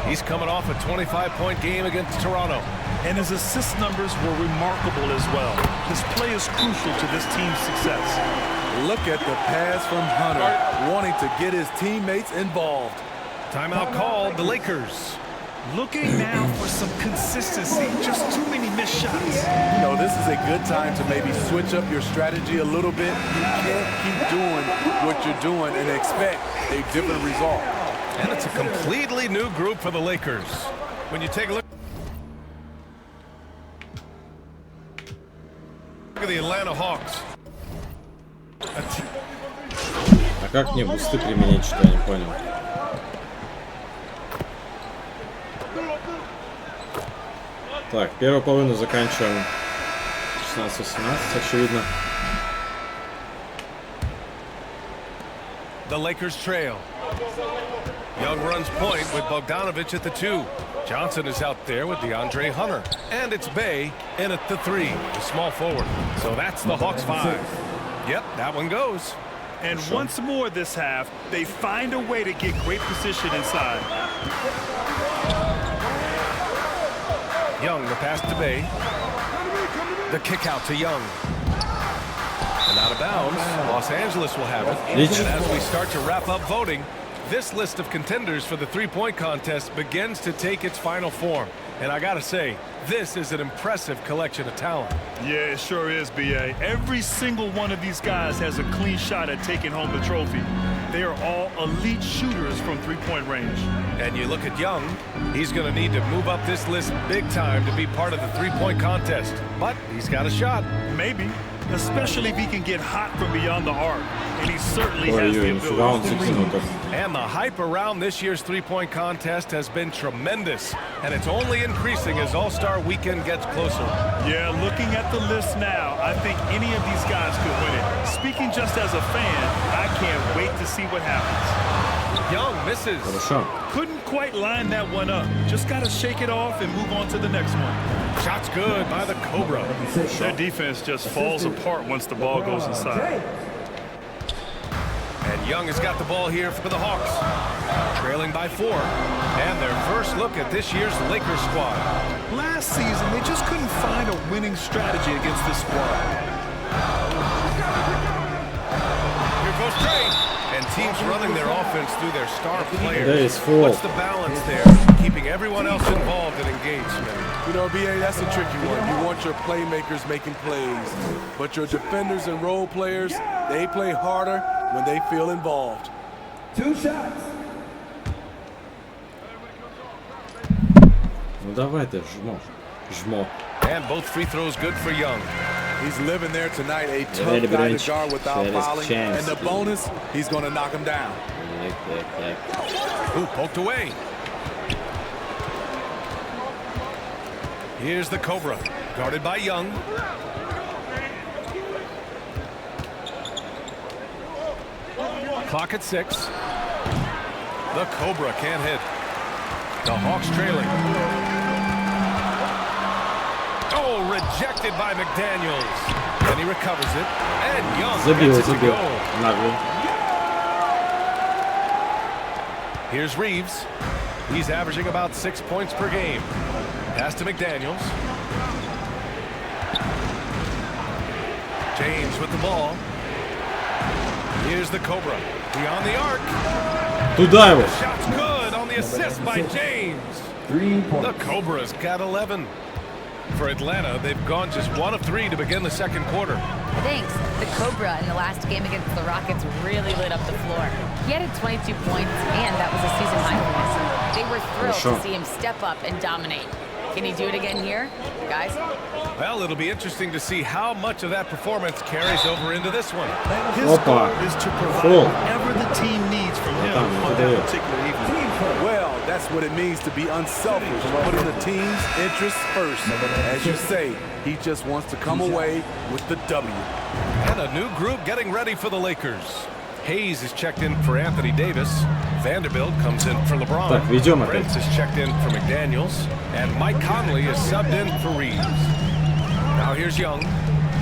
He's coming off a 25-point game against Toronto. And his assist numbers were remarkable as well. His play is crucial to this team's success. Look at the pass from Hunter, wanting to get his teammates involved. Timeout called, the Lakers. Looking now for some consistency, just too many missed shots. You know, this is a good time to maybe switch up your strategy a little bit. You can't keep doing what you're doing and expect a different result. And it's a completely new group for the Lakers. When you take a look at the Atlanta Hawks. А как мне бусты применить, что я не понял? Так, первую половину заканчиваем 16-18, очевидно. The Lakers trail. Young runs point with Bogdanovich at the 2. Johnson is out there with DeAndre Hunter. And it's Bay in at the 3, the small forward. So that's the Hawks 5. Yep, that one goes. And once more this half, they find a way to get great position inside. Young, the pass to Bay. The kick out to Young. And out of bounds, Los Angeles will have it. And as we start to wrap up voting, this list of contenders for the three-point contest begins to take its final form. And I gotta say, this is an impressive collection of talent. Yeah, it sure is, B.A. Every single one of these guys has a clean shot at taking home the trophy. They are all elite shooters from three-point range. And you look at Young, he's gonna need to move up this list big time to be part of the three-point contest. But he's got a shot. Maybe. especially if he can get hot from beyond the arc. And he certainly has the ability. And the hype around this year's three-point contest has been tremendous, and it's only increasing as All-Star Weekend gets closer. Yeah, looking at the list now, I think any of these guys could win it. Speaking just as a fan, I can't wait to see what happens. Young misses. Couldn't quite line that one up. Just got to shake it off and move on to the next one. Shot's good by the Cobra. Their defense just falls apart once the ball goes inside. And Young has got the ball here for the Hawks. Trailing by 4. And their first look at this year's Lakers squad. Last season, they just couldn't find a winning strategy against this squad. Here goes Trey. And teams running their offense through their star players. What's the balance there? Keeping everyone else involved and engaged. You know, BA, that's a tricky one. You want your playmakers making plays, but your defenders and role players, they play harder when they feel involved. 2 shots. Ну давай ты, жмо. And both free throws good for Young. He's living there tonight, a tough guy to guard without fouling. And the bonus, he's going to knock him down. Ooh, poked away. Here's the Cobra, guarded by Young. Clock at 6. The Cobra can't hit. The Hawks trailing. Oh, rejected by McDaniels. And he recovers it. And Young gets it to go. Here's Reeves. He's averaging about 6 points per game. Pass to McDaniels. James with the ball. Here's the Cobra. Beyond the arc. Туда его. Shot's good on the assist by James. The Cobra's got 11. For Atlanta, they've gone just 1 of 3 to begin the second quarter. Thanks. The Cobra in the last game against the Rockets really lit up the floor. He had 22 points, and that was a season high for us. They were thrilled to see him step up and dominate. Can he do it again here, guys? Well, it'll be interesting to see how much of that performance carries over into this one. His goal is to provide whatever the team needs from him on that particular evening. Well, that's what it means to be unselfish, putting the team's interests first. As you say, he just wants to come away with the W. And a new group getting ready for the Lakers. Hayes is checked in for Anthony Davis. Vanderbilt comes in for LeBron. Так, ведем опять. Prince is checked in for McDaniels. And Mike Conley is subbed in for Reeves. Now here's Young.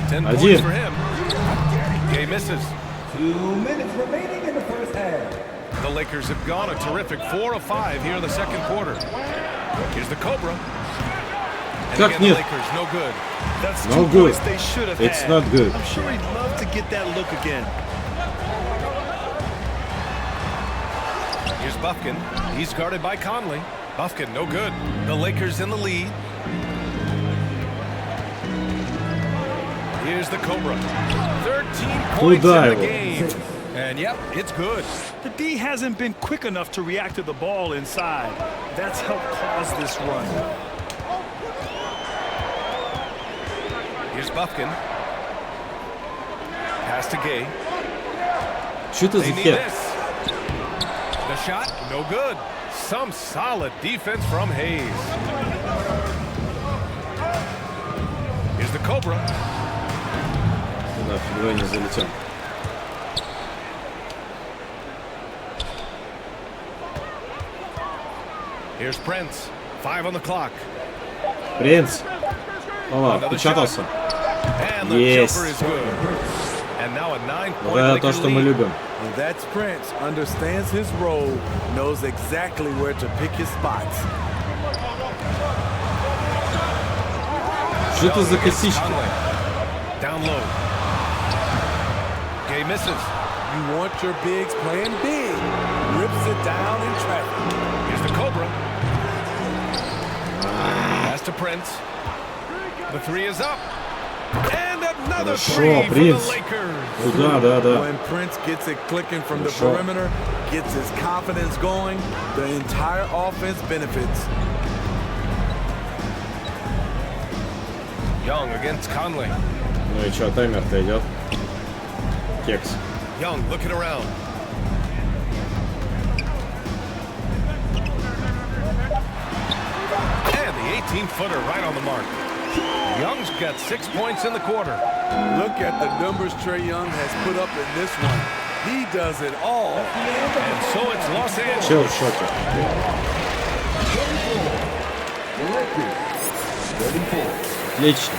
10 points for him. Gay misses. 2 minutes remaining in the first half. The Lakers have gone a terrific 4 of 5 here in the second quarter. Here's the Cobra. And again, the Lakers, no good. That's 2 points they should have had. It's not good. I'm sure he'd love to get that look again. Here's Buffkin. He's guarded by Conley. Buffkin, no good. The Lakers in the lead. Here's the Cobra. 13 points in the game. And yep, it's good. The D hasn't been quick enough to react to the ball inside. That's helped cause this run. Here's Buffkin. Pass to Gay. Что это за хер? The shot, no good. Some solid defense from Hayes. Here's the Cobra. Да, фигурой не залетел. Here's Prince. 5 on the clock. Принц. О, отпечатался. Есть. Вот это то, что мы любим. And that's Prince. Understands his role, knows exactly where to pick his spots. Что это за косички? Down low. Gay misses. You want your bigs playing big. Rips it down in traffic. Here's the Cobra. Pass to Prince. The 3 is up. And another 3 for the Lakers. Да. When Prince gets it clicking from the perimeter, gets his confidence going, the entire offense benefits. Young against Conley. Ну и чё, таймер-то идет? Кекс. Young looking around. And the 18-footer right on the mark. Young's got 6 points in the quarter. Look at the numbers Trae Young has put up in this one. He does it all. And so it's Los Angeles. Чел в шоке. Отлично.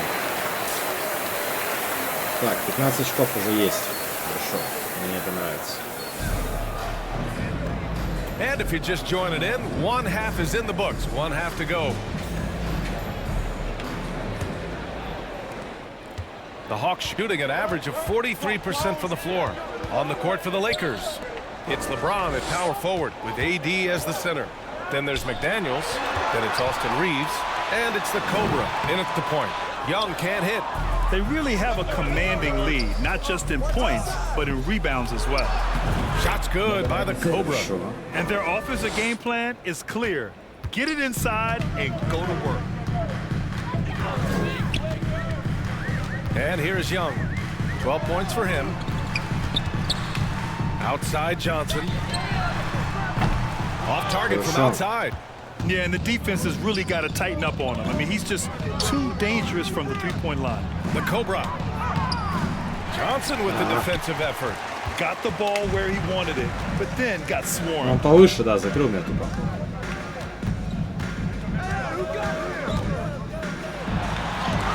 Так, 15 очков уже есть. Хорошо. Мне это нравится. And if you're just joining in, one half is in the books. One half to go. The Hawks shooting an average of 43% from the floor. On the court for the Lakers, it's LeBron at power forward with AD as the center. Then there's McDaniels, then it's Austin Reeves, and it's the Cobra in at the point. Young can't hit. They really have a commanding lead, not just in points, but in rebounds as well. Shots good by the Cobra. And their offensive game plan is clear. Get it inside and go to work. And here's Young. 12 points for him. Outside Johnson. Off target from outside. Yeah, and the defense has really got to tighten up on him. I mean, he's just too dangerous from the three-point line. The Cobra. Johnson with the defensive effort. Got the ball where he wanted it, but then got swarmed. Он повыше, да, закрыл меня тупо.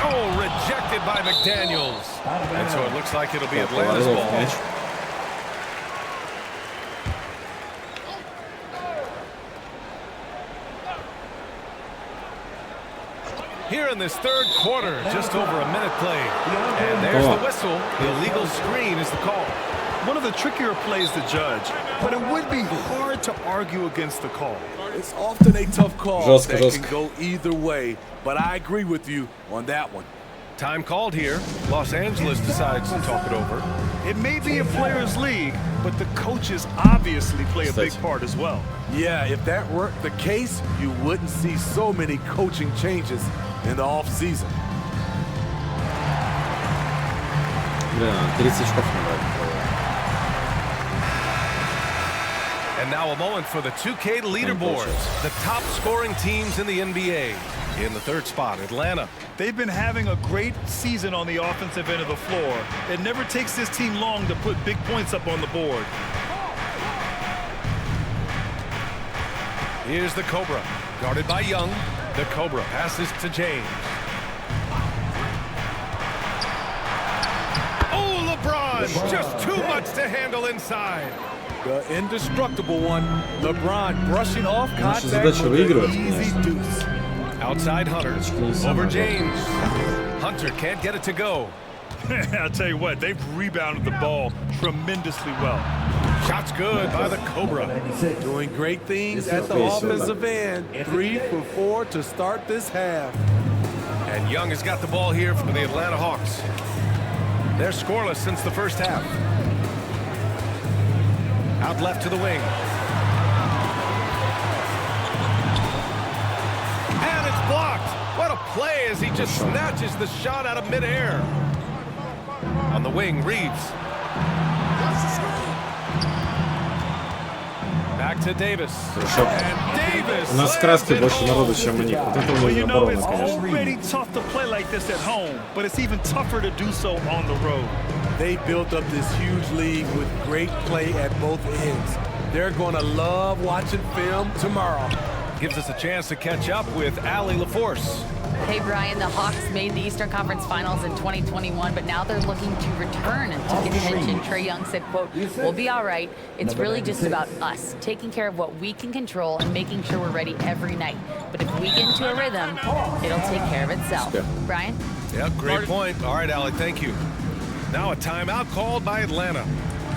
Oh, rejected by McDaniels. And so it looks like it'll be Atlanta's ball. Here in this third quarter, just over a minute played. And there's the whistle. The illegal screen is the call. One of the trickier plays to judge, but it would be hard to argue against the call. It's often a tough call that can go either way, but I agree with you on that one. Time called here. Los Angeles decides to talk it over. It may be a players' league, but the coaches obviously play a big part as well. Yeah, if that were the case, you wouldn't see so many coaching changes in the offseason. Да, 30 очков набрали. And now a moment for the 2K leaderboards. The top scoring teams in the NBA. In the third spot, Atlanta. They've been having a great season on the offensive end of the floor. It never takes this team long to put big points up on the board. Here's the Cobra. Guarded by Young. The Cobra passes to James. Oh, LeBron! Just too much to handle inside. The indestructible one. LeBron brushing off contact with an easy deuce. Outside Hunter. Over James. Hunter can't get it to go. I'll tell you what, they've rebounded the ball tremendously well. Shots good by the Cobra. Doing great things at the offensive end. 3 for 4 to start this half. And Young has got the ball here for the Atlanta Hawks. They're scoreless since the first half. Out left to the wing. And it's blocked. What a play as he just snatches the shot out of midair. On the wing, Reeves. Back to Davis. And Davis. У нас краски больше народу, чем у них. Вот это Well, you know, наоборот, it's конечно. already tough to play like this at home, but it's even tougher to do so on the road. They built up this huge lead with great play at both ends. They're going to love watching film tomorrow. Gives us a chance to catch up with Allie LaForce. Hey, Brian, the Hawks made the Eastern Conference Finals in 2021, but now they're looking to return to contention. Trae Young said, quote, "We'll be all right. It's really just about us, taking care of what we can control and making sure we're ready every night. But if we get into a rhythm, it'll take care of itself." Brian? Yeah, great point. All right, Allie, thank you. Now a timeout called by Atlanta.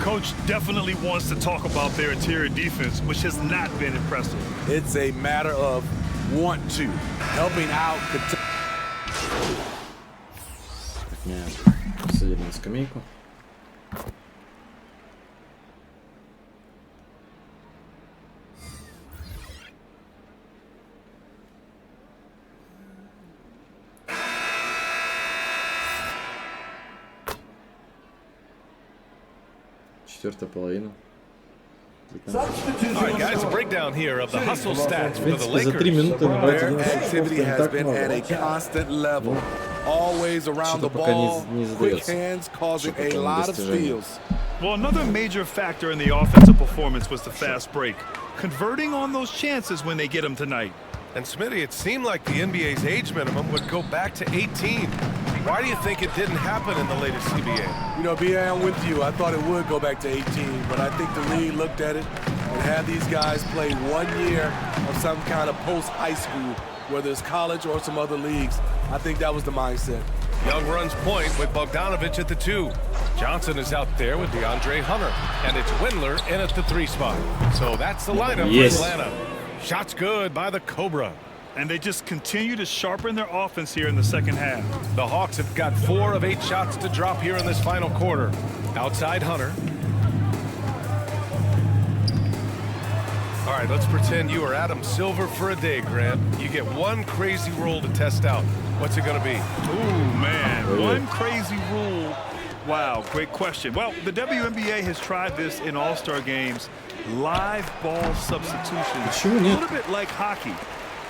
Coach definitely wants to talk about their interior defense, which has not been impressive. It's a matter of want to, helping out. Так, меня посадили на скамейку. Четвертая половина. All right, guys, a breakdown here of the hustle stats for the Lakers. Their activity has been at a constant level. Always around the ball, quick hands causing a lot of steals. Well, another major factor in the offensive performance was the fast break, converting on those chances when they get them tonight. And Smitty, it seemed like the NBA's age minimum would go back to 18. Why do you think it didn't happen in the latest CBA? You know, B.A., I'm with you. I thought it would go back to 18, but I think the league looked at it and had these guys play 1 year of some kind of post-high school, whether it's college or some other leagues. I think that was the mindset. Young runs point with Bogdanovich at the 2. Johnson is out there with DeAndre Hunter, and it's Windler in at the 3 spot. So that's the lineup for Atlanta. Shots good by the Cobra. And they just continue to sharpen their offense here in the second half. The Hawks have got 4 of 8 shots to drop here in this final quarter. Outside Hunter. All right, let's pretend you are Adam Silver for a day, Grant. You get one crazy rule to test out. What's it going to be? Ooh, man, one crazy rule. Wow, great question. Well, the WNBA has tried this in all-star games. Live ball substitution. A little bit like hockey.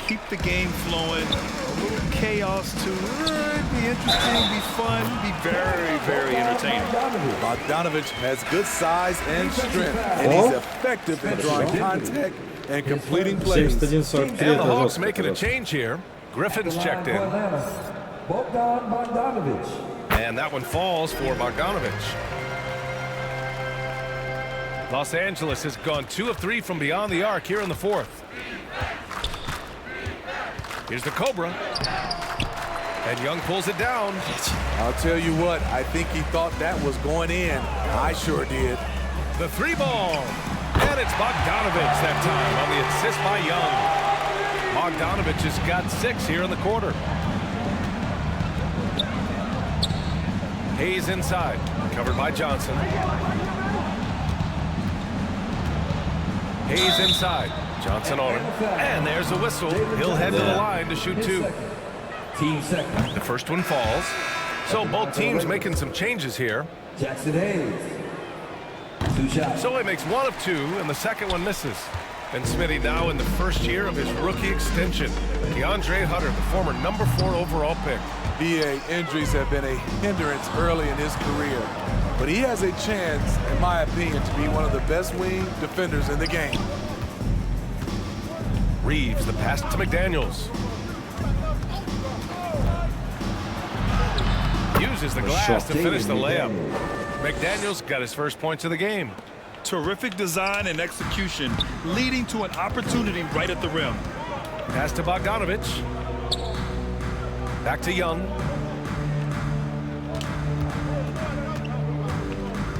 Keep the game flowing, a little chaos too. It'd be interesting, be fun, be very, very entertaining. Bogdanovich has good size and strength, and he's effective in drawing contact and completing plays. And the Hawks making a change here. Griffin's checked in. And that one falls for Bogdanovich. Los Angeles has gone 2 of 3 from beyond the arc here in the 4th. Here's the Cobra. And Young pulls it down. I'll tell you what, I think he thought that was going in. I sure did. The 3-ball. And it's Bogdanovich that time on the assist by Young. Bogdanovich has got 6 here in the quarter. Hayes inside. Covered by Johnson. Hayes inside. Johnson on it. And there's a whistle. He'll head to the line to shoot 2. The first one falls. So both teams making some changes here. So he makes 1 of 2, and the second one misses. And Smitty now in the first year of his rookie extension. DeAndre Hunter, the former number 4 overall pick. B.A. injuries have been a hindrance early in his career. But he has a chance, in my opinion, to be one of the best wing defenders in the game. Reeves, the pass to McDaniels. Uses the glass to finish the layup. McDaniels got his first points of the game. Terrific design and execution, leading to an opportunity right at the rim. Pass to Bogdanovich. Back to Young.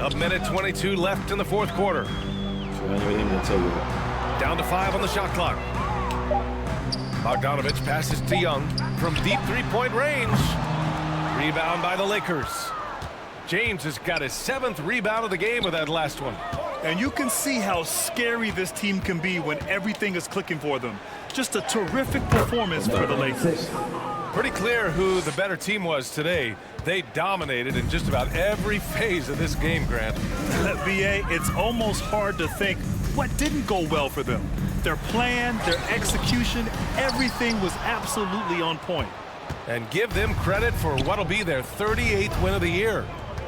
A minute 22 left in the 4th quarter. Down to 5 on the shot clock. Bogdanovich passes to Young from deep 3-point range. Rebound by the Lakers. James has got his 7th rebound of the game with that last one. And you can see how scary this team can be when everything is clicking for them. Just a terrific performance for the Lakers. Pretty clear who the better team was today. They dominated in just about every phase of this game, Grant. BA, it's almost hard to think what didn't go well for them. Their plan, their execution, everything was absolutely on point. And give them credit for what'll be their 38th win of the year.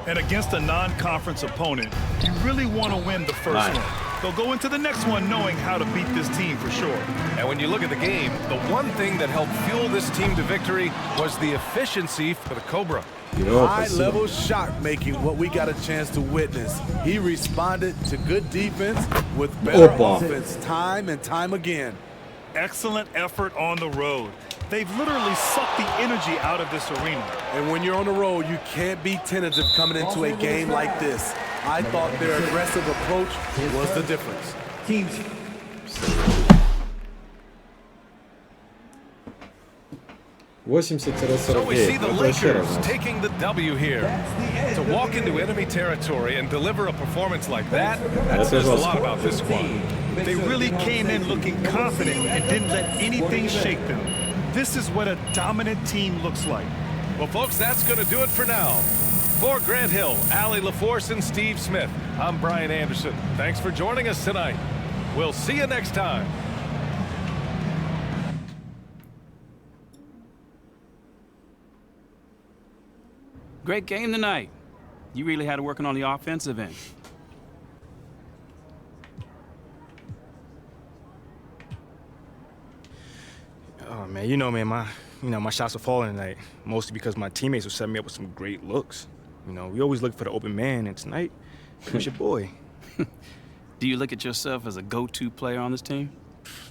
And against a non-conference opponent, you really want to win the first one. They'll go into the next one knowing how to beat this team for sure. And when you look at the game, the one thing that helped fuel this team to victory was the efficiency for the Cobra. High-level shot making, what we got a chance to witness. He responded to good defense with better offense time and time again. Excellent effort on the road. They've literally sucked the energy out of this arena. And when you're on the road, you can't be tentative coming into a game like this. I thought their aggressive approach was the difference. So we see the Lakers taking the W here. To walk into enemy territory and deliver a performance like that says a lot about this squad. They really came in looking confident and didn't let anything shake them. This is what a dominant team looks like. Well, folks, that's going to do it for now. For Grant Hill, Allie LaForce, and Steve Smith, I'm Brian Anderson. Thanks for joining us tonight. We'll see you next time. Great game tonight. You really had it working on the offensive end. Oh man, you know, man, my shots were falling tonight, mostly because my teammates were setting me up with some great looks. You know, we always look for the open man, and tonight, it was your boy. Do you look at yourself as a go-to player on this team?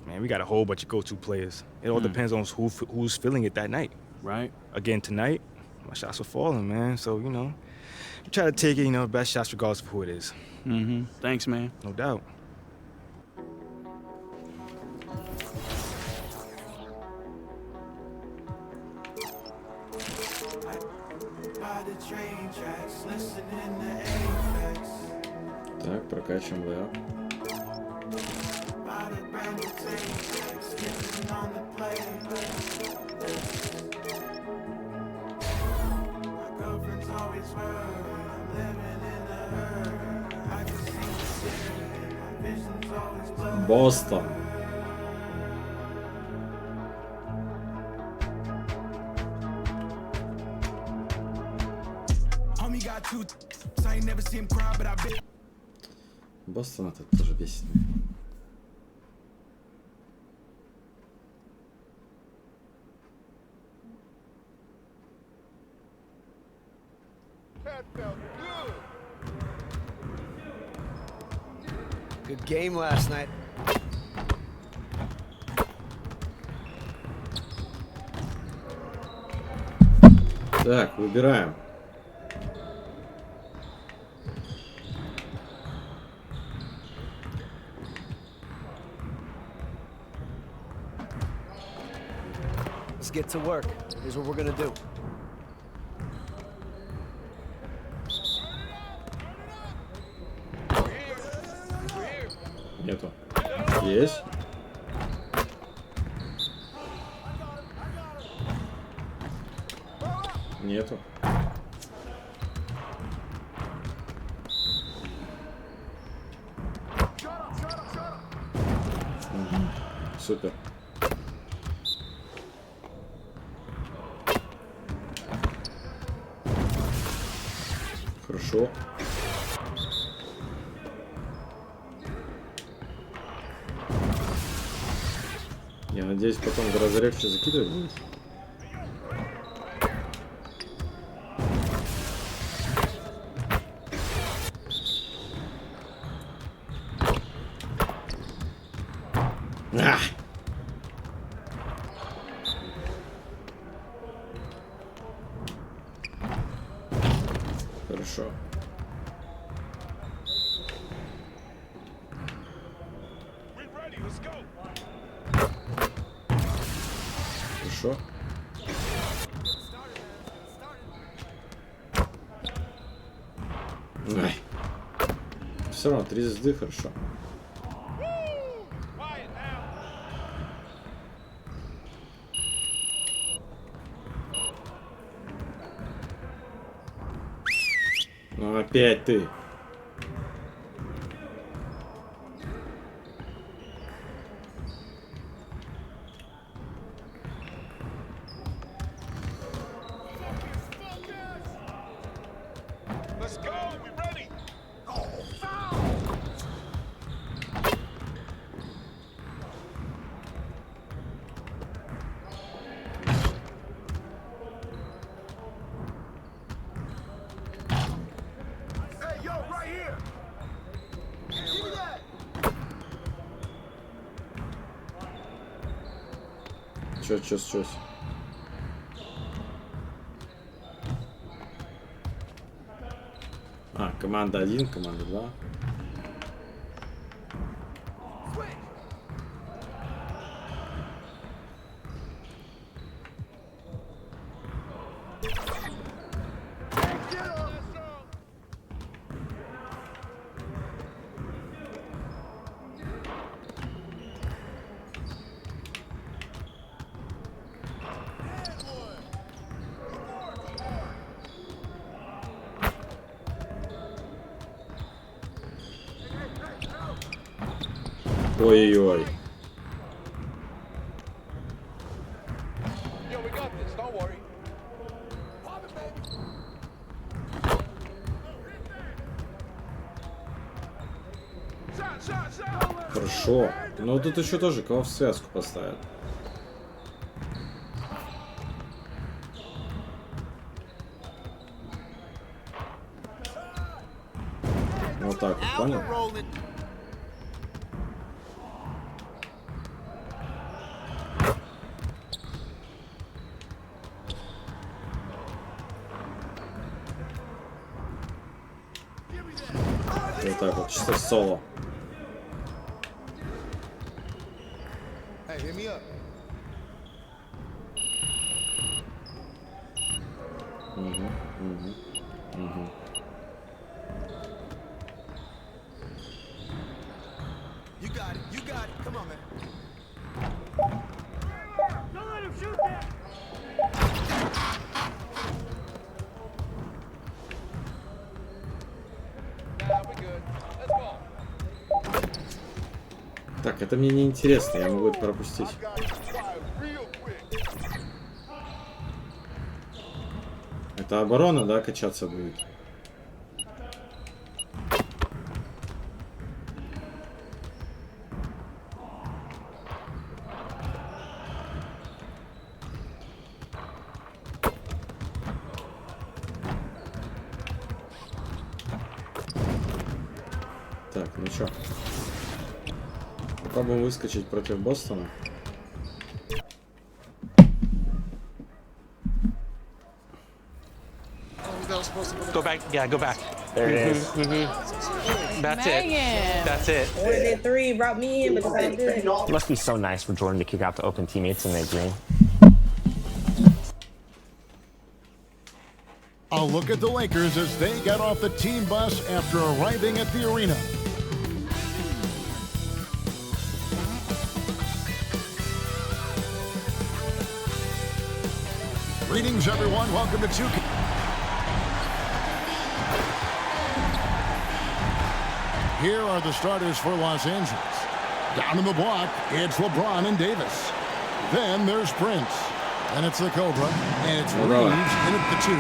Man, we got a whole bunch of go-to players. It all depends on who's feeling it that night. Right. Again, tonight, my shots were falling, man. So, you know, we try to take it, you know, best shots regardless of who it is. Mm-hmm. Thanks, man. No doubt. Так, прокачиваем лэп. Бостон. Бостон этот тоже бесит. Good game last night. Так, выбираем. Let's get to work. Here's what we're gonna do. Нету. Есть. Нету. Супер. Хорошо. Я надеюсь, потом в разрыв что закидывать будет. Хорошо. Хорошо. Ай. Все равно 3 звезды хорошо. Ну опять ты. Чё. А, команда 1, команда 2. Ой-ой-ой. Хорошо. Но тут еще тоже кого в связку поставят. Вот так вот, понял? Вот так вот, чисто соло. Так, это мне не интересно, я могу это пропустить. Это оборона, да, качаться будет? Так, ну чё? Попробуем выскочить против Бостона. Go back. Yeah, go back. There it is. That's it. That's it. Ordered it 3, brought me in, but it's all good. It must be so nice for Jordan to kick out the open teammates in their green. A look at the Lakers as they get off the team bus after arriving at the arena. Greetings, everyone. Welcome to 2K. Here are the starters for Los Angeles. Down in the block, it's LeBron and Davis. Then there's Prince. And it's the Cobra. And it's Reeves in at the 2.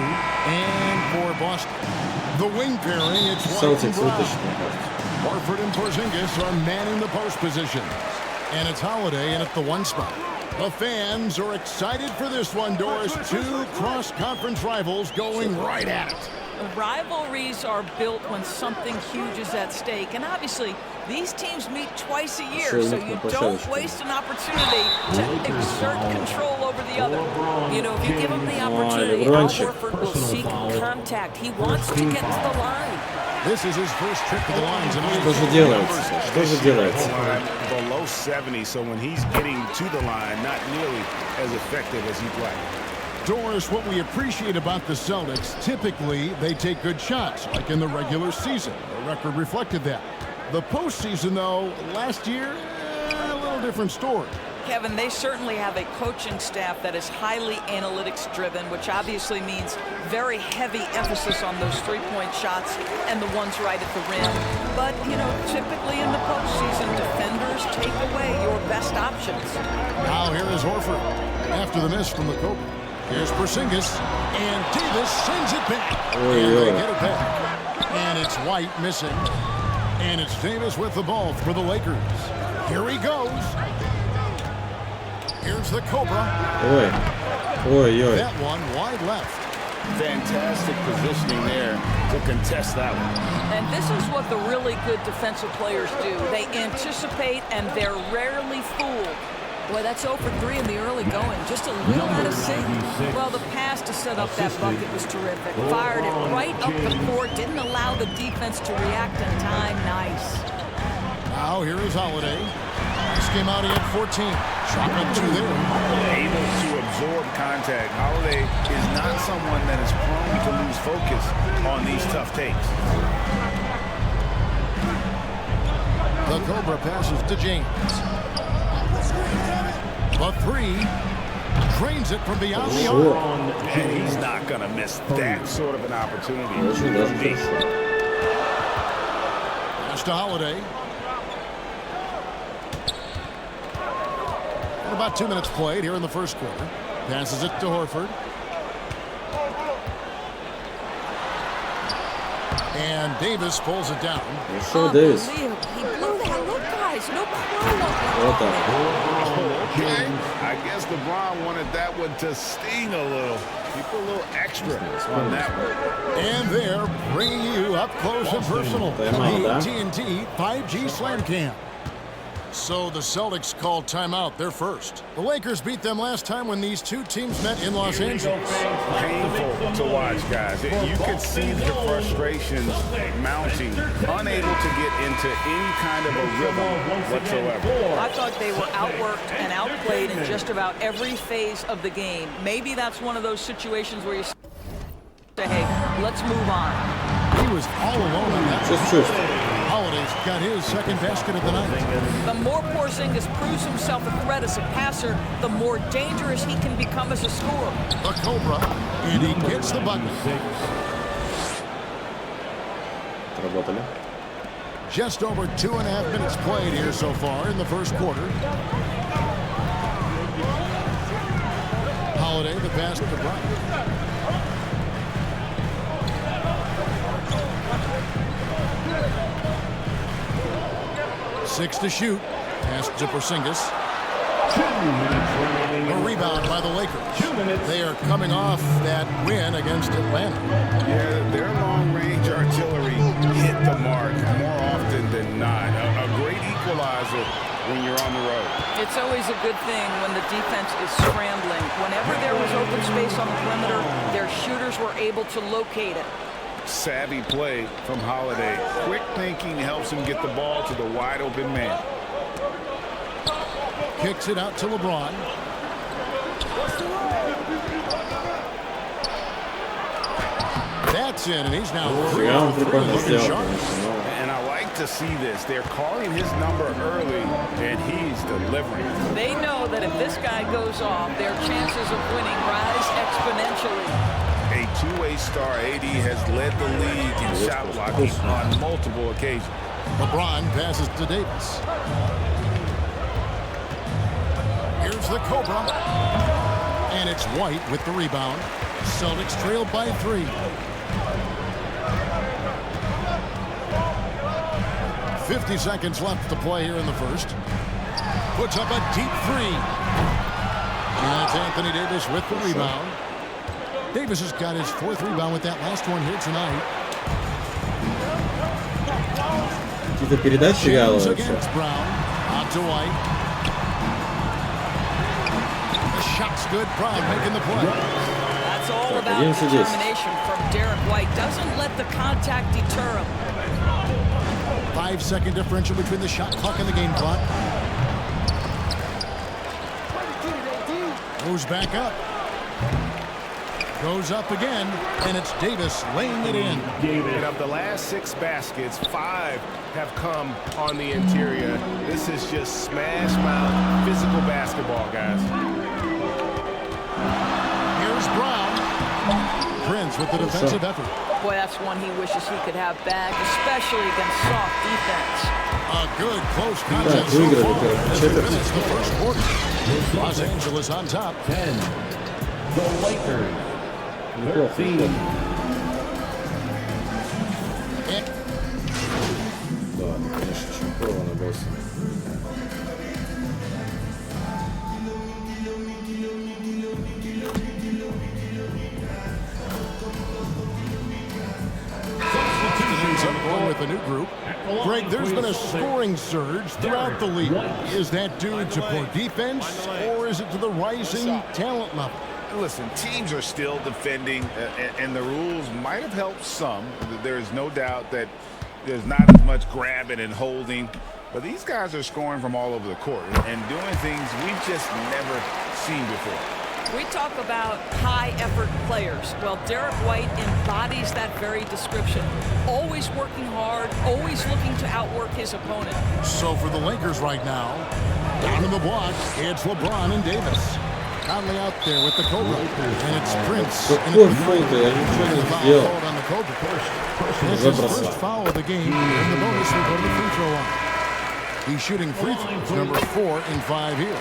And for Boston. The wing pairing, it's White and Brown. Horford and Porzingis are manning the post positions. And it's Holiday in at the 1 spot. The fans are excited for this one, Doris. 2 cross-conference rivals going right at it. Rivalries are built when something huge is at stake. And obviously, these teams meet twice a year, so you don't waste an opportunity to exert control over the other. You know, if you give him the opportunity, Al Horford will seek contact. He wants to get to the line. This is his first trip to the lines. Что же делается? Что же делается? Below 70, so when he's getting to the line, not nearly as effective as he'd like. Doris, what we appreciate about the Celtics, typically they take good shots, like in the regular season. The record reflected that. The postseason, though, last year, a little different story. Kevin, they certainly have a coaching staff that is highly analytics-driven, which obviously means very heavy emphasis on those three-point shots and the ones right at the rim. But, you know, typically in the postseason, defenders take away your best options. Now here is Horford after the miss from the Cobra. Here's Porzingis, and Davis sends it back. And they get it back. And it's White missing. And it's Davis with the ball for the Lakers. Here he goes. Here's the Cobra. That one wide left. Fantastic positioning there to contest that one. And this is what the really good defensive players do. They anticipate and they're rarely fooled. Boy, that's 0 for 3 in the early going. Just a little out of sync. Well, the pass to set up that bucket was terrific. Fired it right up the court. Didn't allow the defense to react in time. Nice. Now here is Holiday. This came out, he had 14. Shot up 2 there. Able to absorb contact. Holiday is not someone that is prone to lose focus on these tough takes. The Cobra passes to James. The 3 drains it from beyond the arc. And he's not going to miss that sort of an opportunity. Pass to Holiday. about 2 minutes played here in the first quarter. Passes it to Horford. And Davis pulls it down. Davis. He blew that. Look, guys, no Okay. I guess LeBron wanted that one to sting a little. Keep a little extra on that one. And they're bringing you up close and personal. The AT&T 5G Slam Cam. So the Celtics called timeout. They're first. The Lakers beat them last time when these two teams met in Los Angeles. Painful to watch, guys. You could see the frustrations mounting, unable to get into any kind of a rhythm whatsoever. I thought they were outworked and outplayed in just about every phase of the game. Maybe that's one of those situations where you say, hey, let's move on. He was all alone on that. Holiday's got his second basket of the night. The more Porzingis proves himself a threat as a passer, the more dangerous he can become as a scorer. The Cobra, and he gets the bucket. Just over 2.5 minutes played here so far in the first quarter. Holiday, the pass to Bryant. 6 to shoot. Pass to Porzingis. A rebound by the Lakers. They are coming off that win against Atlanta. Yeah, their long-range artillery hit the mark more often than not. A great equalizer when you're on the road. It's always a good thing when the defense is scrambling. Whenever there was open space on the perimeter, their shooters were able to locate it. Savvy play from Holiday. Quick thinking helps him get the ball to the wide open man. Kicks it out to LeBron. That's it, and he's now and I like to see this. They're calling his number early, and he's delivering. They know that if this guy goes off, their chances of winning rise exponentially. A two-way star, AD has led the league in shot blocking on multiple occasions. LeBron passes to Davis. Here's the Cobra. And it's White with the rebound. Celtics trailed by 3. .50 seconds left to play here in the first. Puts up a deep 3. And it's Anthony Davis with the rebound. Davis has got his 4th rebound with that last one here tonight. Какие-то передачи вялые вообще. Brown, out to White. The shot's good. Brown making the play. That's all about determination from Derek White. Doesn't let the contact deter him. 5-second differential between the shot clock and the game clock. Goes back up. Goes up again, and it's Davis laying it in. And of the last 6 baskets, 5 have come on the interior. This is just smash mouth physical basketball, guys. Here's Brown. Prince with the defensive effort. Boy, that's one he wishes he could have back, especially against soft defense. A good close contest so far as we finish the first quarter. Los Angeles on top. 10. The Lakers. 13. Да, конечно, чемпионы боссы. With a new group. Greg, there's been a scoring surge throughout the league. Is that due to poor defense, or is it to the rising talent level? Listen, teams are still defending, and the rules might have helped some. There is no doubt that there's not as much grabbing and holding, but these guys are scoring from all over the court and doing things we've just never seen before. We talk about high-effort players. Well, Derek White embodies that very description. Always working hard, always looking to outwork his opponent. So for the Lakers right now, down in the block, it's LeBron and Davis. Conley out there with the Cobra, and it's Prince. On the Cobra. This is his first foul of the game, and the bonus will go to the free throw line. He's shooting free throws, number 4 in 5 here.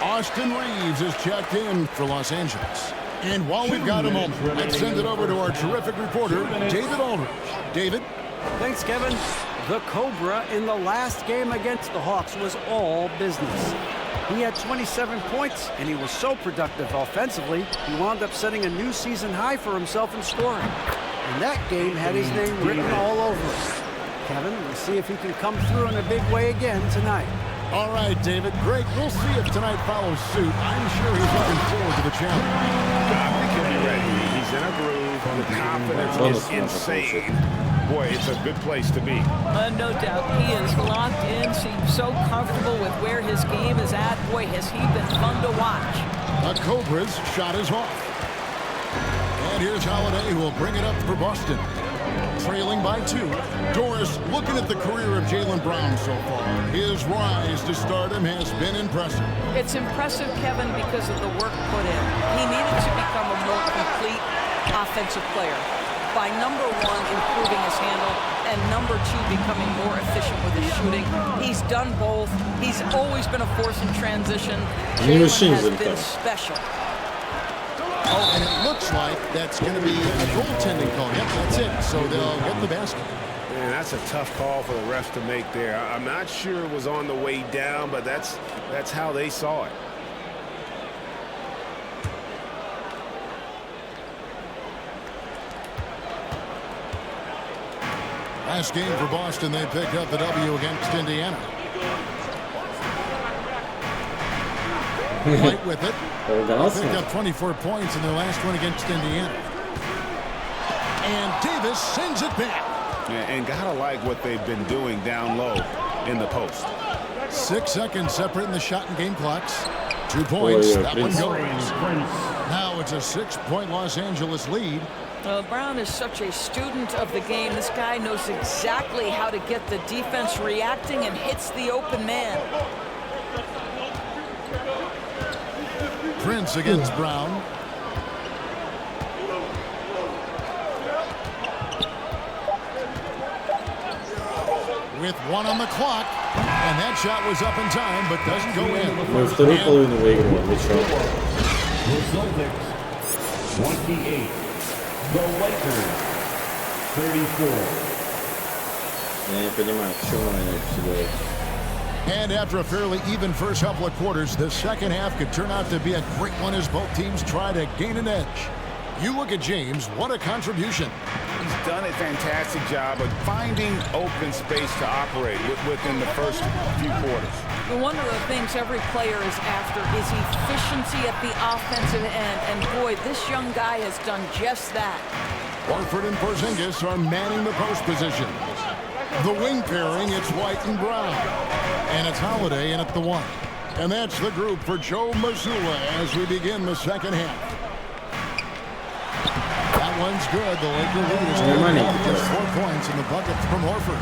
Austin Reeves is checked in for Los Angeles. And while we've got a moment, let's send it over to our terrific reporter, David Aldridge. David? Thanks, Kevin. The Cobra in the last game against the Hawks was all business. He had 27 points, and he was so productive offensively, he wound up setting a new season high for himself in scoring. And that game had his name written all over it. Kevin, we'll see if he can come through in a big way again tonight. All right, David. Greg, we'll see if tonight follows suit. I'm sure he's looking forward to the challenge. I think he'll be ready. He's in a groove. The confidence is insane. Boy, it's a good place to be. No doubt. He is locked in, seems so comfortable with where his game is at. Boy, has he been fun to watch. The Cobra's shot is off. And here's Holiday, who will bring it up for Boston. Trailing by 2. Doris, looking at the career of Jaylen Brown so far, his rise to stardom has been impressive. It's impressive, Kevin, because of the work put in. He needed to become a more complete offensive player. By number 1, improving his handle, and number 2, becoming more efficient with his shooting. He's done both. He's always been a force in transition. Jaylen has been special. Oh, and it looks like that's going to be a goaltending call. Yep, that's it. So they'll get the basket. Man, that's a tough call for the refs to make there. I'm not sure it was on the way down, but that's how they saw it. Last game for Boston, they picked up the W against Indiana. White with it. Picked up 24 points in their last one against Indiana. And Davis sends it back. And gotta like what they've been doing down low in the post. 6 seconds separating the shot and game clocks. 2 points. That one goes. Now it's a 6-point Los Angeles lead. Brown is such a student of the game. This guy knows exactly how to get the defense reacting and hits the open man. Prince against Brown. With 1 on the clock. And that shot was up in time, but doesn't go in. Мы вторую половину выиграли. Celtics 28. The Lakers 34. Я не понимаю, почему они это все делают. And after a fairly even first couple of quarters, the second half could turn out to be a great one as both teams try to gain an edge. You look at James, what a contribution. He's done a fantastic job of finding open space to operate within the first few quarters. One of the things every player is after is efficiency at the offensive end. And boy, this young guy has done just that. Horford and Porzingis are manning the post position. The wing pairing, it's White and Brown. And it's Holiday in at the 1. And that's the group for Joe Mazzulla as we begin the second half. That one's good. The Laker lead is just 4 points in the bucket from Horford.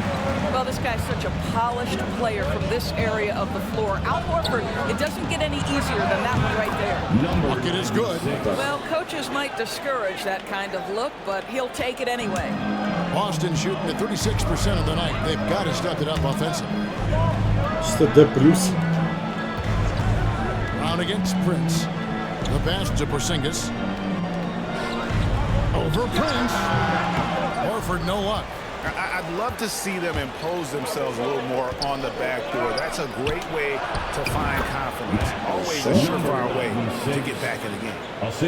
Well, this guy's such a polished player from this area of the floor. Al Horford, it doesn't get any easier than that one right there. Bucket is good. Well, coaches might discourage that kind of look, but he'll take it anyway. Boston shooting at 36% of the night. They've got to step it up offensively. Just a D+. Brown against Prince. The pass to Porzingis. Over Prince. Horford, no luck. I'd love to see them impose themselves a little more on the back door. That's a great way to find confidence. Always a surefire way to get back in the game.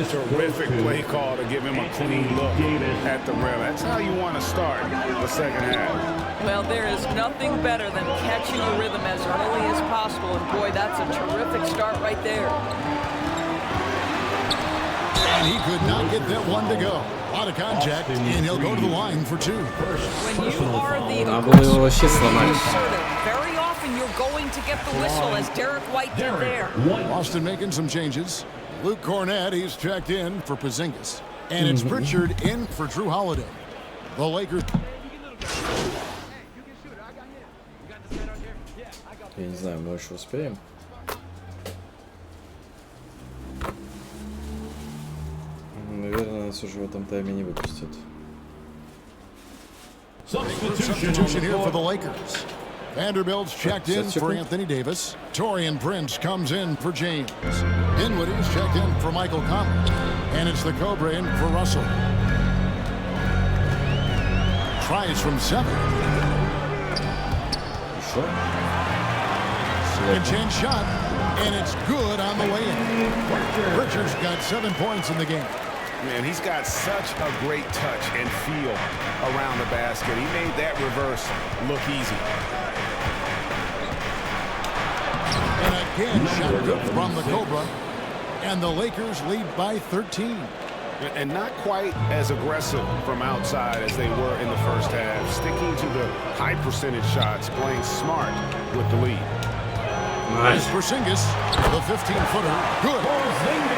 Terrific play call to give him a clean look at the rim. That's how you want to start the second half. Well, there is nothing better than catching a rhythm as early as possible. And boy, that's a terrific start right there. And he could not get that one to go. A lot of contact, and he'll go to the line for 2. When you are the very often you're going to get the whistle, as Derek White did there. Boston making some changes. Luke Cornett, he's checked in for Porzingis. And it's Pritchard in for Drew Holiday. The Lakers. Я не знаю, мы еще успеем. Наверное, нас уже в этом тайме не выпустят. Substitution here for the Lakers. Vanderbilt's checked in for Anthony Davis. Taurean Prince comes in for James. Dinwiddie's checked in for Michael Conley. And it's the Cobra in for Russell. Tries from 7. Second chance shot. And it's good on the way in. Richards got 7 points in the game. Man, he's got such a great touch and feel around the basket. He made that reverse look easy. And again, shot good from the Cobra. And the Lakers lead by 13. And not quite as aggressive from outside as they were in the first half. Sticking to the high percentage shots, playing smart with the lead. Nice. Porzingis, the 15-footer, good.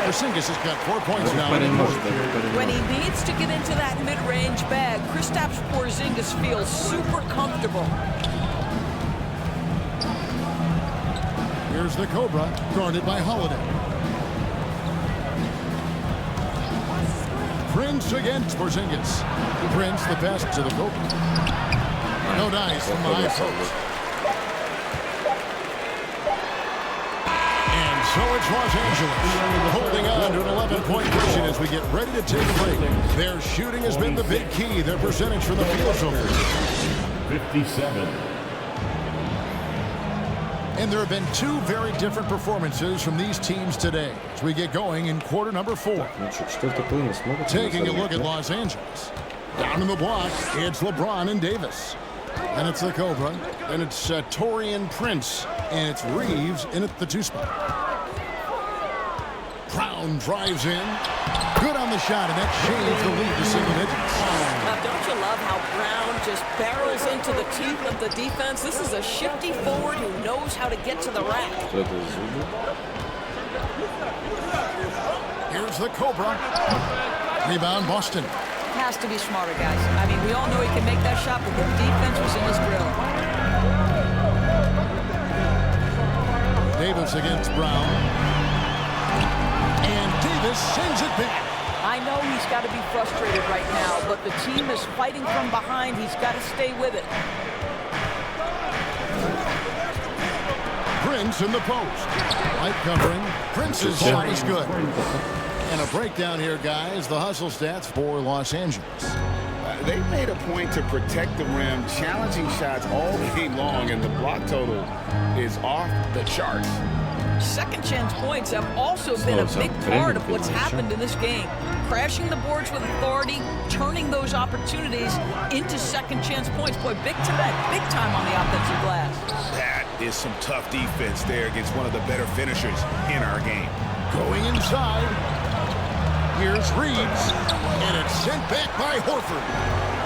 Porzingis has got 4 points now. When he needs to get into that mid-range bag, Kristaps Porzingis feels super comfortable. Here's the Cobra, guarded by Holiday. Prince against Porzingis. Prince, the pass to the Cobra. No dice from the high post. So it's Los Angeles holding on to an 11-point cushion as we get ready to take a break. Their shooting has been the big key. Their percentage from the field so far 57. And there have been 2 very different performances from these teams today as we get going in quarter number 4. Taking a look at Los Angeles. Down in the block, it's LeBron and Davis. And it's the Cobra. And it's Taurean Prince. And it's Reeves in at the 2 spot. Brown drives in. Good on the shot, and that shaves the lead to single digits. Now, don't you love how Brown just barrels into the teeth of the defense? This is a shifty forward who knows how to get to the rack. Here's the Cobra. Rebound, Boston. Has to be smarter, guys. I mean, we all know he can make that shot, but the defense was in his grill. Davis against Brown. Davis sends it back. I know he's got to be frustrated right now, but the team is fighting from behind. He's got to stay with it. Prince in the post. Light covering. Prince's shot is good. And a breakdown here, guys. The hustle stats for Los Angeles. They made a point to protect the rim, challenging shots all game long, and the block total is off the charts. Second chance points have also been a big part of what's happened in this game. Crashing the boards with authority, turning those opportunities into second chance points. Boy, big time on the offensive glass. That is some tough defense there against one of the better finishers in our game. Going inside. Here's Reeves. And it's sent back by Horford.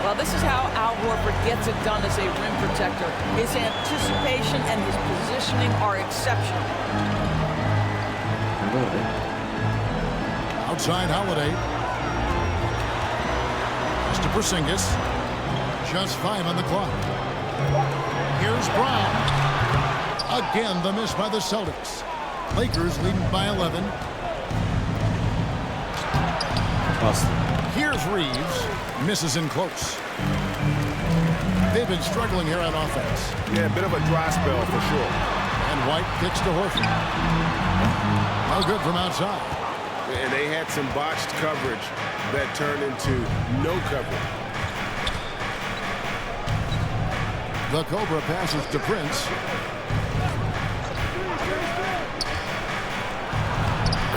Well, this is how Al Horford gets it done as a rim protector. His anticipation and his positioning are exceptional. Outside Holiday. Just to Porzingis. Just 5 on the clock. Here's Brown. Again, the miss by the Celtics. Lakers leading by 11. Here's Reeves. Misses in close. They've been struggling here on offense. Yeah, a bit of a dry spell for sure. And White kicks to Horford. No good from outside. And they had some botched coverage that turned into no coverage. The Cobra passes to Prince.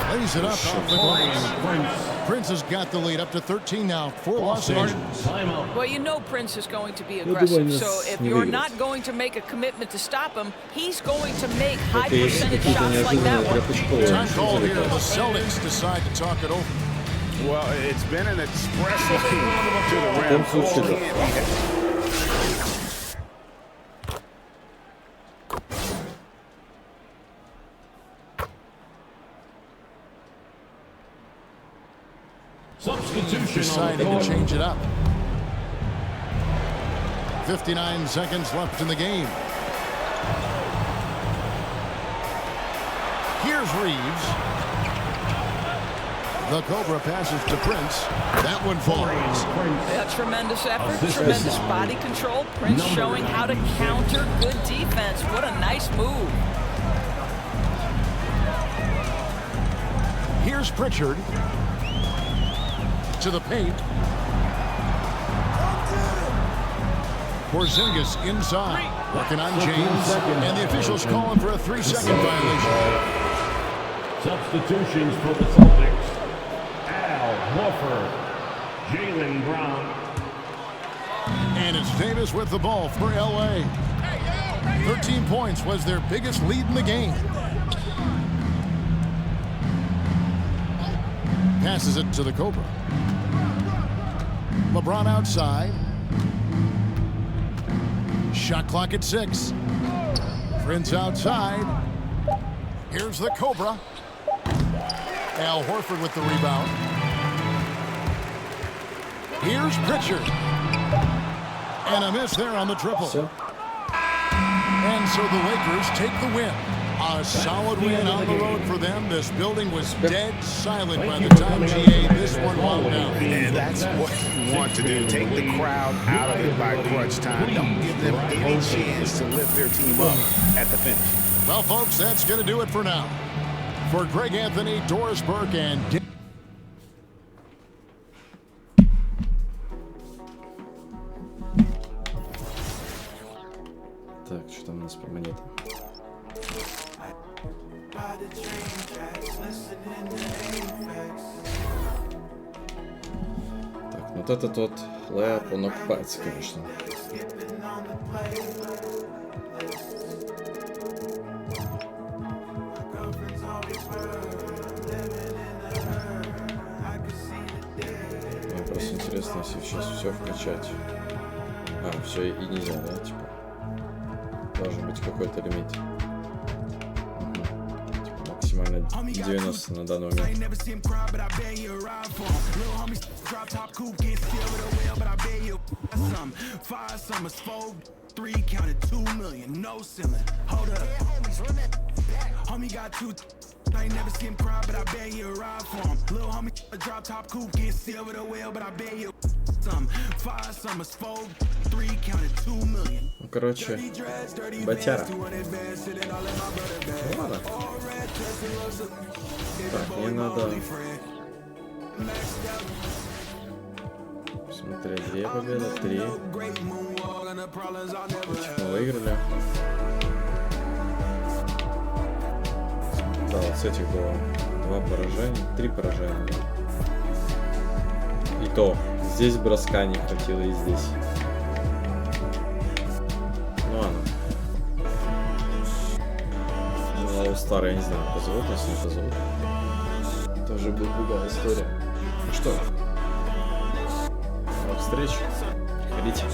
Lays it up off the glass. Prince has got the lead up to 13 now for Los Angeles. Well, you know Prince is going to be aggressive. So if you're not going to make a commitment to stop him, he's going to make high percentage shots like that one. Time call here. The Celtics decide to talk it over. Well, it's been an expressive to the rim. Deciding to change it up. 59 seconds left in the game. Here's Reeves. The Cobra passes to Prince. That one falls. Yeah, tremendous effort, tremendous body control. Prince showing how to counter good defense. What a nice move. Here's Pritchard. To the paint. Porzingis inside. Working on James. And the officials calling for a 3-second violation. Substitutions for the Celtics. Al Horford, Jaylen Brown. And it's Davis with the ball for LA. 13 points was their biggest lead in the game. Passes it to the Cobra. LeBron outside. Shot clock at 6. Prince outside. Here's the Cobra. Al Horford with the rebound. Here's Pritchard. And a miss there on the triple. And so the Lakers take the win. A solid win on the road for them. This building was dead silent by the time GA this one wound down. And that's what you want to do. Take the crowd out of it by crunch time. Don't give them any chance to lift their team up at the finish. Well, folks, that's going to do it for now. For Greg Anthony, Doris Burke, and Так, что там у нас по монетам? Так, вот этот вот лэп, он окупается, конечно. Мне просто интересно, если сейчас все вкачать. А, все и нельзя, да, типа? Должен быть какой-то лимит. Типа максимально 90 на данный момент. I ain't never seen him cry, but I bet you ride for him. Little homie, a drop top coupe, get sealed with a wheel, but I bet you some 5 summers, 4, 3, counted 2 million. Ну, короче, батяра. Ну, ладно. Так, мне надо... Смотри, 2 победы, 3. Мы выиграли. Да, вот с этих было 2 поражения, 3 поражения. И то, здесь броска не хватило, и здесь. Ну ладно. Ну, старый, я не знаю, позовут нас, не позовут. Это уже будет другая история. Ну что, до встречи. Приходите.